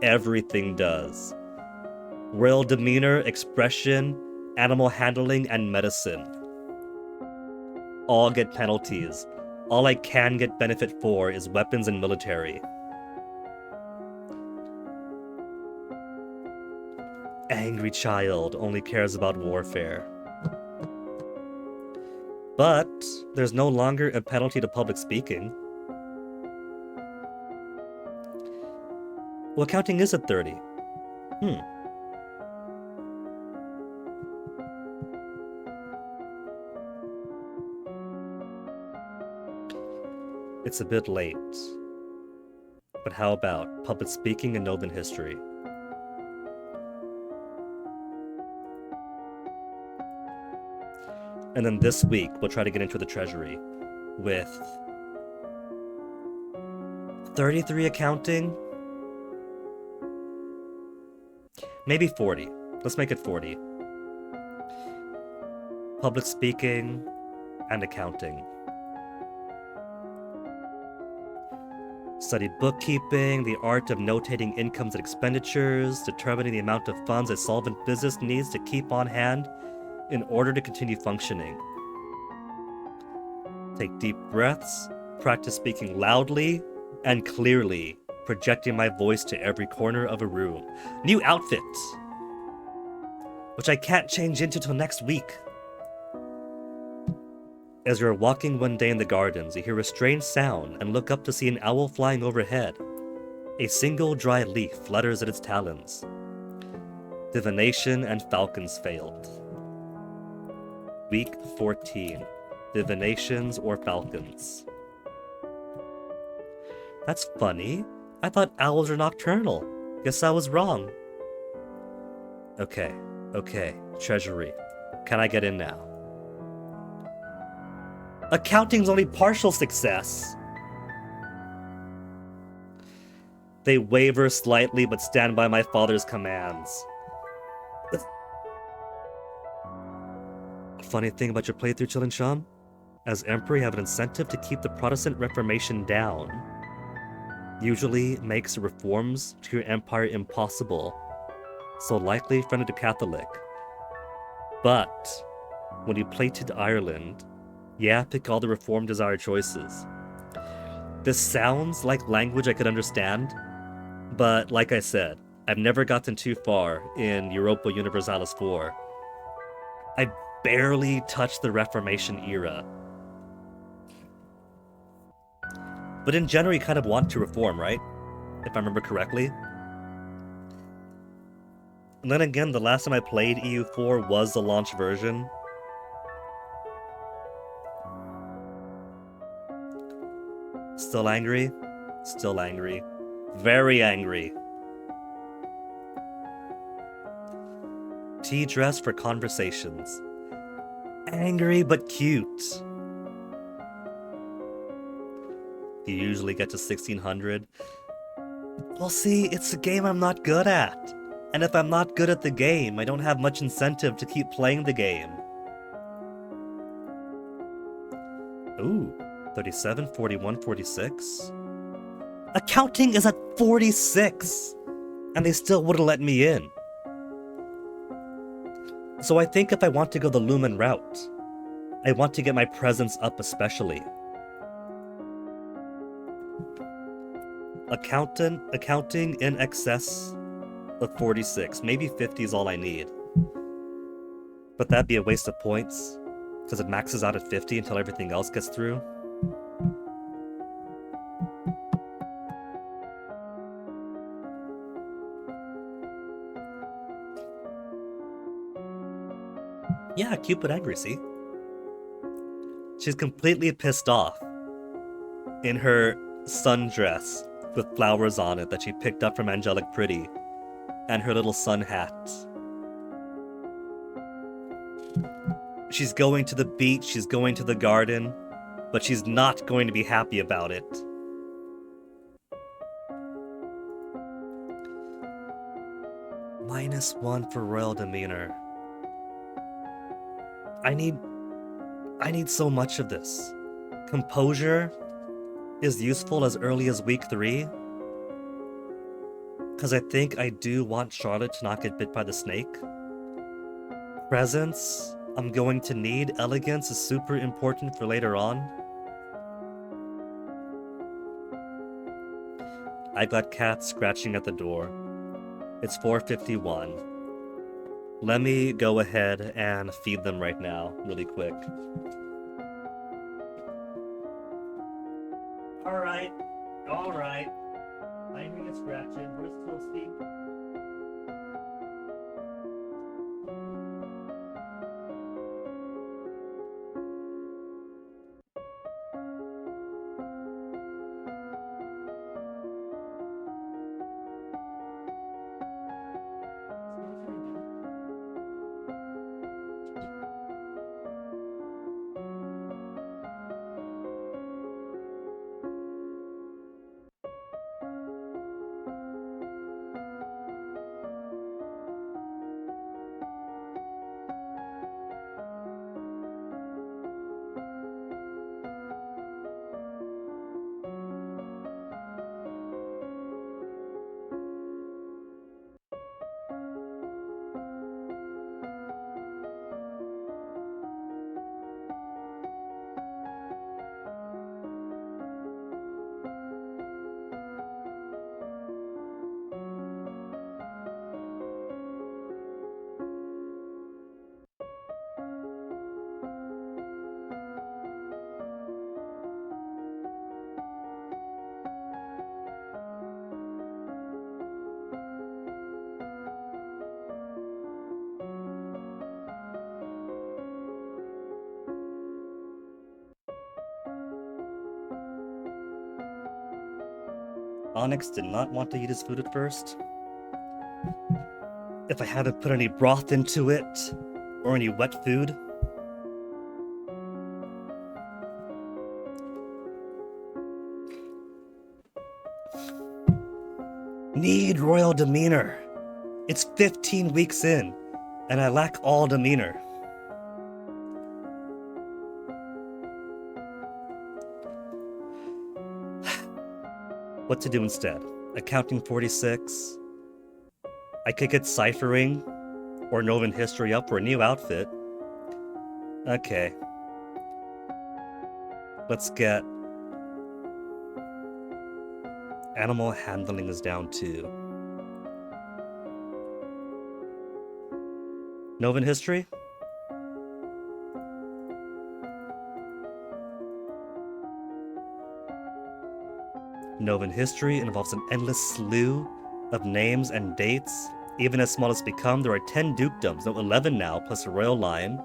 Everything does. Royal demeanor, expression, animal handling, and medicine. All get penalties. All I can get benefit for is weapons and military. Angry child only cares about warfare. But there's no longer a penalty to public speaking. Well, counting is at 30. It's a bit late. But how about public speaking and Novan history? And then this week, we'll try to get into the treasury with 33 accounting. Maybe 40. Let's make it 40. Public speaking and accounting. Study bookkeeping, the art of notating incomes and expenditures, determining the amount of funds a solvent business needs to keep on hand in order to continue functioning. Take deep breaths, practice speaking loudly and clearly projecting my voice to every corner of a room. New outfit, which I can't change into till next week. As you're walking one day in the gardens, you hear a strange sound and look up to see an owl flying overhead. A single dry leaf flutters at its talons. Divination and falcons failed. Week 14. Divinations or falcons. That's funny. I thought owls are nocturnal. Guess I was wrong. Okay, treasury. Can I get in now? Accounting's only partial success. They waver slightly but stand by my father's commands. Funny thing about your playthrough, Chillin' Sham? As Emperor, you have an incentive to keep the Protestant Reformation down. Usually makes reforms to your empire impossible, so likely friendly to Catholic. But when you play to Ireland, yeah, pick all the reform desired choices. This sounds like language I could understand, but like I said, I've never gotten too far in Europa Universalis 4. I barely touched the Reformation era. But in general, you kind of want to reform, right? If I remember correctly. And then again, the last time I played EU4 was the launch version. Still angry? Still angry. Very angry. Tea dress for conversations. Angry but cute. You usually get to 1600. Well, see, it's a game I'm not good at. And if I'm not good at the game, I don't have much incentive to keep playing the game. Ooh, 37, 41, 46. Accounting is at 46! And they still wouldn't let me in. So I think if I want to go the Lumen route, I want to get my presence up especially. Accounting in excess of 46. Maybe 50 is all I need. But that'd be a waste of points, because it maxes out at 50 until everything else gets through. Yeah, Cupid angry, see? She's completely pissed off in her sundress with flowers on it that she picked up from Angelic Pretty, and her little sun hat. She's going to the beach, she's going to the garden, but she's not going to be happy about it. -1 for royal demeanor. I need so much of this. Composure is useful as early as week 3. Because I think I do want Charlotte to not get bit by the snake. Presence, I'm going to need. Elegance is super important for later on. I got cats scratching at the door. It's 4:51. Let me go ahead and feed them right now, really quick. Alright. I hear you scratching. We're still asleep. Onyx did not want to eat his food at first. If I haven't put any broth into it, or any wet food. Need royal demeanor. It's 15 weeks in, and I lack all demeanor. What to do instead? Accounting 46. I could get ciphering or Novan history up for a new outfit. Okay. Let's get... Animal handling is down too. Novan history? Novan history involves an endless slew of names and dates. Even as small as become, there are 10 dukedoms, no 11 now, plus a royal line.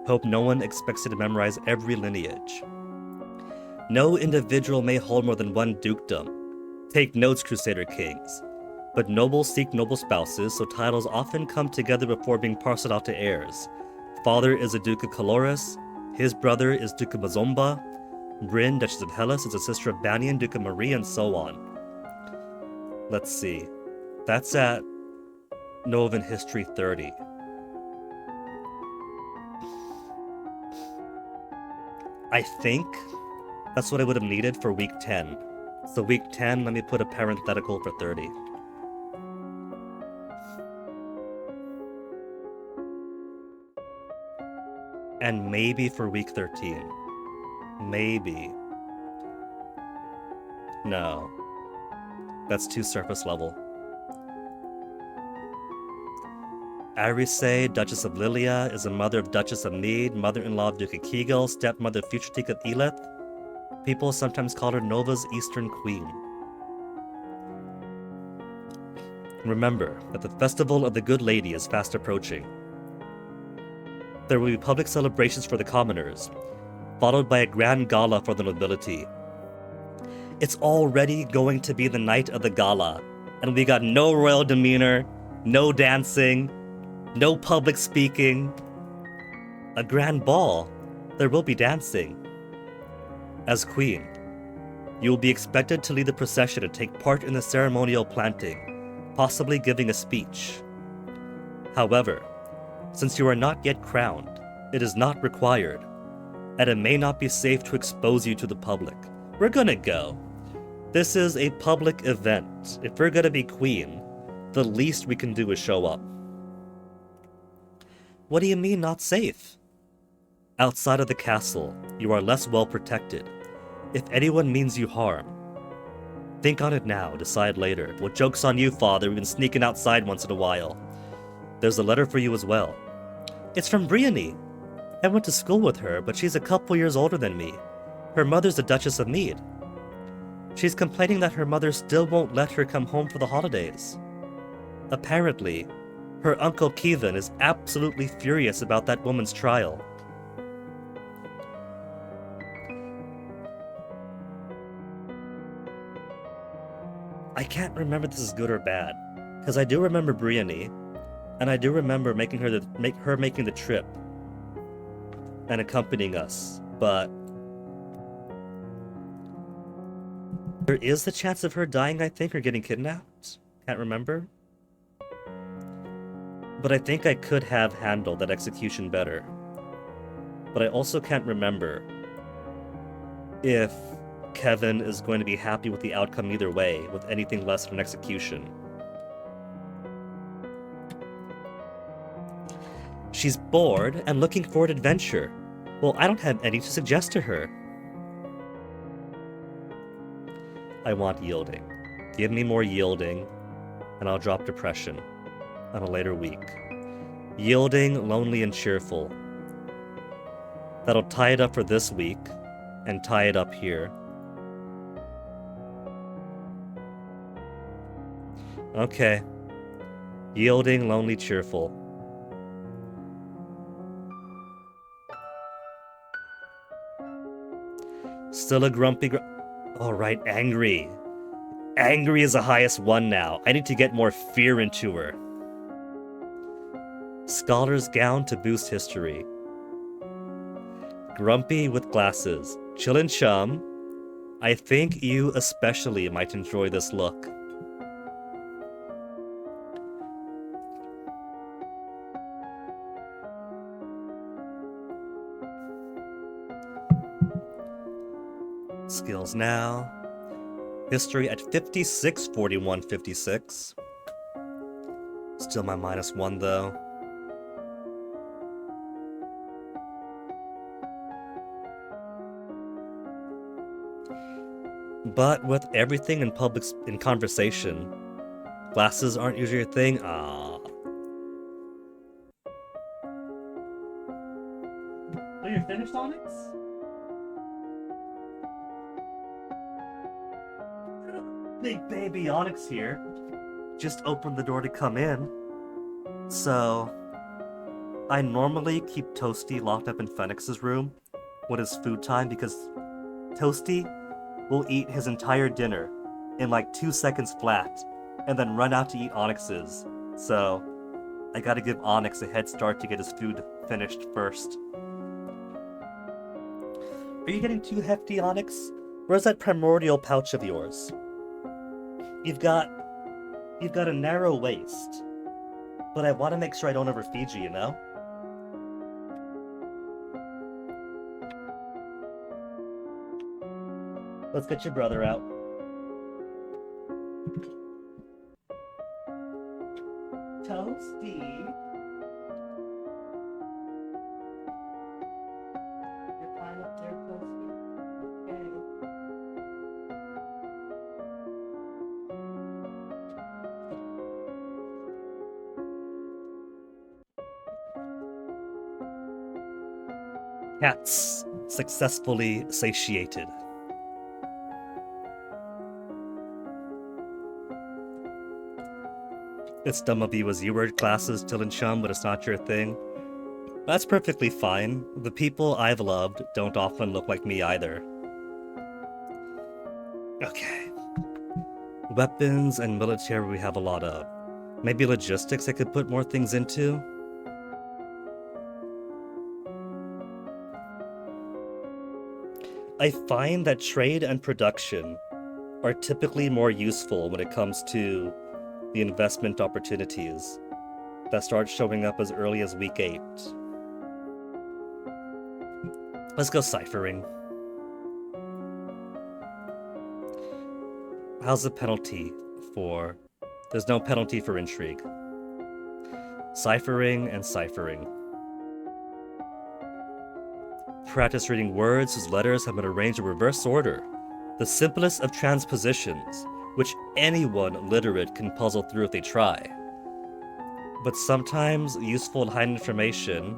Hope no one expects you to memorize every lineage. No individual may hold more than one dukedom. Take notes, Crusader Kings. But nobles seek noble spouses, so titles often come together before being parceled out to heirs. Father is a Duke of Caloris, his brother is Duke of Mazomba, Bryn, Duchess of Hellas, is a sister of Banian, Duke of Marie, and so on. Let's see. That's at Novan History 30. I think that's what I would have needed for week 10. So week 10, let me put a parenthetical for 30. And maybe for week 13. Maybe. No. That's too surface level. Arise, Duchess of Lilia, is a mother of Duchess of Mead, mother-in-law of Duke of Kegel, stepmother of future Duke of Eleth. People sometimes call her Nova's Eastern Queen. Remember that the Festival of the Good Lady is fast approaching. There will be public celebrations for the commoners, followed by a grand gala for the nobility. It's already going to be the night of the gala, and we got no royal demeanor, no dancing, no public speaking. A grand ball, there will be dancing. As queen, you will be expected to lead the procession and take part in the ceremonial planting, possibly giving a speech. However, since you are not yet crowned, it is not required, and it may not be safe to expose you to the public. We're gonna go. This is a public event. If we're gonna be queen, the least we can do is show up. What do you mean not safe? Outside of the castle, you are less well protected. If anyone means you harm, think on it now, decide later. Well, joke's on you, father, we've been sneaking outside once in a while. There's a letter for you as well. It's from Brienne. I went to school with her, but she's a couple years older than me. Her mother's the Duchess of Mead. She's complaining that her mother still won't let her come home for the holidays. Apparently, her uncle Kevin is absolutely furious about that woman's trial. I can't remember if this is good or bad, because I do remember Brienne, and I do remember making her making the trip and accompanying us, but there is the chance of her dying, I think, or getting kidnapped. Can't remember. But I think I could have handled that execution better. But I also can't remember if Kevin is going to be happy with the outcome either way, with anything less than an execution. She's bored and looking for an adventure. Well, I don't have any to suggest to her. I want yielding. Give me more yielding, and I'll drop depression on a later week. Yielding, lonely, and cheerful. That'll tie it up for this week, and tie it up here. Okay. Yielding, lonely, cheerful. Still a grumpy Alright, angry. Angry is the highest one now. I need to get more fear into her. Scholar's gown to boost history. Grumpy with glasses. Chill and chum. I think you especially might enjoy this look. Skills now. History at 56, 41, 56. Still my -1 though. But with everything in conversation, glasses aren't usually a thing. Ah. Oh, you're finished, Onyx? Big baby Onyx here. Just opened the door to come in. So, I normally keep Toasty locked up in Phoenix's room when it's food time because Toasty will eat his entire dinner in like 2 seconds flat and then run out to eat Onyx's. So, I gotta give Onyx a head start to get his food finished first. Are you getting too hefty, Onyx? Where's that primordial pouch of yours? You've got a narrow waist, but I want to make sure I don't overfeed you, you know? Let's get your brother out. Toasty. You're fine up there, Toasty? Okay. Cats successfully satiated. It's dumb of you as you wear glasses, Till and Chum, but it's not your thing. That's perfectly fine. The people I've loved don't often look like me either. Okay. Weapons and military we have a lot of. Maybe logistics I could put more things into? I find that trade and production are typically more useful when it comes to the investment opportunities that start showing up as early as week 8. Let's go ciphering. How's the penalty for... There's no penalty for intrigue. Ciphering and ciphering. Practice reading words whose letters have been arranged in reverse order. The simplest of transpositions, which anyone literate can puzzle through if they try. But sometimes useful and hidden information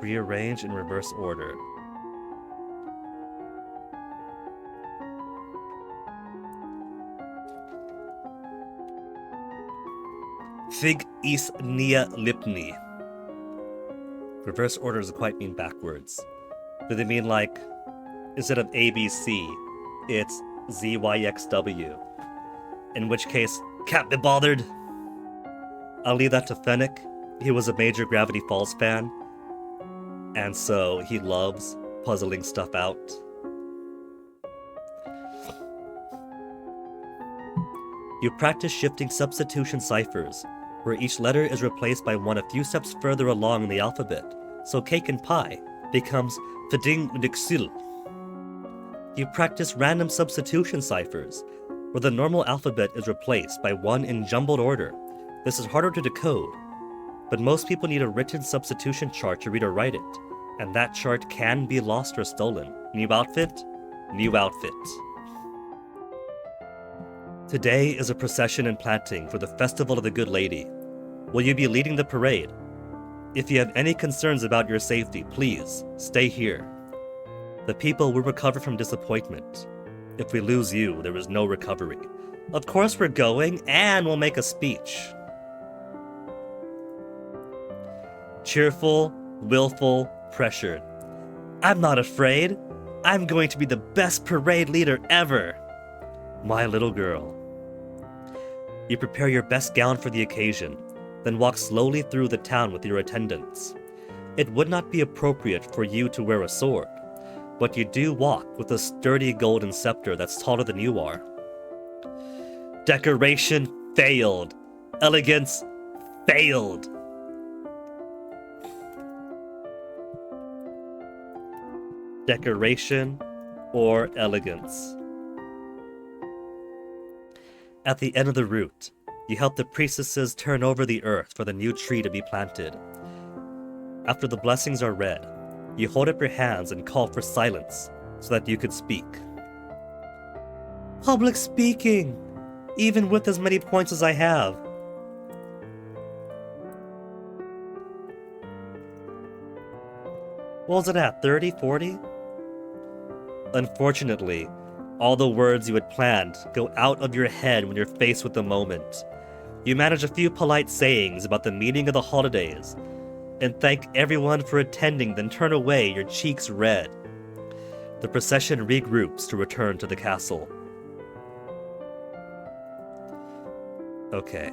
rearrange in reverse order. Fig is nia lipni. Reverse order doesn't quite mean backwards. Do they mean like, instead of ABC, it's ZYXW? In which case, can't be bothered. I'll leave that to Fennec. He was a major Gravity Falls fan, and so he loves puzzling stuff out. You practice shifting substitution ciphers, where each letter is replaced by one a few steps further along in the alphabet, so cake and pie becomes fiding dixil. You practice random substitution ciphers, where the normal alphabet is replaced by one in jumbled order. This is harder to decode, but most people need a written substitution chart to read or write it, and that chart can be lost or stolen. New outfit? New outfit. Today is a procession and planting for the Festival of the Good Lady. Will you be leading the parade? If you have any concerns about your safety, please stay here. The people will recover from disappointment. If we lose you, there is no recovery. Of course we're going, and we'll make a speech. Cheerful, willful, pressured. I'm not afraid. I'm going to be the best parade leader ever. My little girl. You prepare your best gown for the occasion, then walk slowly through the town with your attendants. It would not be appropriate for you to wear a sword, but you do walk with a sturdy golden scepter that's taller than you are. Decoration failed. Elegance failed. Decoration or elegance. At the end of the route, you help the priestesses turn over the earth for the new tree to be planted. After the blessings are read, you hold up your hands and call for silence so that you could speak. Public speaking! Even with as many points as I have. What was it at, 30, 40? Unfortunately, all the words you had planned go out of your head when you're faced with the moment. You manage a few polite sayings about the meaning of the holidays, and thank everyone for attending, then turn away, your cheeks red. The procession regroups to return to the castle. Okay.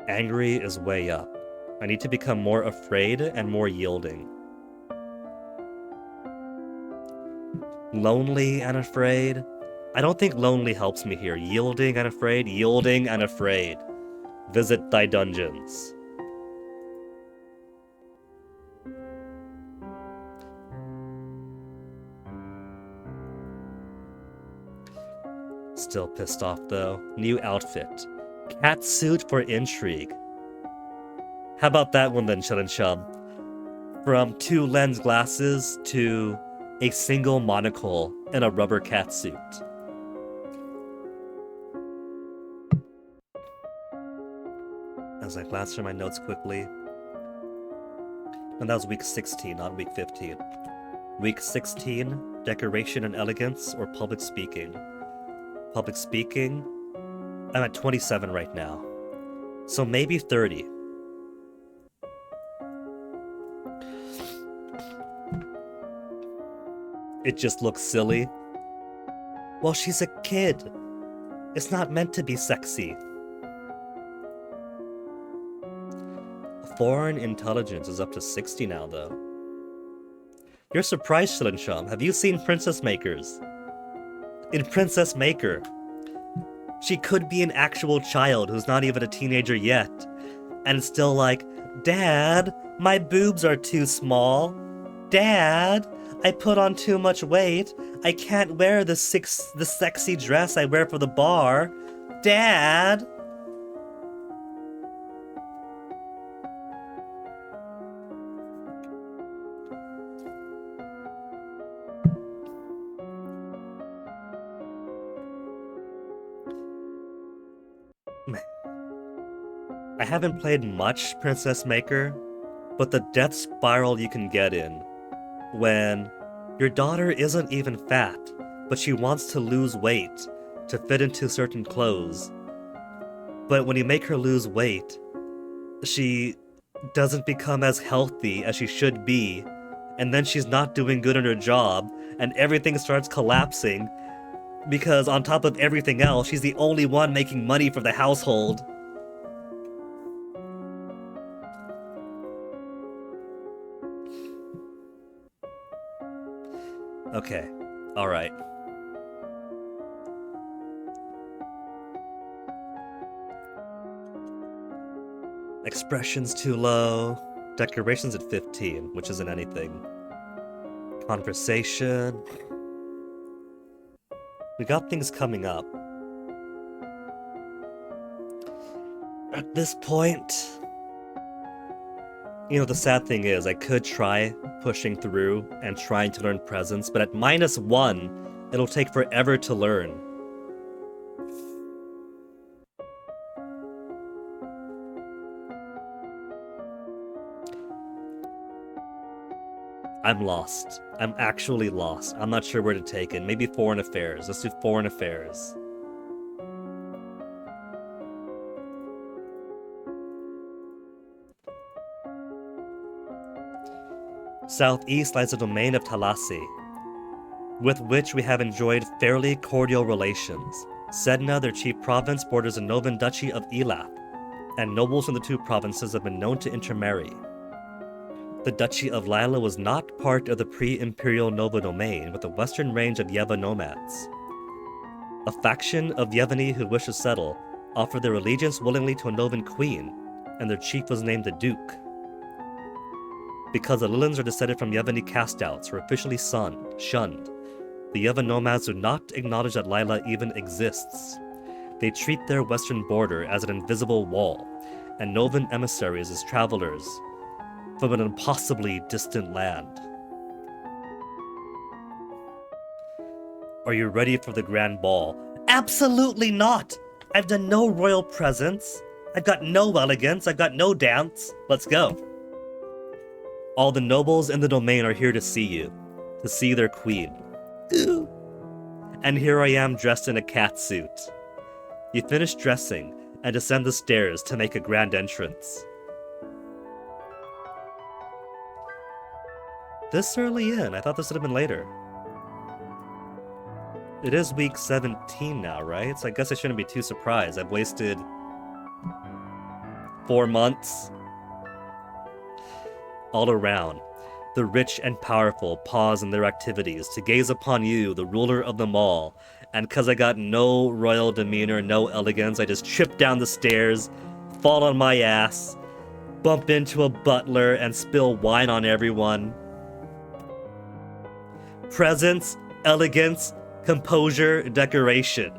Angry is way up. I need to become more afraid and more yielding. Lonely and afraid? I don't think lonely helps me here. Yielding and afraid? Yielding and afraid. Visit thy dungeons. Still pissed off though. New outfit. Cat suit for intrigue. How about that one then, Chillin' Chum? From 2 lens glasses to a single monocle and a rubber cat suit. As I glance through my notes quickly. And that was week 16, not week 15. Week 16, decoration and elegance or public speaking. Public speaking, I'm at 27 right now. So maybe 30. It just looks silly. Well, she's a kid. It's not meant to be sexy. Foreign intelligence is up to 60 now, though. You're surprised, Shilin Chum. Have you seen Princess Makers? In Princess Maker, she could be an actual child who's not even a teenager yet, and it's still like, Dad, my boobs are too small. Dad, I put on too much weight. I can't wear the sexy dress I wear for the bar. Dad! I haven't played much Princess Maker, but the death spiral you can get in when your daughter isn't even fat, but she wants to lose weight to fit into certain clothes. But when you make her lose weight, she doesn't become as healthy as she should be, and then she's not doing good in her job, and everything starts collapsing because on top of everything else, she's the only one making money for the household. Okay, alright. Expressions too low. Decorations at 15, which isn't anything. Conversation. We got things coming up. At this point, you know, the sad thing is I could try pushing through and trying to learn presence, but at -1, it'll take forever to learn. I'm lost. I'm actually lost. I'm not sure where to take it. Maybe foreign affairs. Let's do foreign affairs. Southeast lies the domain of Talasi, with which we have enjoyed fairly cordial relations. Sedna, their chief province, borders the Novan Duchy of Elath, and nobles from the two provinces have been known to intermarry. The Duchy of Lila was not part of the pre-imperial Nova domain, but the western range of Yeva nomads. A faction of Yevani who wished to settle offered their allegiance willingly to a Novan queen, and their chief was named the Duke. Because the Lilans are descended from Yevani castouts who are officially shunned, the Yeva nomads do not acknowledge that Lila even exists. They treat their western border as an invisible wall, and Novan emissaries as travelers from an impossibly distant land. Are you ready for the grand ball? Absolutely not! I've done no royal presence. I've got no elegance. I've got no dance. Let's go. All the nobles in the domain are here to see you, to see their queen. Ooh. And here I am dressed in a catsuit. You finish dressing and descend the stairs to make a grand entrance. This early in? I thought this would have been later. It is week 17 now, right? So I guess I shouldn't be too surprised. I've wasted 4 months. All around, the rich and powerful pause in their activities to gaze upon you, the ruler of them all. And cause I got no royal demeanor, no elegance, I just trip down the stairs, fall on my ass, bump into a butler, and spill wine on everyone. Presence, elegance, composure, decoration.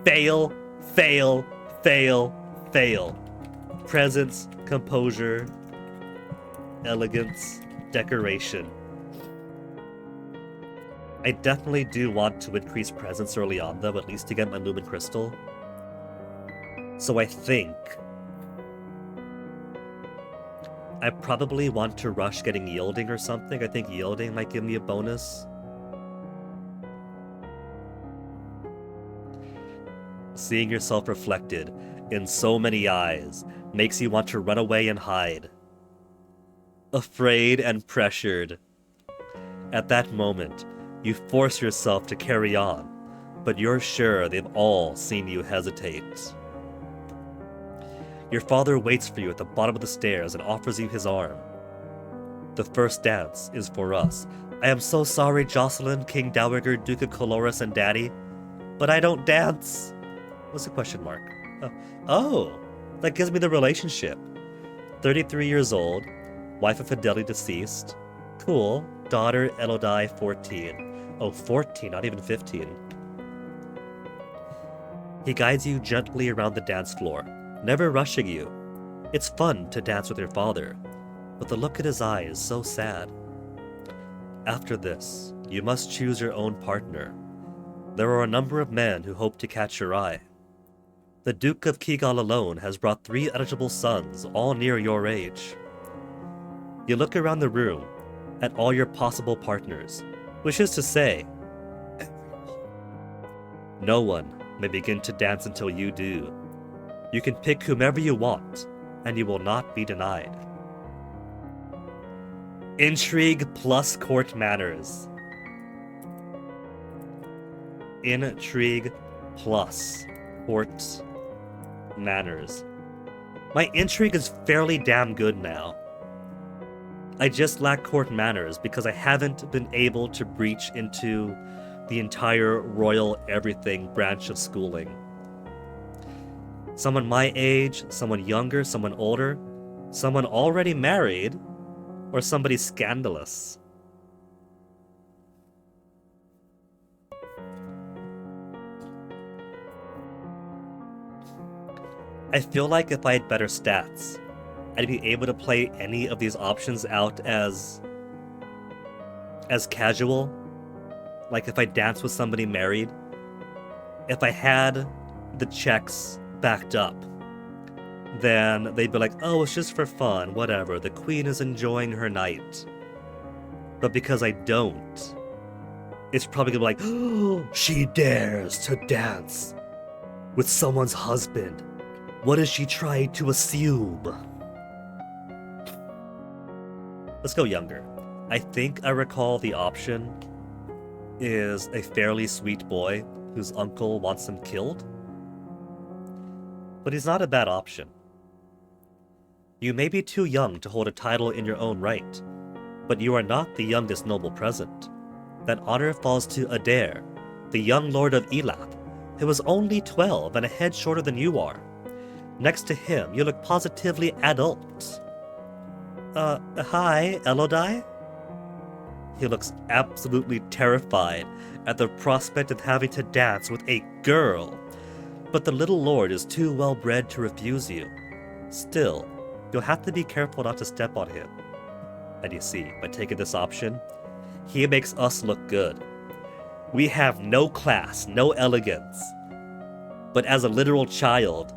Fail, fail, fail, fail. Presence, composure, elegance, decoration. I definitely do want to increase presence early on, though, at least to get my Lumen Crystal. So I think I probably want to rush getting Yielding or something. I think Yielding might give me a bonus. Seeing yourself reflected in so many eyes makes you want to run away and hide. Afraid and pressured. At that moment, you force yourself to carry on, but you're sure they've all seen you hesitate. Your father waits for you at the bottom of the stairs and offers you his arm. The first dance is for us. I am so sorry, Jocelyn, King Dowager, Duke of Coloris, and Daddy, but I don't dance. What's the question mark? Oh, that gives me the relationship. 33 years old, wife of Fideli deceased. Cool. Daughter Elodie, 14. Oh, 14, not even 15. He guides you gently around the dance floor, never rushing you. It's fun to dance with your father, but the look in his eye is so sad. After this, you must choose your own partner. There are a number of men who hope to catch your eye. The Duke of Kigal alone has brought 3 eligible sons, all near your age. You look around the room at all your possible partners, which is to say, no one may begin to dance until you do. You can pick whomever you want, and you will not be denied. Intrigue plus court manners. Intrigue plus court manners. My intrigue is fairly damn good now. I just lack court manners because I haven't been able to breach into the entire royal everything branch of schooling. Someone my age, someone younger, someone older, someone already married, or somebody scandalous. I feel like if I had better stats, I'd be able to play any of these options out as casual. Like if I danced with somebody married, if I had the checks backed up, then they'd be like, oh, it's just for fun, whatever, the queen is enjoying her night. But because I don't, it's probably gonna be like, oh, she dares to dance with someone's husband. What is she trying to assume? Let's go younger. I think I recall the option is a fairly sweet boy whose uncle wants him killed. But he's not a bad option. You may be too young to hold a title in your own right, but you are not the youngest noble present. That honor falls to Adair, the young lord of Elath, who is only 12 and a head shorter than you are. Next to him, you look positively adult. Hi, Elodie? He looks absolutely terrified at the prospect of having to dance with a girl, but the little lord is too well bred to refuse you. Still, you'll have to be careful not to step on him. And you see, by taking this option, he makes us look good. We have no class, no elegance, but as a literal child,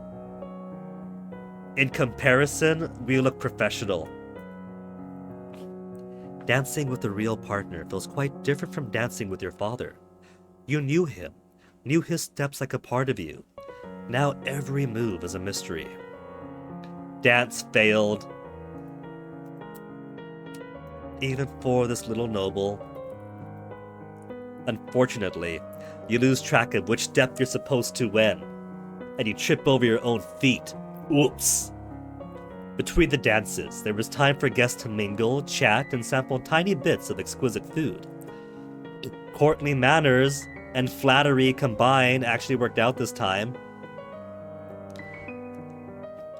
in comparison, we look professional. Dancing with a real partner feels quite different from dancing with your father. You knew him, knew his steps like a part of you. Now every move is a mystery. Dance failed. Even for this little noble. Unfortunately, you lose track of which step you're supposed to when, and you trip over your own feet. Oops. Between the dances, there was time for guests to mingle, chat, and sample tiny bits of exquisite food. Courtly manners and flattery combined actually worked out this time.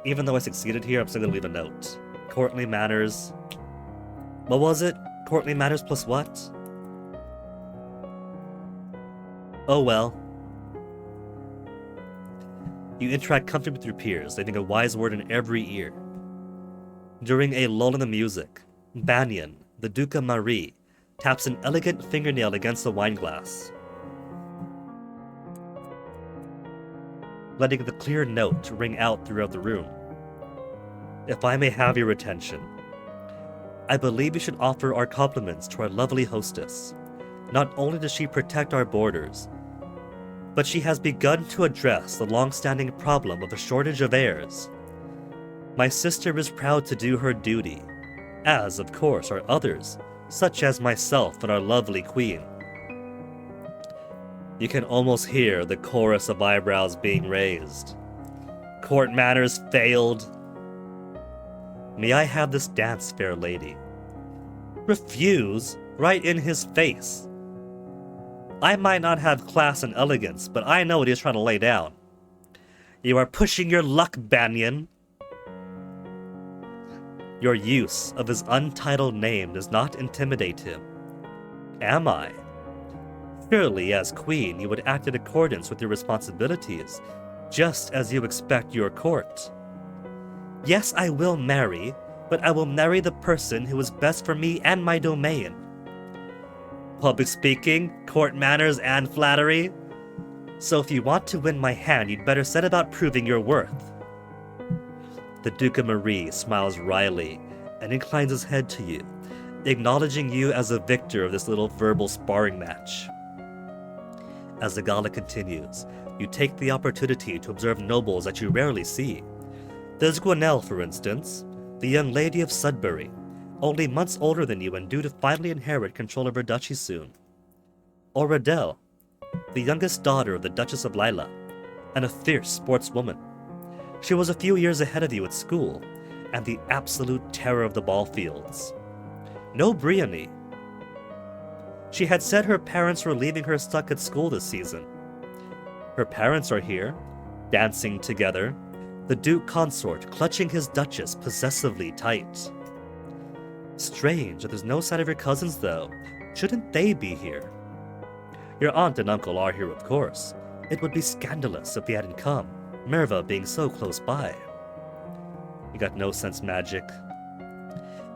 Even though I succeeded here, I'm still gonna leave a note. Courtly manners. What was it? Courtly manners plus what? Oh well. You interact comfortably with your peers, letting a wise word in every ear. During a lull in the music, Banyan, the Duke of Marie, taps an elegant fingernail against the wineglass, letting the clear note ring out throughout the room. If I may have your attention, I believe we should offer our compliments to our lovely hostess. Not only does she protect our borders, but she has begun to address the long-standing problem of a shortage of heirs. My sister is proud to do her duty, as, of course, are others, such as myself and our lovely queen. You can almost hear the chorus of eyebrows being raised. Court manners failed. May I have this dance, fair lady? Refuse? Right in his face. I might not have class and elegance, but I know what he's trying to lay down. You are pushing your luck, Banyan. Your use of his untitled name does not intimidate him. Am I? Surely, as queen, you would act in accordance with your responsibilities, just as you expect your court. Yes, I will marry, but I will marry the person who is best for me and my domain. Public speaking, court manners, and flattery. So if you want to win my hand, you'd better set about proving your worth. The Duke of Marie smiles wryly and inclines his head to you, acknowledging you as a victor of this little verbal sparring match. As the gala continues, you take the opportunity to observe nobles that you rarely see. There's Gwenelle, for instance, the young lady of Sudbury, only months older than you and due to finally inherit control of her duchy soon. Or Riddell, the youngest daughter of the Duchess of Lila, and a fierce sportswoman. She was a few years ahead of you at school, and the absolute terror of the ball fields. No Briony. She had said her parents were leaving her stuck at school this season. Her parents are here, dancing together, the Duke Consort clutching his Duchess possessively tight. Strange that there's no sign of your cousins, though. Shouldn't they be here? Your aunt and uncle are here, of course. It would be scandalous if they hadn't come, Merva being so close by. You got no sense magic.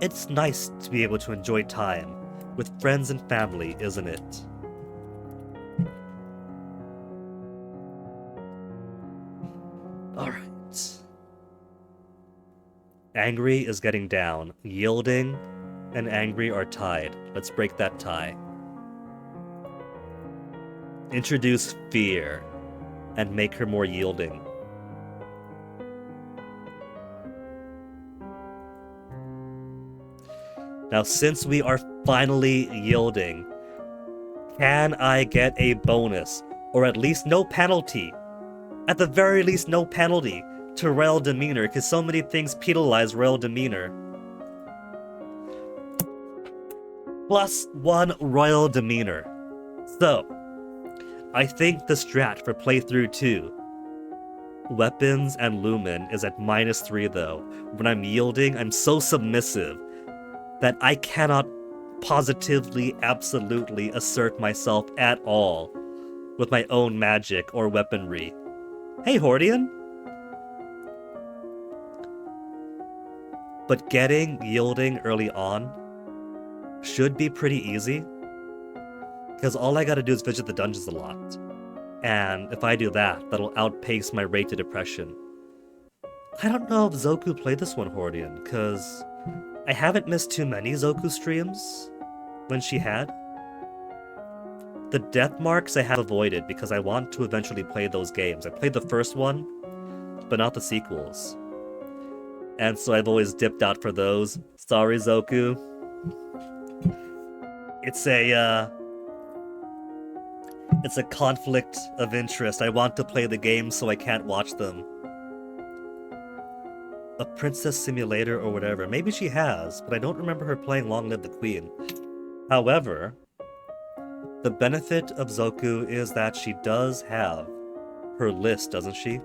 It's nice to be able to enjoy time with friends and family, isn't it? Alright. Angry is getting down. Yielding and angry are tied. Let's break that tie. Introduce fear and make her more yielding. Now, since we are finally yielding, can I get a bonus? Or at least no penalty? At the very least, no penalty to royal demeanor, because so many things penalize royal demeanor. +1 royal demeanor. So, I think the strat for playthrough 2, weapons and lumen, is at -3 though. When I'm yielding, I'm so submissive that I cannot positively, absolutely assert myself at all with my own magic or weaponry. Hey, Hordian! But getting yielding early on should be pretty easy, because all I gotta do is visit the dungeons a lot. And if I do that, that'll outpace my rate to depression. I don't know if Zoku played this one, Hordian, because I haven't missed too many Zoku streams when she had. The death marks I have avoided because I want to eventually play those games. I played the first one, but not the sequels. And so I've always dipped out for those. Sorry, Zoku. It's a conflict of interest. I want to play the games so I can't watch them. A princess simulator or whatever. Maybe she has, but I don't remember her playing Long Live the Queen. However, the benefit of Zoku is that she does have her list, doesn't she?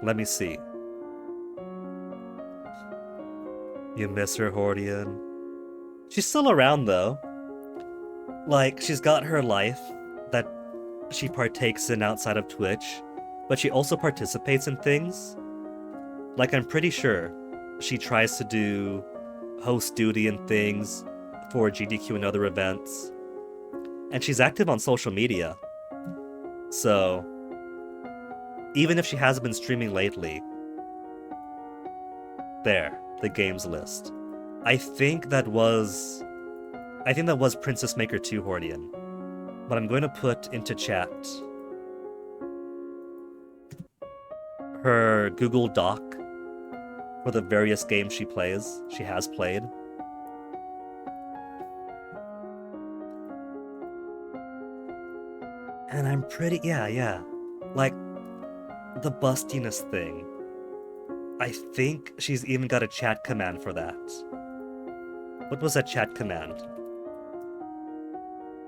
Let me see. You miss her, Hordian. She's still around, though. Like, she's got her life that she partakes in outside of Twitch, but she also participates in things. Like, I'm pretty sure she tries to do host duty and things for GDQ and other events. And she's active on social media. So, even if she hasn't been streaming lately, there, the games list. I think that was Princess Maker 2, Hordian. But I'm going to put into chat her Google Doc for the various games she has played. And I'm pretty, yeah. Like, the bustiness thing. I think she's even got a chat command for that. What was that chat command?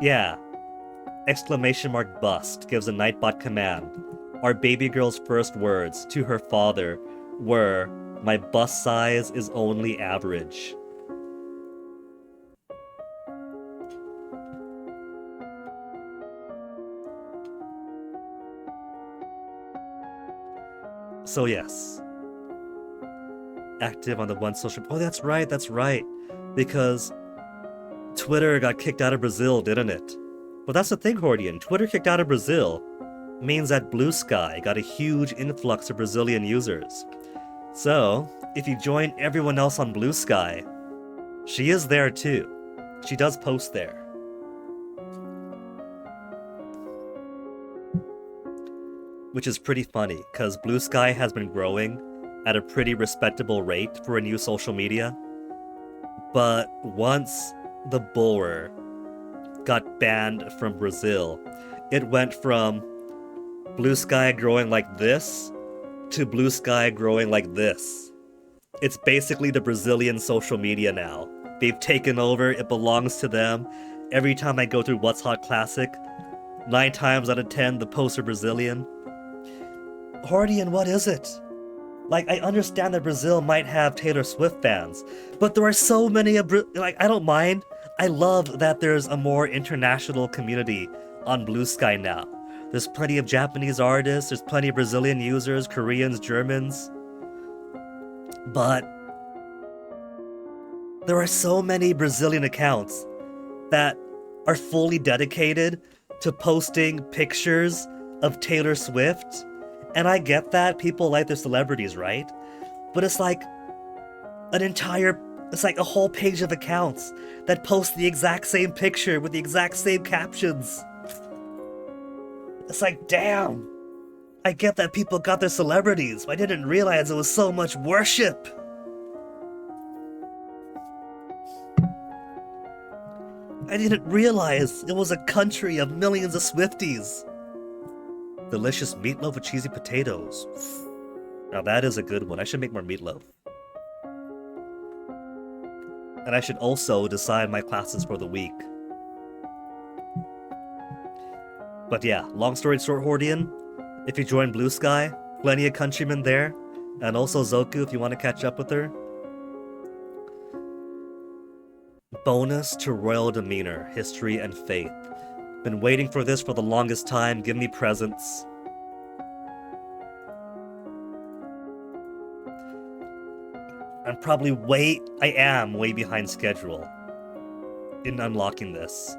Yeah. !bust gives a Nightbot command. Our baby girl's first words to her father were, "My bust size is only average." So yes. Active on the one social... Oh, that's right. Because Twitter got kicked out of Brazil, didn't it? Well, that's the thing, Hordian. Twitter kicked out of Brazil means that Blue Sky got a huge influx of Brazilian users. So, if you join everyone else on Blue Sky, she is there too. She does post there. Which is pretty funny, because Blue Sky has been growing at a pretty respectable rate for a new social media. But once the Boer got banned from Brazil, it went from Blue Sky growing like this to Blue Sky growing like this. It's basically the Brazilian social media now. They've taken over, it belongs to them. Every time I go through What's Hot Classic, 9 times out of 10 the posts are Brazilian. Hordian, what is it? Like, I understand that Brazil might have Taylor Swift fans, but there are so many like, I don't mind. I love that there's a more international community on Blue Sky now. There's plenty of Japanese artists, there's plenty of Brazilian users, Koreans, Germans. But there are so many Brazilian accounts that are fully dedicated to posting pictures of Taylor Swift. And I get that, people like their celebrities, right? But it's like it's like a whole page of accounts that post the exact same picture with the exact same captions. It's like, damn. I get that people got their celebrities, but I didn't realize it was so much worship. I didn't realize it was a country of millions of Swifties. Delicious meatloaf with cheesy potatoes. Now that is a good one. I should make more meatloaf. And I should also decide my classes for the week. But yeah, long story short, Hordian, if you join Blue Sky, plenty of countrymen there. And also Zoku if you want to catch up with her. Bonus to royal demeanor, history, and faith. Been waiting for this for the longest time. Give me presents. I am way behind schedule in unlocking this.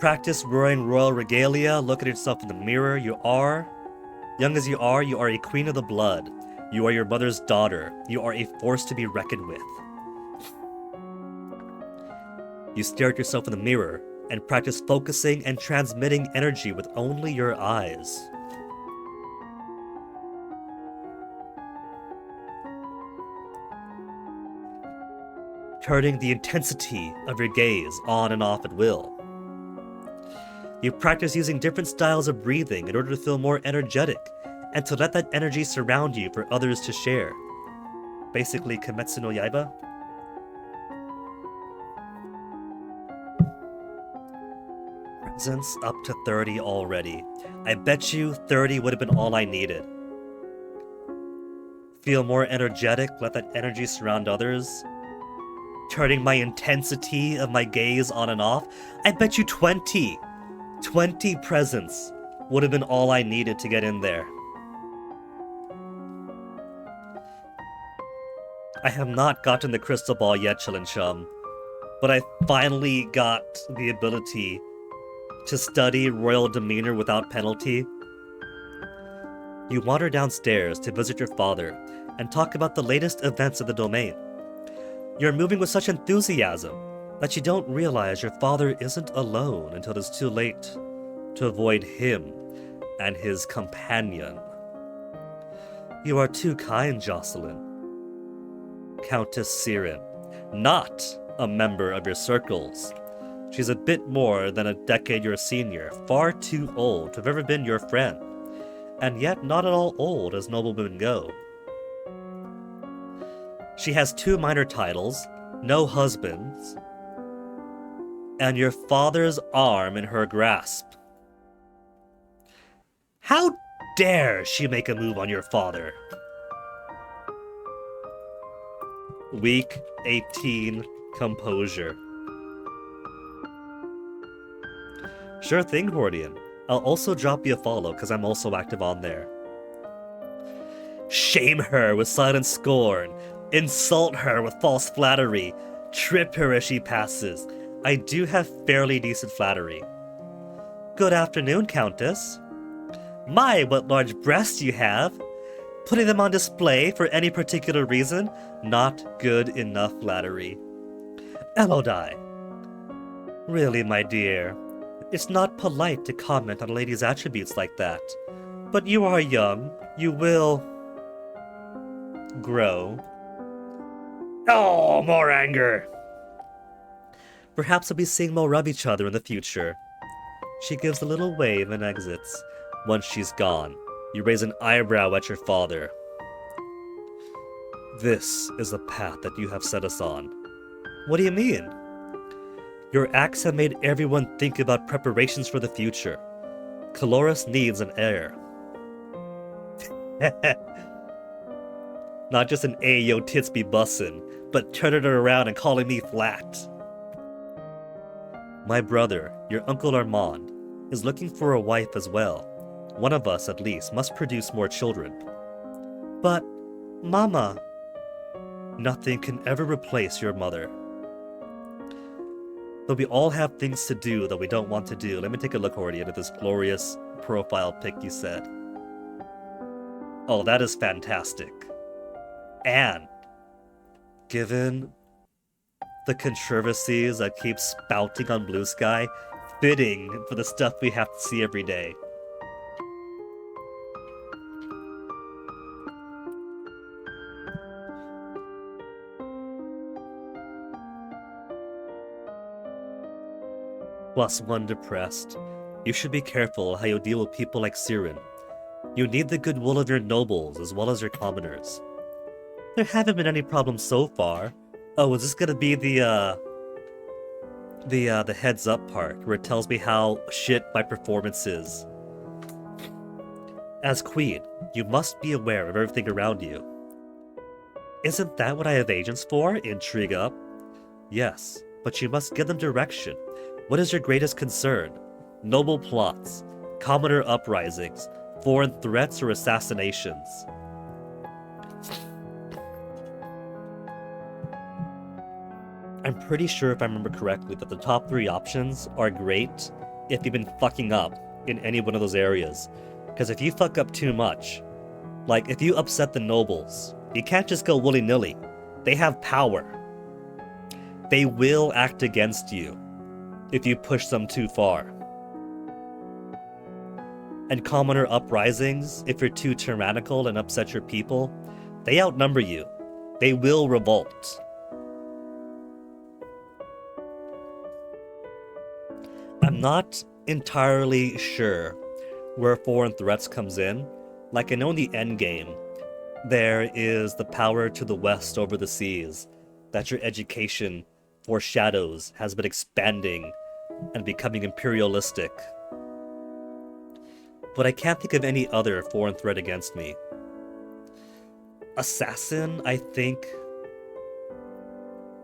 Practice wearing royal regalia. Look at yourself in the mirror. Young as you are a queen of the blood. You are your mother's daughter. You are a force to be reckoned with. You stare at yourself in the mirror and practice focusing and transmitting energy with only your eyes. Turning the intensity of your gaze on and off at will. You practice using different styles of breathing in order to feel more energetic and to let that energy surround you for others to share. Basically, Kimetsu no Yaiba. Presents up to 30 already. I bet you 30 would have been all I needed. Feel more energetic, let that energy surround others. Turning my intensity of my gaze on and off. I bet you 20 presents would have been all I needed to get in there. I have not gotten the crystal ball yet, Chillin' Chum, but I finally got the ability to study royal demeanor without penalty. You wander downstairs to visit your father and talk about the latest events of the domain. You're moving with such enthusiasm that you don't realize your father isn't alone until it's too late to avoid him and his companion. You are too kind, Jocelyn. Countess Siren, not a member of your circles. She's a bit more than a decade your senior, far too old to have ever been your friend, and yet not at all old as noblewomen go. She has 2 minor titles, no husbands, and your father's arm in her grasp. How dare she make a move on your father? Week 18, composure. Sure thing, Hordian. I'll also drop you a follow because I'm also active on there. Shame her with silent scorn. Insult her with false flattery. Trip her as she passes. I do have fairly decent flattery. Good afternoon, Countess. My, what large breasts you have. Putting them on display for any particular reason, not good enough flattery. Elodie. Really, my dear, it's not polite to comment on a lady's attributes like that. But you are young. You will grow. Oh, more anger! Perhaps we'll be seeing more of each other in the future. She gives a little wave and exits. Once she's gone, you raise an eyebrow at your father. This is the path that you have set us on. What do you mean? Your acts have made everyone think about preparations for the future. Caloris needs an heir. Not just an Ayo tits be bussin', but turning it around and calling me flat. My brother, your Uncle Armand, is looking for a wife as well. One of us, at least, must produce more children. But, Mama, nothing can ever replace your mother. But we all have things to do that we don't want to do. Let me take a look, Hordian, at this glorious profile pic you said. Oh, that is fantastic. And, given the controversies that keep spouting on Blue Sky, fitting for the stuff we have to see every day. +1 depressed. You should be careful how you deal with people like Siren. You need the goodwill of your nobles as well as your commoners. There haven't been any problems so far. Oh, is this gonna be the heads up part where it tells me how shit my performance is? As queen, you must be aware of everything around you. Isn't that what I have agents for? Intrigue up. Yes, but you must give them direction. What is your greatest concern? Noble plots, commoner uprisings, foreign threats, or assassinations? I'm pretty sure, if I remember correctly, that the top 3 options are great if you've been fucking up in any one of those areas. Because if you fuck up too much, like if you upset the nobles, you can't just go willy-nilly. They have power. They will act against you if you push them too far. And commoner uprisings, if you're too tyrannical and upset your people, they outnumber you. They will revolt. I'm not entirely sure where foreign threats comes in. Like, I know in the endgame, there is the power to the west over the seas, that your education foreshadows has been expanding and becoming imperialistic. But I can't think of any other foreign threat against me. Assassin, I think,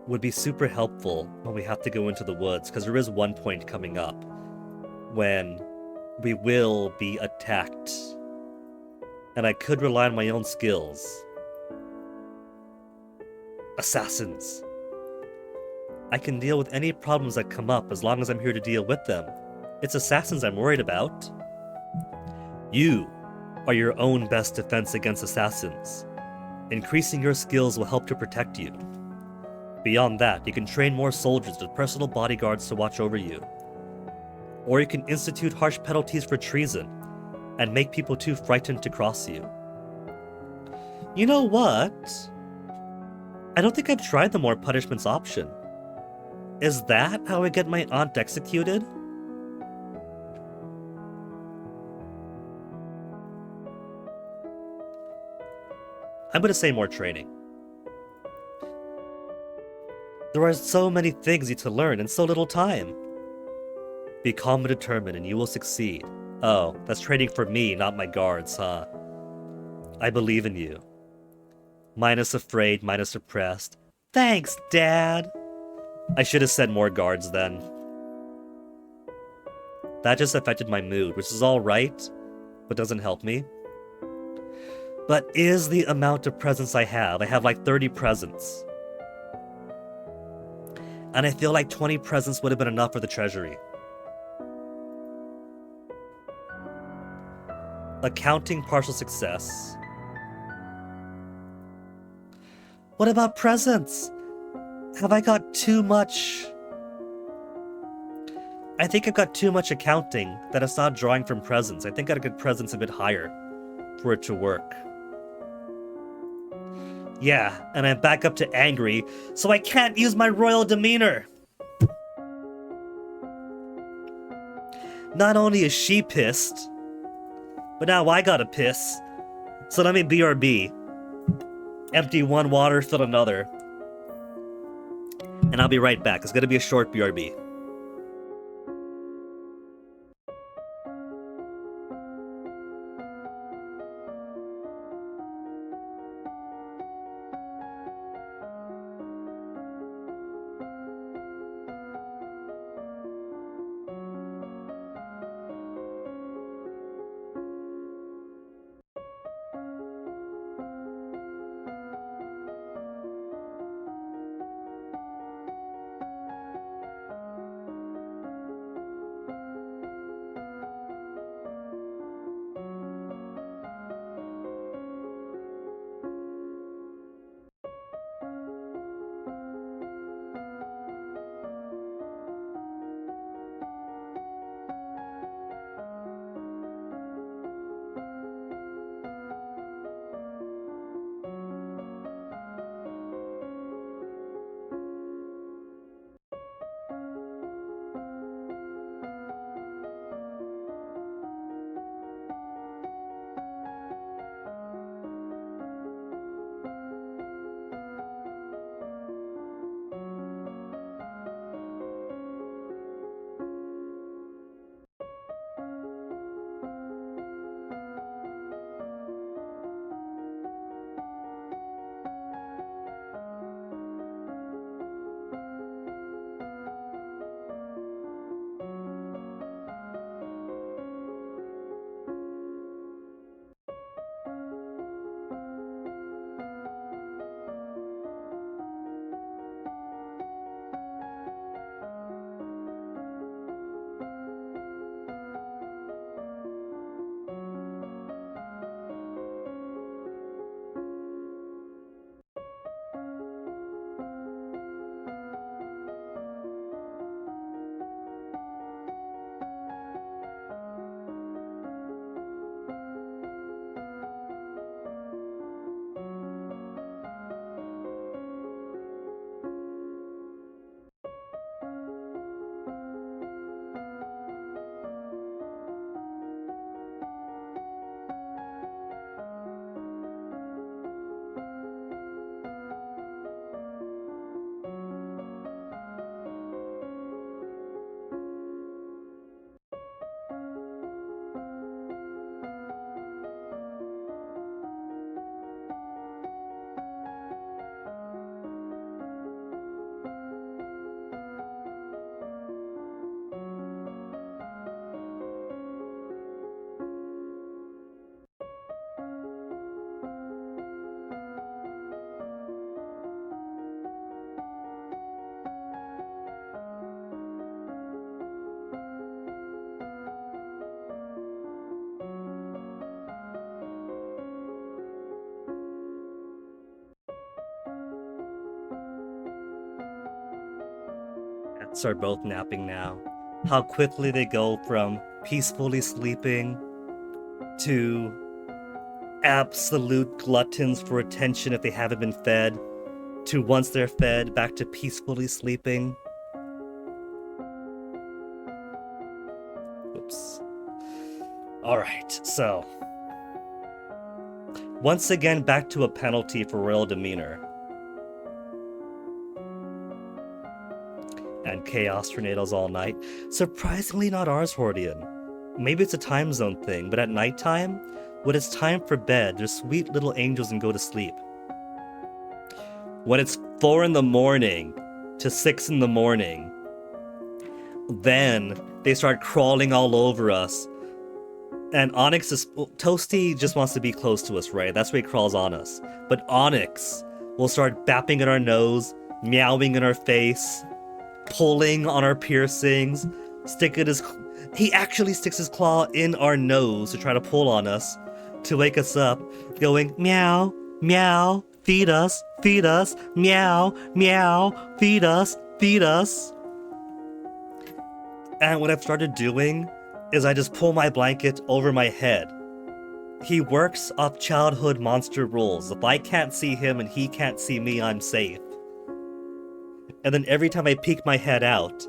would be super helpful when we have to go into the woods, because there is one point coming up when we will be attacked, and I could rely on my own skills. Assassins. I can deal with any problems that come up as long as I'm here to deal with them. It's assassins I'm worried about. You are your own best defense against assassins. Increasing your skills will help to protect you. Beyond that, you can train more soldiers with personal bodyguards to watch over you. Or you can institute harsh penalties for treason and make people too frightened to cross you. You know what? I don't think I've tried the more punishments option. Is that how I get my aunt executed? I'm gonna say more training. There are so many things you need to learn in so little time. Be calm and determined and you will succeed. Oh, that's training for me, not my guards, huh? I believe in you. Minus afraid, minus oppressed. Thanks, Dad! I should have said more guards then. That just affected my mood, which is alright, but doesn't help me. But is the amount of presents I have like 30 presents. And I feel like 20 presents would have been enough for the treasury. Accounting partial success. What about presents? Have I got too much? I think I've got too much accounting that it's not drawing from presents. I think I'd get presents a bit higher for it to work. Yeah, and I'm back up to angry, so I can't use my royal demeanor. Not only is she pissed, but now I gotta piss. So let me BRB. Empty one water, fill another. And I'll be right back. It's gonna be a short BRB. Start both napping now. How quickly they go from peacefully sleeping to absolute gluttons for attention if they haven't been fed, to once they're fed, back to peacefully sleeping. Oops. Alright, so. Once again, back to a penalty for royal demeanor. And chaos tornadoes all night. Surprisingly not ours, Hordian. Maybe it's a time zone thing, but at nighttime, when it's time for bed, they're sweet little angels and go to sleep. When it's 4 in the morning to 6 in the morning, then they start crawling all over us. And Onyx is... Toasty just wants to be close to us, right? That's why he crawls on us. But Onyx will start bapping at our nose, meowing in our face, pulling on our piercings, he actually sticks his claw in our nose to try to pull on us, to wake us up, going, meow, meow, feed us, meow, meow, feed us, feed us. And what I've started doing is I just pull my blanket over my head. He works off childhood monster rules. If I can't see him and he can't see me, I'm safe. And then every time I peek my head out,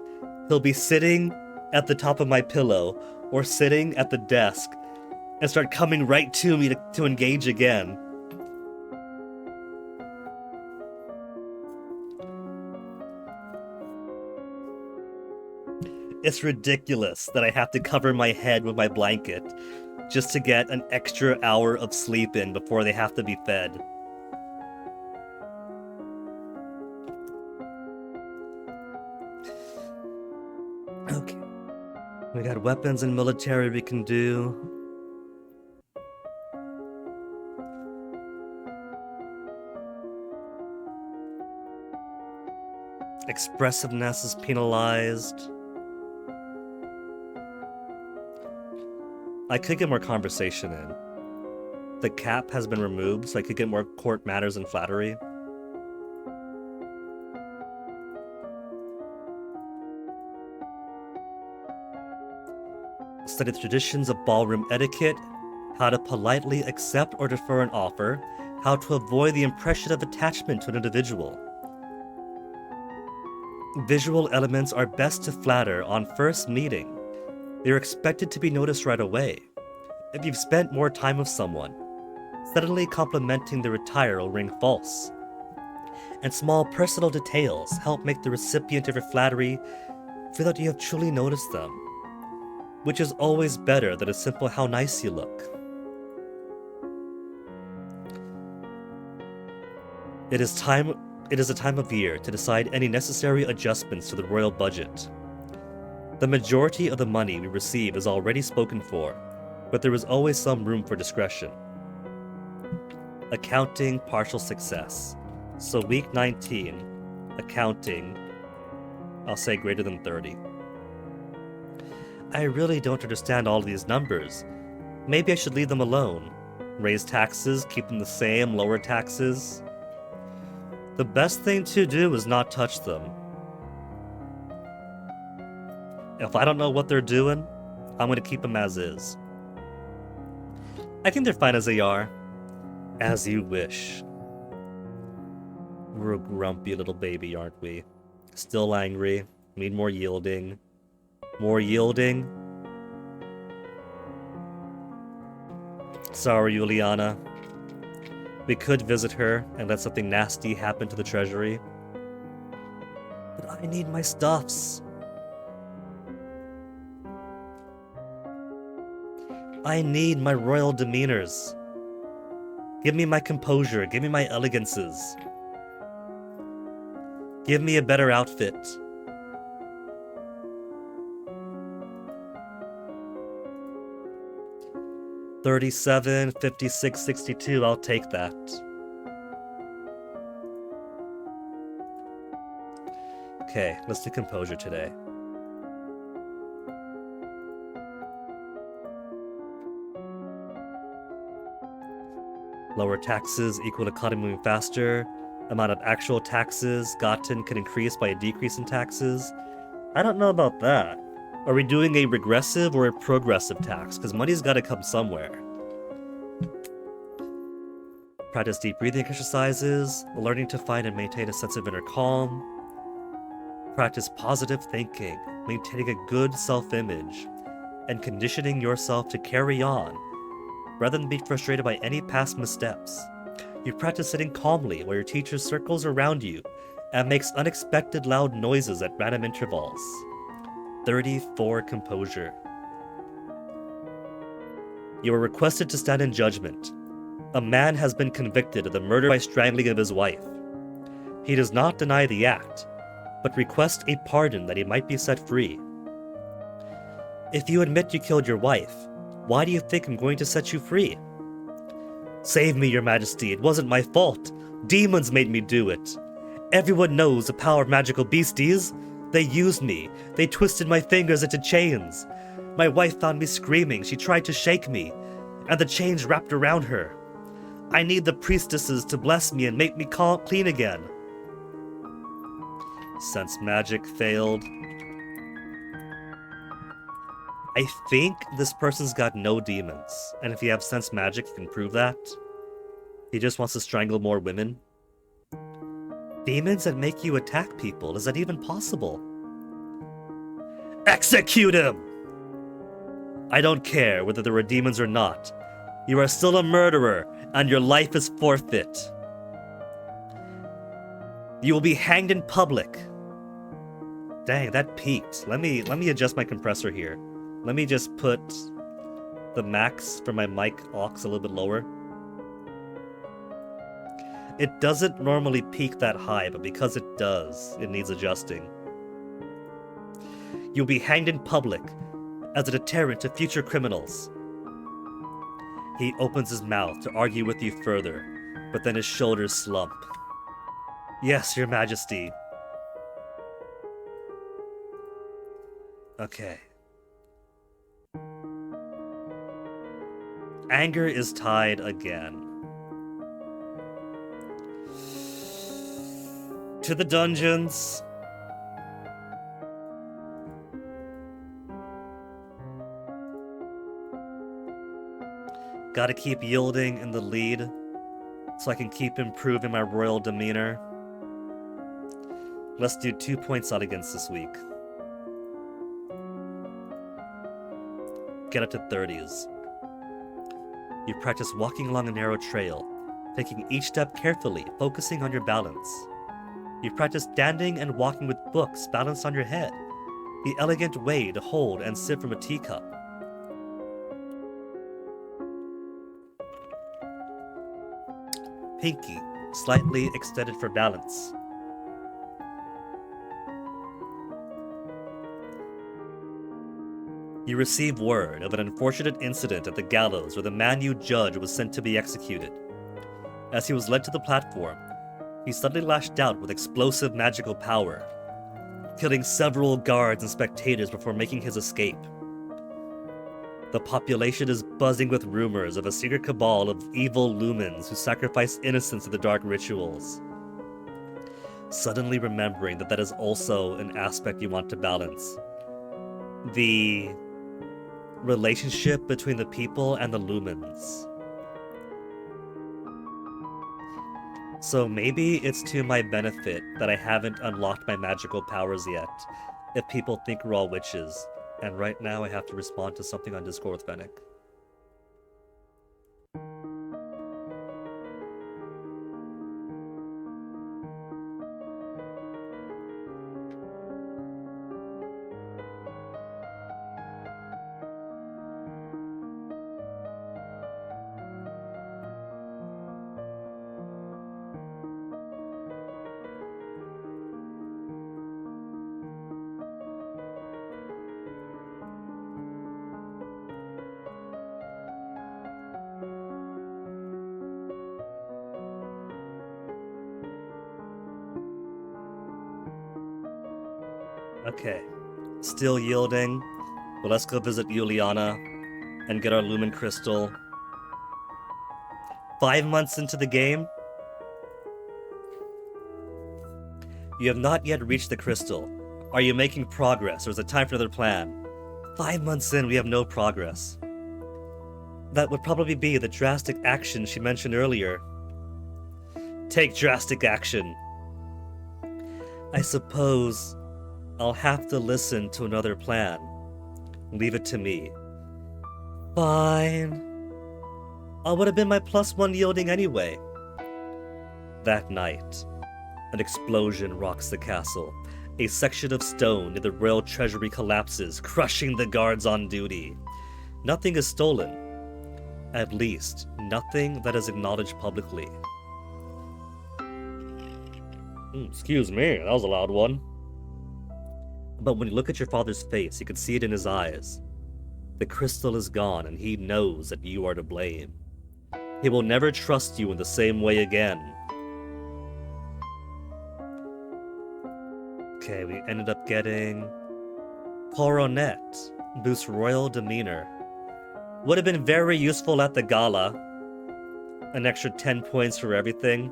he'll be sitting at the top of my pillow or sitting at the desk and start coming right to me to engage again. It's ridiculous that I have to cover my head with my blanket just to get an extra hour of sleep in before they have to be fed. Okay. We got weapons and military we can do. Expressiveness is penalized. I could get more conversation in. The cap has been removed, so I could get more court manners and flattery. Study the traditions of ballroom etiquette, how to politely accept or defer an offer, how to avoid the impression of attachment to an individual. Visual elements are best to flatter on first meeting. They are expected to be noticed right away. If you've spent more time with someone, suddenly complimenting their attire will ring false. And small personal details help make the recipient of your flattery feel that you have truly noticed them, which is always better than a simple "how nice you look." It is a time of year to decide any necessary adjustments to the royal budget. The majority of the money we receive is already spoken for, but there is always some room for discretion. Accounting partial success. So week 19, accounting, I'll say greater than 30. I really don't understand all of these numbers. Maybe I should leave them alone. Raise taxes, keep them the same, lower taxes. The best thing to do is not touch them. If I don't know what they're doing, I'm going to keep them as is. I think they're fine as they are. As you wish. We're a grumpy little baby, aren't we? Still angry. Need more yielding. More yielding. Sorry, Juliana. We could visit her and let something nasty happen to the treasury. But I need my stuffs. I need my royal demeanors. Give me my composure. Give me my elegances. Give me a better outfit. $37, $56, $62, I'll take that. Okay, let's do composure today. Lower taxes equal economy moving faster. Amount of actual taxes gotten can increase by a decrease in taxes. I don't know about that. Are we doing a regressive or a progressive tax? Because money's got to come somewhere. Practice deep breathing exercises, learning to find and maintain a sense of inner calm. Practice positive thinking, maintaining a good self-image, and conditioning yourself to carry on, rather than be frustrated by any past missteps. You practice sitting calmly while your teacher circles around you and makes unexpected loud noises at random intervals. 34 composure. You are requested to stand in judgment. A man has been convicted of the murder by strangling of his wife. He does not deny the act, but requests a pardon that he might be set free. If you admit you killed your wife, why do you think I'm going to set you free? Save me, your majesty, it wasn't my fault. Demons made me do it. Everyone knows the power of magical beasties. They used me. They twisted my fingers into chains. My wife found me screaming. She tried to shake me, and the chains wrapped around her. I need the priestesses to bless me and make me clean again. Sense magic failed. I think this person's got no demons, and if you have sense magic, you can prove that. He just wants to strangle more women. Demons that make you attack people, is that even possible? Execute him! I don't care whether there were demons or not. You are still a murderer, and your life is forfeit. You will be hanged in public. Dang, that peaked. Let me adjust my compressor here. Let me just put the max for my mic aux a little bit lower. It doesn't normally peak that high, but because it does, it needs adjusting. You'll be hanged in public as a deterrent to future criminals. He opens his mouth to argue with you further, but then his shoulders slump. Yes, your majesty. Okay. Anger is tied again. To the dungeons. Gotta keep yielding in the lead so I can keep improving my royal demeanor. Let's do 2 points out against this week. Get up to 30s. You practice walking along a narrow trail, taking each step carefully, focusing on your balance. You practice standing and walking with books balanced on your head, the elegant way to hold and sip from a teacup. Pinky, slightly extended for balance. You receive word of an unfortunate incident at the gallows where the man you judge was sent to be executed. As he was led to the platform, he suddenly lashed out with explosive magical power, killing several guards and spectators before making his escape. The population is buzzing with rumors of a secret cabal of evil lumens who sacrifice innocents to the dark rituals. Suddenly remembering that is also an aspect you want to balance. The relationship between the people and the lumens. So maybe it's to my benefit that I haven't unlocked my magical powers yet, if people think we're all witches. And right now I have to respond to something on Discord with Fennec. Okay, still yielding, but let's go visit Juliana and get our Lumen Crystal. 5 months into the game, you have not yet reached the crystal. Are you making progress, or is it time for another plan? 5 months in, we have no progress. That would probably be the drastic action she mentioned earlier. Take drastic action. I suppose I'll have to listen to another plan. Leave it to me. Fine. I would have been my +1 yielding anyway. That night, an explosion rocks the castle. A section of stone near the royal treasury collapses, crushing the guards on duty. Nothing is stolen. At least, nothing that is acknowledged publicly. Excuse me, that was a loud one. But when you look at your father's face, you can see it in his eyes. The crystal is gone, and he knows that you are to blame. He will never trust you in the same way again. Okay, we ended up getting Coronet, boosts royal demeanor. Would have been very useful at the gala. An extra 10 points for everything.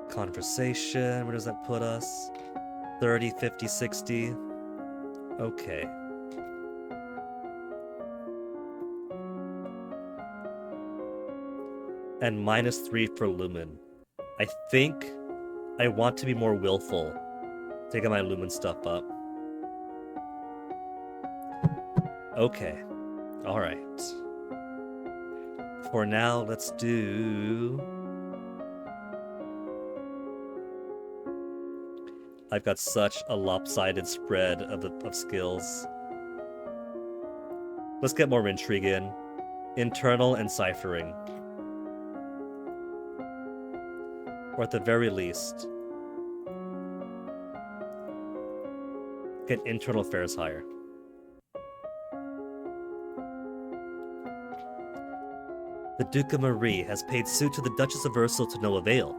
Conversation, where does that put us? 30, 50, 60. Okay. And -3 for Lumen. I think I want to be more willful. Taking my Lumen stuff up. Okay. Alright. For now, let's do... I've got such a lopsided spread of skills. Let's get more intrigue in. Internal and ciphering. Or at the very least, get internal affairs higher. The Duke of Marie has paid suit to the Duchess of Ursel to no avail.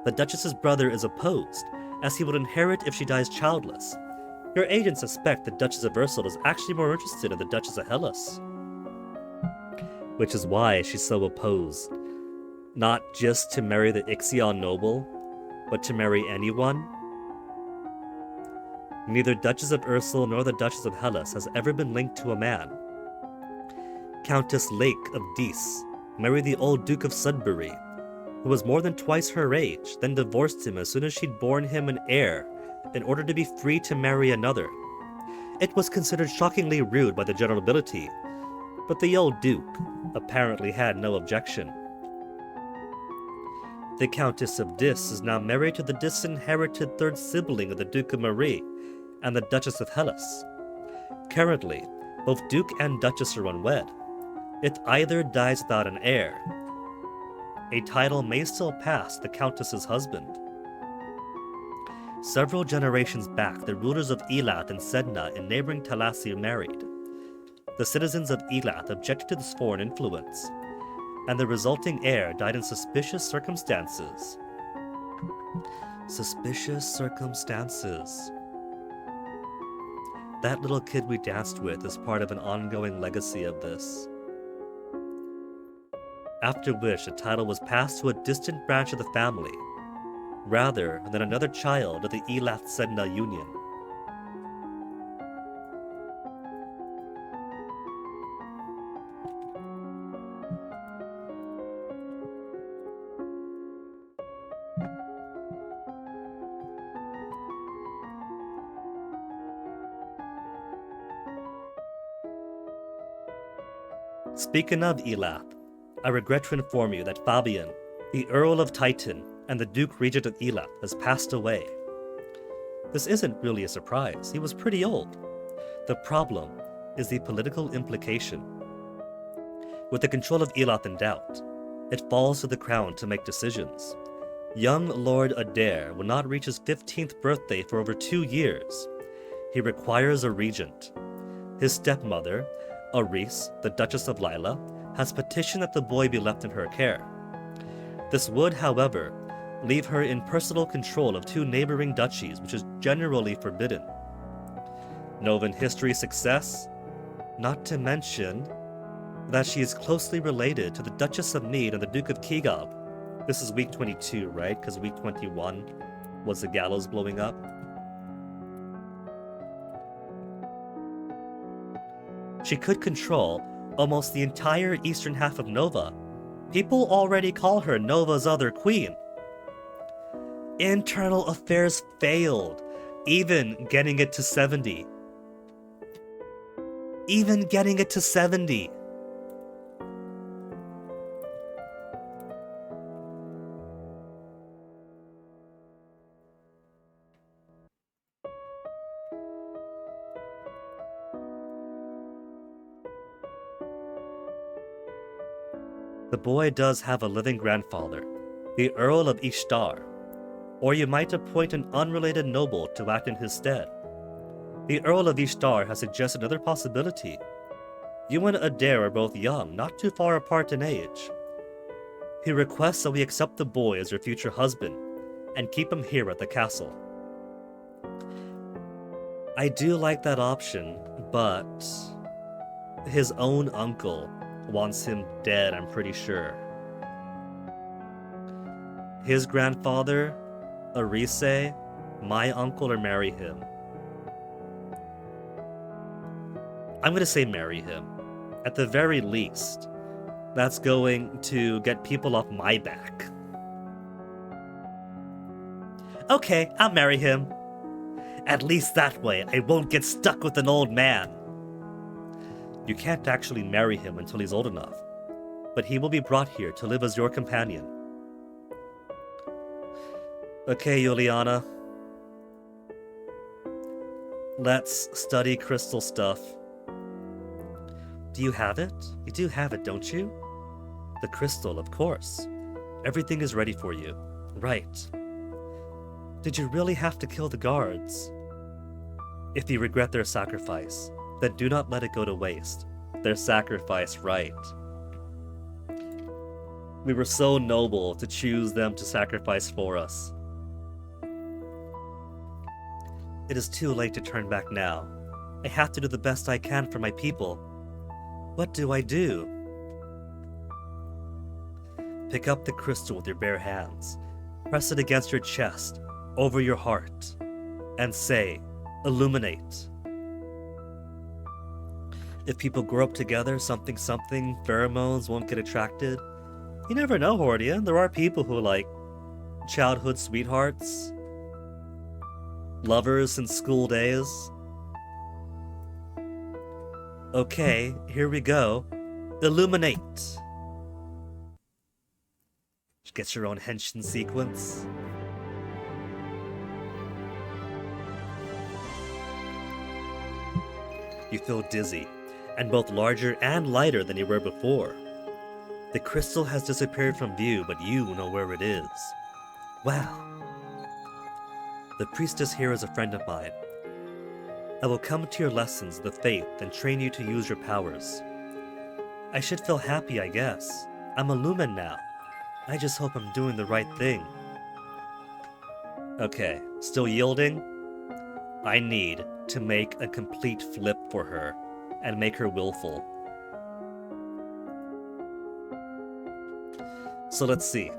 The Duchess's brother is opposed, as he would inherit if she dies childless. Your agents suspect the Duchess of Ursel is actually more interested in the Duchess of Hellas. Which is why she's so opposed. Not just to marry the Ixion noble, but to marry anyone. Neither Duchess of Ursel nor the Duchess of Hellas has ever been linked to a man. Countess Lake of Dees married the old Duke of Sudbury, who was more than twice her age, then divorced him as soon as she'd borne him an heir, in order to be free to marry another. It was considered shockingly rude by the general nobility, but the old Duke apparently had no objection. The Countess of Dis is now married to the disinherited third sibling of the Duke of Marie and the Duchess of Hellas. Currently, both Duke and Duchess are unwed. If either dies without an heir, a title may still pass the Countess's husband. Several generations back, the rulers of Elath and Sedna in neighboring Talassi married. The citizens of Elath objected to this foreign influence, and the resulting heir died in suspicious circumstances. Suspicious circumstances. That little kid we danced with is part of an ongoing legacy of this. After which, the title was passed to a distant branch of the family, rather than another child of the Elath-Sedna union. Speaking of Elath, I regret to inform you that Fabian, the Earl of Titan and the Duke Regent of Elath, has passed away. This isn't really a surprise, he was pretty old. The problem is the political implication. With the control of Elath in doubt, it falls to the crown to make decisions. Young Lord Adair will not reach his 15th birthday for over 2 years. He requires a regent. His stepmother, Aris, the Duchess of Lila, has petitioned that the boy be left in her care. This would, however, leave her in personal control of 2 neighboring duchies, which is generally forbidden. Novan history success, not to mention that she is closely related to the Duchess of Mead and the Duke of Kegab. This is week 22, right? Because week 21 was the gallows blowing up. She could control almost the entire eastern half of Nova. People already call her Nova's other queen. Internal affairs failed, even getting it to 70. Even getting it to 70. The boy does have a living grandfather, the Earl of Ishtar, or you might appoint an unrelated noble to act in his stead. The Earl of Ishtar has suggested another possibility. You and Adair are both young, not too far apart in age. He requests that we accept the boy as your future husband and keep him here at the castle. I do like that option, but his own uncle wants him dead, I'm pretty sure. His grandfather, Arise, my uncle, or marry him. I'm gonna say marry him. At the very least, that's going to get people off my back. Okay, I'll marry him. At least that way, I won't get stuck with an old man. You can't actually marry him until he's old enough, but he will be brought here to live as your companion. Okay, Juliana. Let's study crystal stuff. Do you have it? You do have it, don't you? The crystal, of course. Everything is ready for you. Right. Did you really have to kill the guards? If you regret their sacrifice, then do not let it go to waste. Their sacrifice, right. We were so noble to choose them to sacrifice for us. It is too late to turn back now. I have to do the best I can for my people. What do I do? Pick up the crystal with your bare hands. Press it against your chest, over your heart, and say, illuminate. If people grow up together, something, pheromones won't get attracted. You never know, Hordia. There are people who like childhood sweethearts, lovers since school days. Okay, here we go. Illuminate. Get your own henshin sequence. You feel dizzy, and both larger and lighter than you were before. The crystal has disappeared from view, but you know where it is. Wow. The priestess here is a friend of mine. I will come to your lessons of the faith and train you to use your powers. I should feel happy, I guess. I'm a lumen now. I just hope I'm doing the right thing. Okay, still yielding? I need to make a complete flip for her and make her willful. So let's see.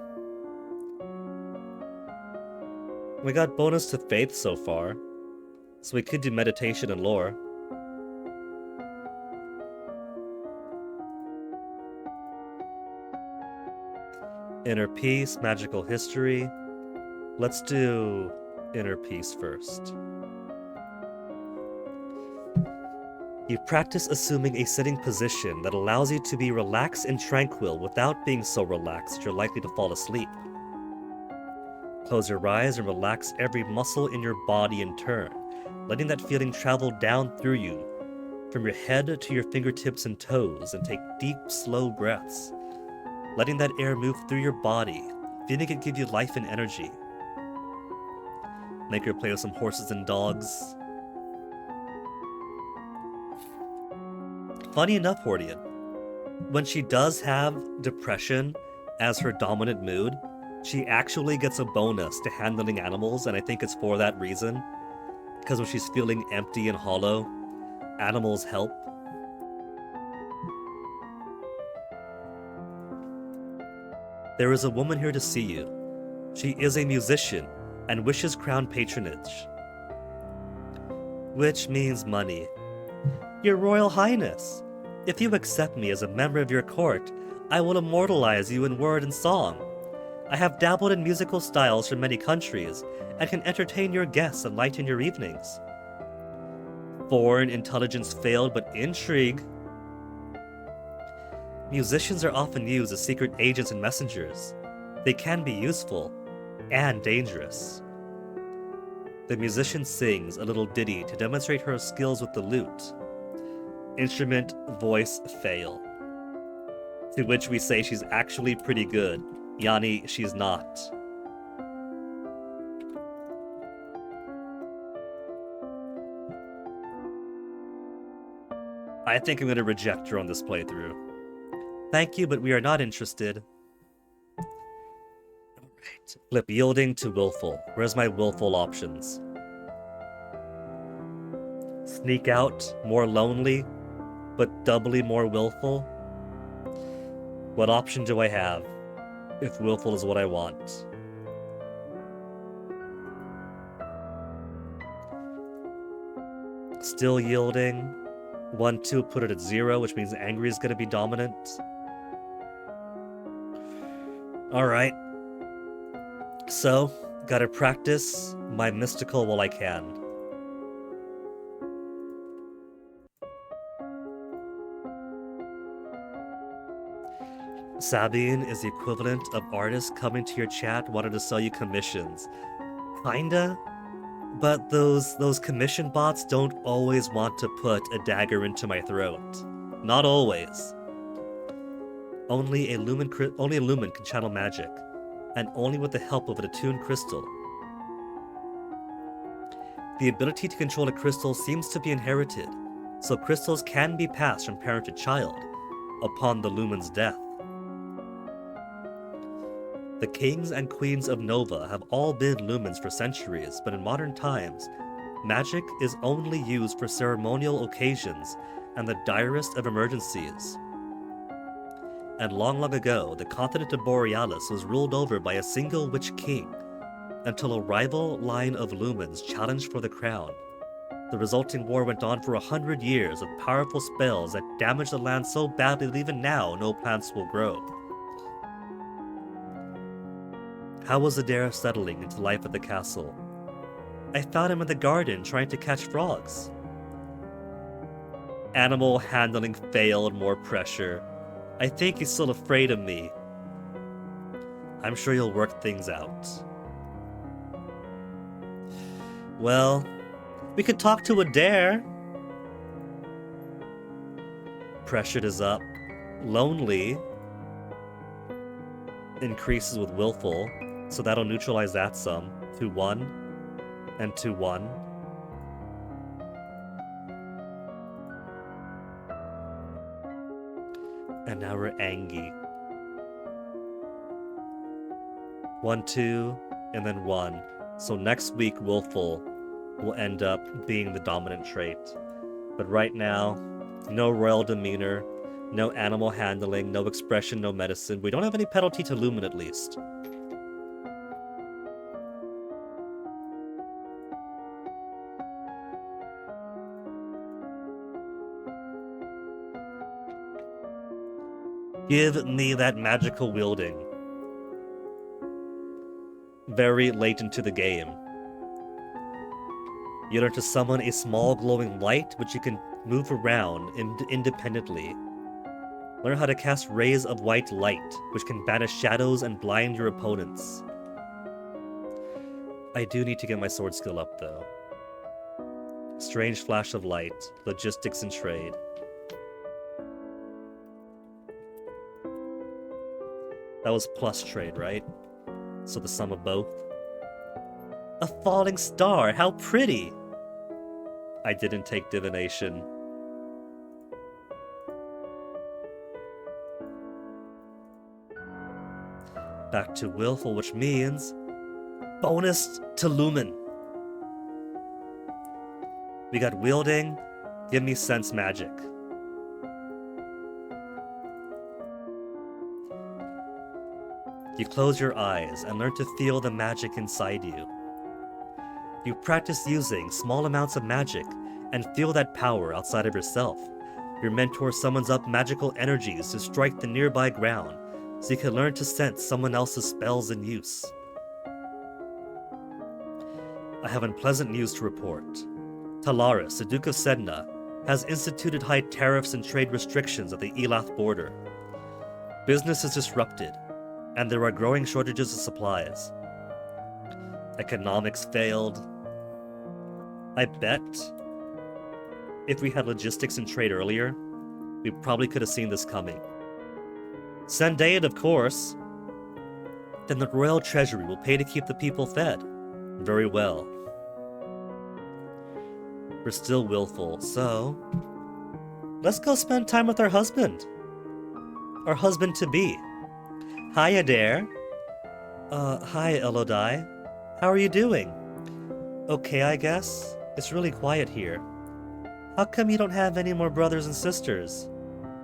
We got bonus to faith so far, so we could do meditation and lore. Inner peace, magical history. Let's do inner peace first. You practice assuming a sitting position that allows you to be relaxed and tranquil without being so relaxed that you're likely to fall asleep. Close your eyes and relax every muscle in your body in turn, letting that feeling travel down through you, from your head to your fingertips and toes, and take deep, slow breaths, letting that air move through your body, feeling it give you life and energy. Make her play with some horses and dogs. Funny enough, Hordian, when she does have depression as her dominant mood, she actually gets a bonus to handling animals, and I think it's for that reason. Because when she's feeling empty and hollow, animals help. There is a woman here to see you. She is a musician and wishes crown patronage. Which means money. Your Royal Highness, if you accept me as a member of your court, I will immortalize you in word and song. I have dabbled in musical styles from many countries and can entertain your guests and lighten your evenings. Foreign intelligence failed, but intrigue. Musicians are often used as secret agents and messengers. They can be useful and dangerous. The musician sings a little ditty to demonstrate her skills with the lute. Instrument, voice, fail. To which we say she's actually pretty good. Yani, she's not. I think I'm going to reject her on this playthrough. Thank you, but we are not interested. Alright. Flip yielding to willful. Where's my willful options? Sneak out, more lonely, but doubly more willful? What option do I have, if willful is what I want? Still yielding. 1-2, put it at 0, which means angry is going to be dominant. Alright. So, gotta practice my mystical while I can. Sabine is the equivalent of artists coming to your chat wanting to sell you commissions. Kinda? But those commission bots don't always want to put a dagger into my throat. Not always. Only a lumen can channel magic, and only with the help of an attuned crystal. The ability to control a crystal seems to be inherited, so crystals can be passed from parent to child upon the lumen's death. The kings and queens of Nova have all been lumens for centuries, but in modern times, magic is only used for ceremonial occasions and the direst of emergencies. And long ago, the continent of Borealis was ruled over by a single witch king, until a rival line of lumens challenged for the crown. The resulting war went on for 100 years with powerful spells that damaged the land so badly that even now no plants will grow. How was Adair settling into life at the castle? I found him in the garden trying to catch frogs. Animal handling failed, more pressure. I think he's still afraid of me. I'm sure you'll work things out. Well, we could talk to Adair. Pressured is up. Lonely increases with willful, so that'll neutralize that some. 2-1 and 2-1. And now we're angry. 1-2 and then 1. So next week willful will end up being the dominant trait. But right now, no royal demeanor, no animal handling, no expression, no medicine. We don't have any penalty to Lumen at least. Give me that magical wielding. Very late into the game. You learn to summon a small glowing light which you can move around independently. Learn how to cast rays of white light, which can banish shadows and blind your opponents. I do need to get my sword skill up though. Strange flash of light, logistics and trade. That was plus trade, right? So the sum of both. A falling star, how pretty! I didn't take divination. Back to willful, which means bonus to Lumen. We got wielding, give me sense magic. You close your eyes and learn to feel the magic inside you. You practice using small amounts of magic and feel that power outside of yourself. Your mentor summons up magical energies to strike the nearby ground, so you can learn to sense someone else's spells in use. I have unpleasant news to report. Talaris, the Duke of Sedna, has instituted high tariffs and trade restrictions at the Elath border. Business is disrupted, and there are growing shortages of supplies. Economics failed. I bet if we had logistics and trade earlier, we probably could have seen this coming. Send aid, of course. Then the royal treasury will pay to keep the people fed. Very well. We're still willful, so let's go spend time with our husband. Our husband-to-be. Hi, Adair. Hi, Elodie. How are you doing? Okay, I guess. It's really quiet here. How come you don't have any more brothers and sisters?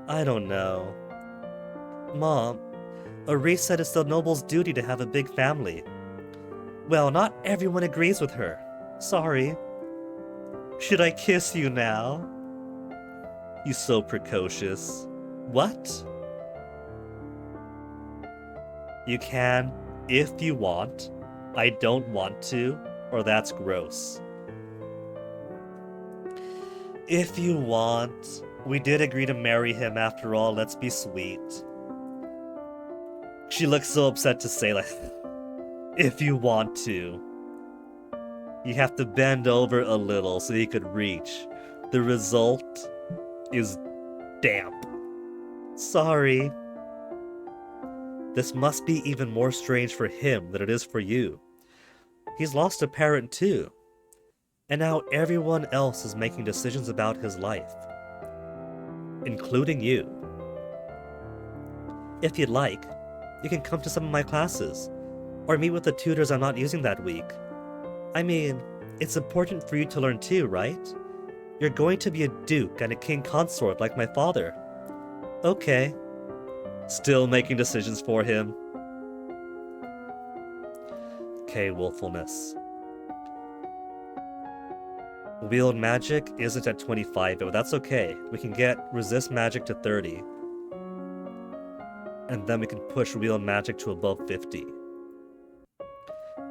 I don't know. Mom, Aris said it's the noble's duty to have a big family. Well, not everyone agrees with her. Sorry. Should I kiss you now? You so precocious. What? You can, if you want. I don't want to, or that's gross. If you want. We did agree to marry him after all, let's be sweet. She looks so upset to say, like, if you want to. You have to bend over a little so you could reach. The result is damp. Sorry. This must be even more strange for him than it is for you. He's lost a parent too. And now everyone else is making decisions about his life. Including you. If you'd like, you can come to some of my classes, or meet with the tutors I'm not using that week. I mean, it's important for you to learn too, right? You're going to be a duke and a king consort like my father. Okay. Still making decisions for him. Okay, willfulness. Wield magic isn't at 25, but that's okay. We can get resist magic to 30. And then we can push wield magic to above 50.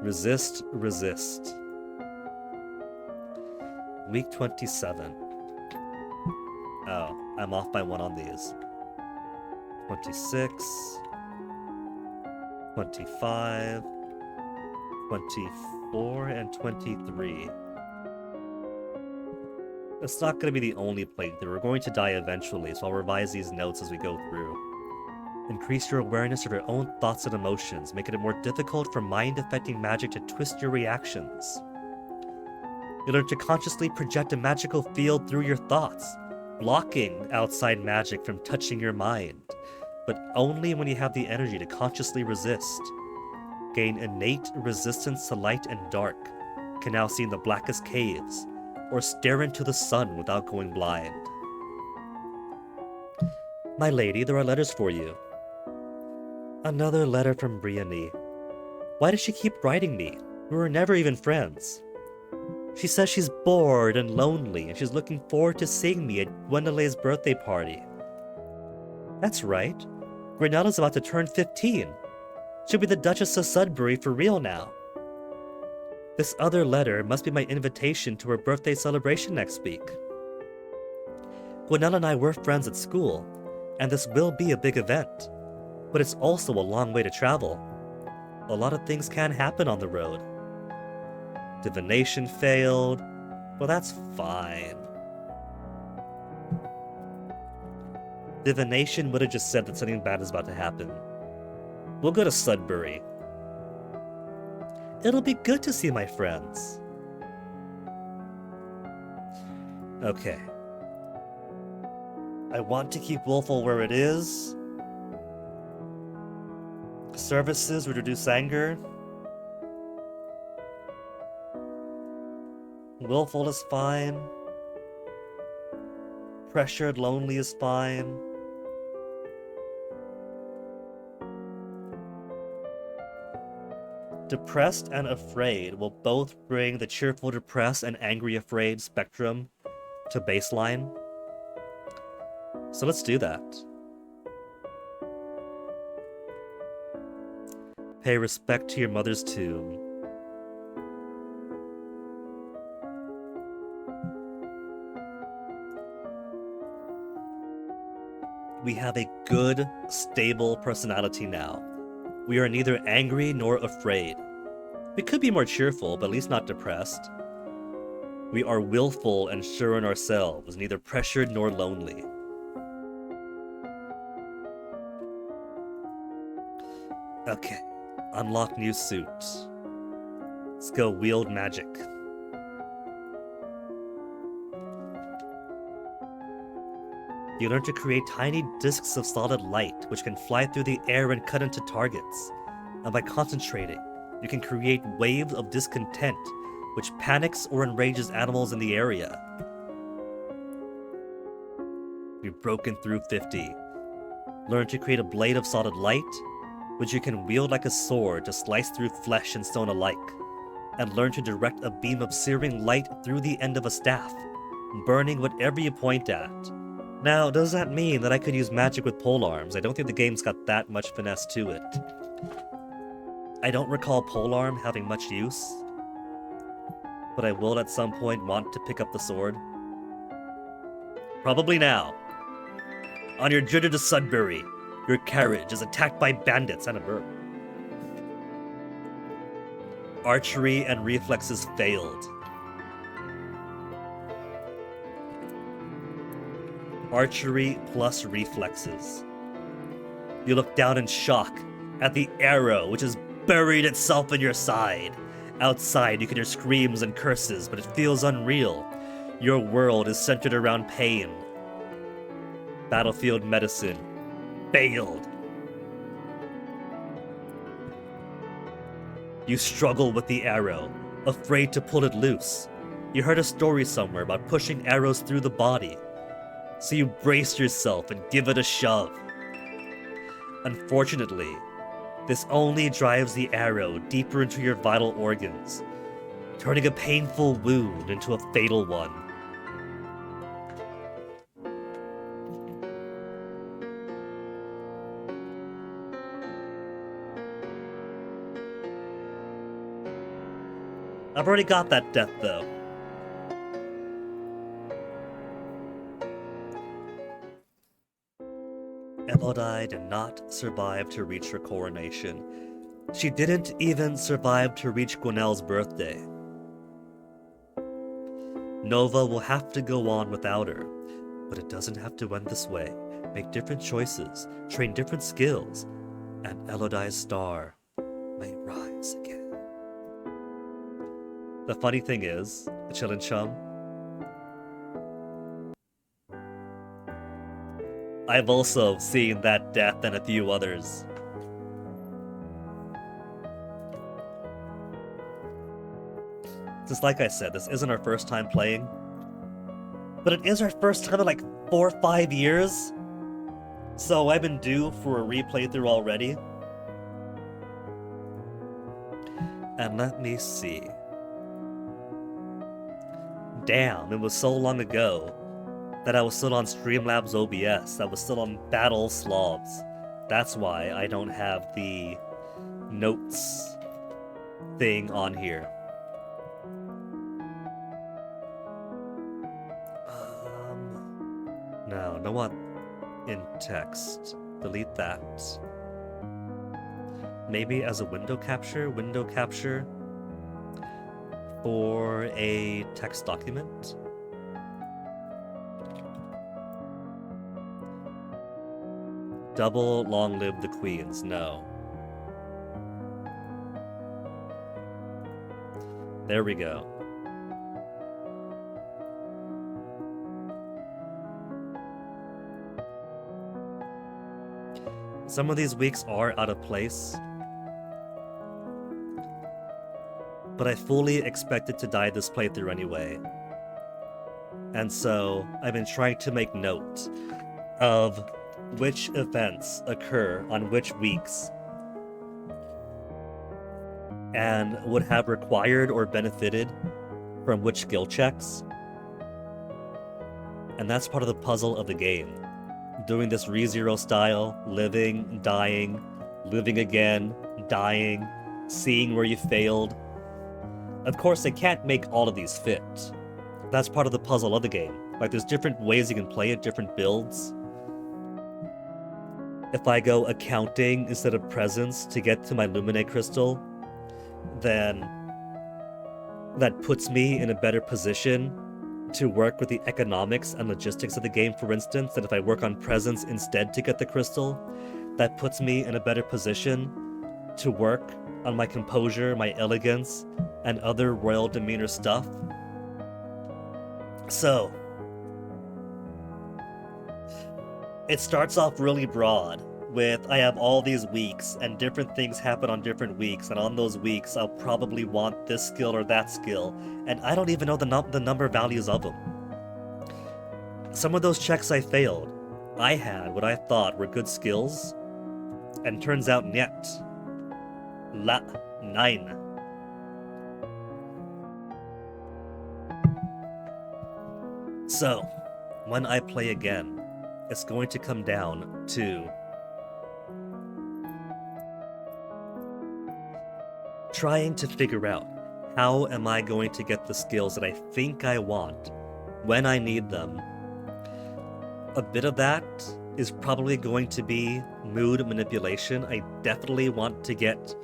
Resist, resist. Week 27. Oh, I'm off by one on these. 26. 25. 24 and 23. It's not going to be the only playthrough. We're going to die eventually, so I'll revise these notes as we go through. Increase your awareness of your own thoughts and emotions, making it more difficult for mind-affecting magic to twist your reactions. You learn to consciously project a magical field through your thoughts, blocking outside magic from touching your mind, but only when you have the energy to consciously resist. Gain innate resistance to light and dark, can now see in the blackest caves, or stare into the sun without going blind. My lady, there are letters for you. Another letter from Brienne. Why does she keep writing me? We were never even friends. She says she's bored and lonely, and she's looking forward to seeing me at Gwendolyn's birthday party. That's right. Grinella's about to turn 15. She'll be the Duchess of Sudbury for real now. This other letter must be my invitation to her birthday celebration next week. Gwenella and I were friends at school, and this will be a big event, but it's also a long way to travel. A lot of things can happen on the road. Divination failed. Well, that's fine. Divination would have just said that something bad is about to happen. We'll go to Sudbury. It'll be good to see my friends. Okay. I want to keep Wolfle where it is. Services would reduce anger. Willful is fine. Pressured, lonely is fine. Depressed and afraid will both bring the cheerful depressed and angry afraid spectrum to baseline. So let's do that. Pay respect to your mother's tomb. We have a good, stable personality now. We are neither angry nor afraid. We could be more cheerful, but at least not depressed. We are willful and sure in ourselves, neither pressured nor lonely. Okay, unlock new suit. Let's go wield magic. You learn to create tiny discs of solid light, which can fly through the air and cut into targets. And by concentrating, you can create waves of discontent, which panics or enrages animals in the area. You've broken through 50. Learn to create a blade of solid light, which you can wield like a sword to slice through flesh and stone alike. And learn to direct a beam of searing light through the end of a staff, burning whatever you point at. Now, does that mean that I could use magic with polearms? I don't think the game's got that much finesse to it. I don't recall polearm having much use, but I will at some point want to pick up the sword. Probably now. On your journey to Sudbury, your carriage is attacked by bandits and a bird. Archery and reflexes failed. Archery plus reflexes. You look down in shock at the arrow which has buried itself in your side. Outside you can hear screams and curses, but it feels unreal. Your world is centered around pain. Battlefield medicine failed. You struggle with the arrow, afraid to pull it loose. You heard a story somewhere about pushing arrows through the body. So you brace yourself and give it a shove. Unfortunately, this only drives the arrow deeper into your vital organs, turning a painful wound into a fatal one. I've already got that death, though. Elodie did not survive to reach her coronation. She didn't even survive to reach Gwenelle's birthday. Nova will have to go on without her, but it doesn't have to end this way. Make different choices, train different skills, and Elodie's star may rise again. The funny thing is, the Chillin' Chum, I've also seen that death and a few others. Just like I said, this isn't our first time playing, but it is our first time in like 4 or 5 years. So I've been due for a replay through already. And let me see. Damn, it was so long ago that I was still on Streamlabs OBS. I was still on Battle Slobs. That's why I don't have the notes thing on here. No, no what in text. Delete that. Maybe as a window capture for a text document. Double long live the queens, no. There we go. Some of these weeks are out of place, but I fully expected to die this playthrough anyway. And so I've been trying to make note of which events occur on which weeks. and would have required or benefited from which skill checks. And that's part of the puzzle of the game. Doing this ReZero style, living, dying, living again, dying, seeing where you failed. Of course, they can't make all of these fit. That's part of the puzzle of the game. Like, there's different ways you can play it, different builds. If I go accounting instead of presence to get to my Lumine crystal, then that puts me in a better position to work with the economics and logistics of the game, for instance, than if I work on presence instead to get the crystal. That puts me in a better position to work on my composure, my elegance, and other royal demeanor stuff. So, it starts off really broad with I have all these weeks and different things happen on different weeks, and on those weeks I'll probably want this skill or that skill, and I don't even know the number values of them. Some of those checks I failed. I had what I thought were good skills, and turns out niet. La 9. So, when I play again, it's going to come down to trying to figure out how am I going to get the skills that I think I want when I need them. A bit of that is probably going to be mood manipulation. I definitely want to get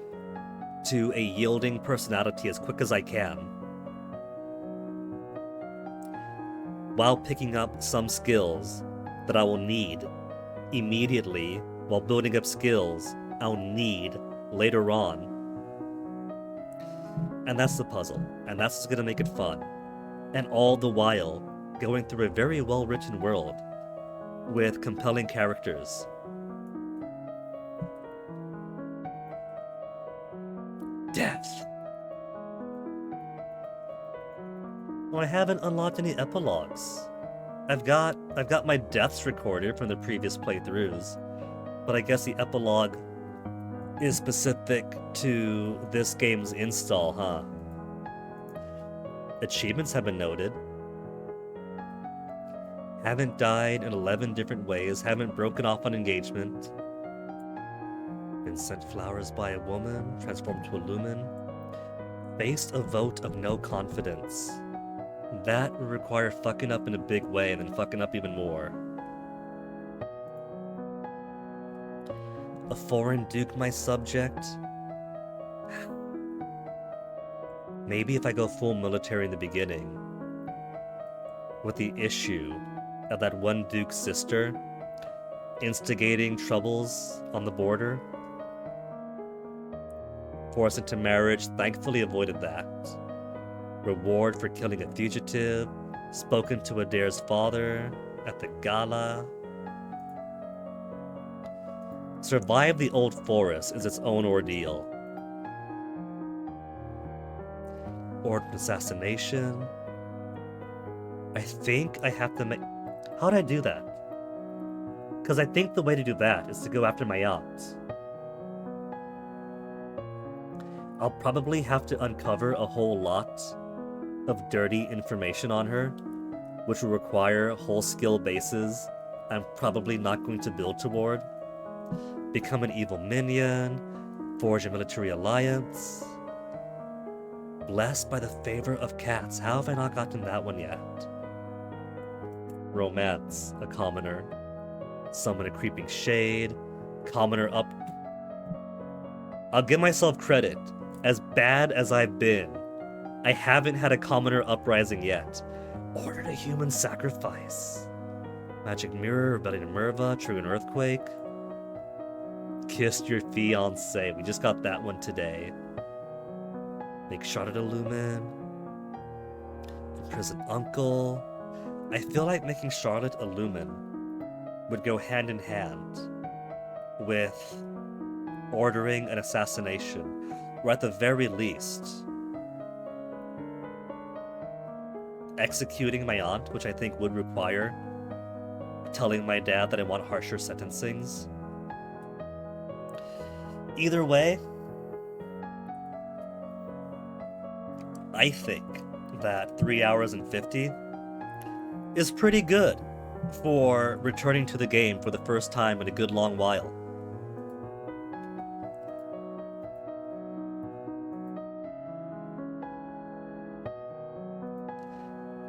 to a yielding personality as quick as I can, while picking up some skills that I will need immediately, while building up skills I'll need later on. And that's the puzzle, and that's what's gonna make it fun. And all the while, going through a very well-written world with compelling characters. Death! Well, I haven't unlocked any epilogues. I've got my deaths recorded from the previous playthroughs, but I guess the epilogue is specific to this game's install, huh? Achievements have been noted. Haven't died in 11 different ways, haven't broken off an engagement. Been sent flowers by a woman, transformed to a lumen. Faced a vote of no confidence. That would require fucking up in a big way and then fucking up even more. A foreign duke my subject? Maybe if I go full military in the beginning, with the issue of that one duke's sister instigating troubles on the border, forced into marriage, thankfully avoided that. Reward for killing a fugitive, spoken to Adair's father at the gala. Survive the old forest is its own ordeal. Ordered assassination. I think I have to make... How do I do that? Because I think the way to do that is to go after my aunt. I'll probably have to uncover a whole lot of dirty information on her, which will require whole skill bases I'm probably not going to build toward. Become an evil minion, forge a military alliance. Blessed by the favor of cats. How have I not gotten that one yet? Romance, a commoner. Summon a creeping shade. Commoner up. I'll give myself credit. As bad as I've been, I haven't had a commoner uprising yet. Ordered a human sacrifice. Magic mirror, rebellion Merva, trigger an earthquake. Kissed your fiancé. We just got that one today. Make Charlotte a lumen. Imprison uncle. I feel like making Charlotte a lumen would go hand in hand with ordering an assassination, or at the very least, executing my aunt, which I think would require telling my dad that I want harsher sentencings. Either way, I think that 3 hours and 50 is pretty good for returning to the game for the first time in a good long while.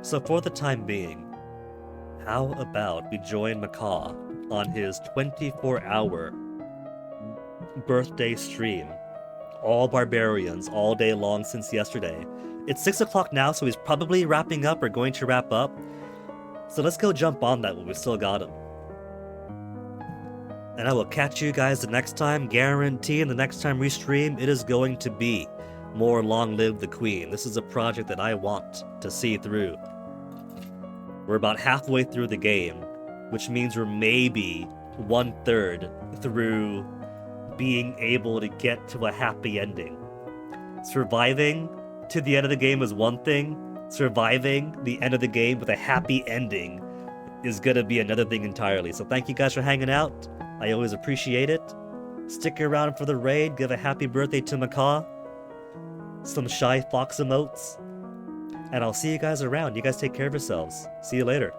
So for the time being, how about we join Macaw on his 24-hour birthday stream? All barbarians, all day long since yesterday. It's 6 o'clock now, so he's probably wrapping up or going to wrap up. So let's go jump on that when we still got him. And I will catch you guys the next time, guaranteeing the next time we stream, it is going to be more Long Live the Queen. This is a project that I want to see through. We're about halfway through the game, which means we're maybe 1/3 through being able to get to a happy ending. Surviving to the end of the game is one thing. Surviving the end of the game with a happy ending is gonna be another thing entirely. So thank you guys for hanging out. I always appreciate it. Stick around for the raid. Give a happy birthday to Macaw. Some shy fox emotes. And I'll see you guys around. You guys take care of yourselves. See you later.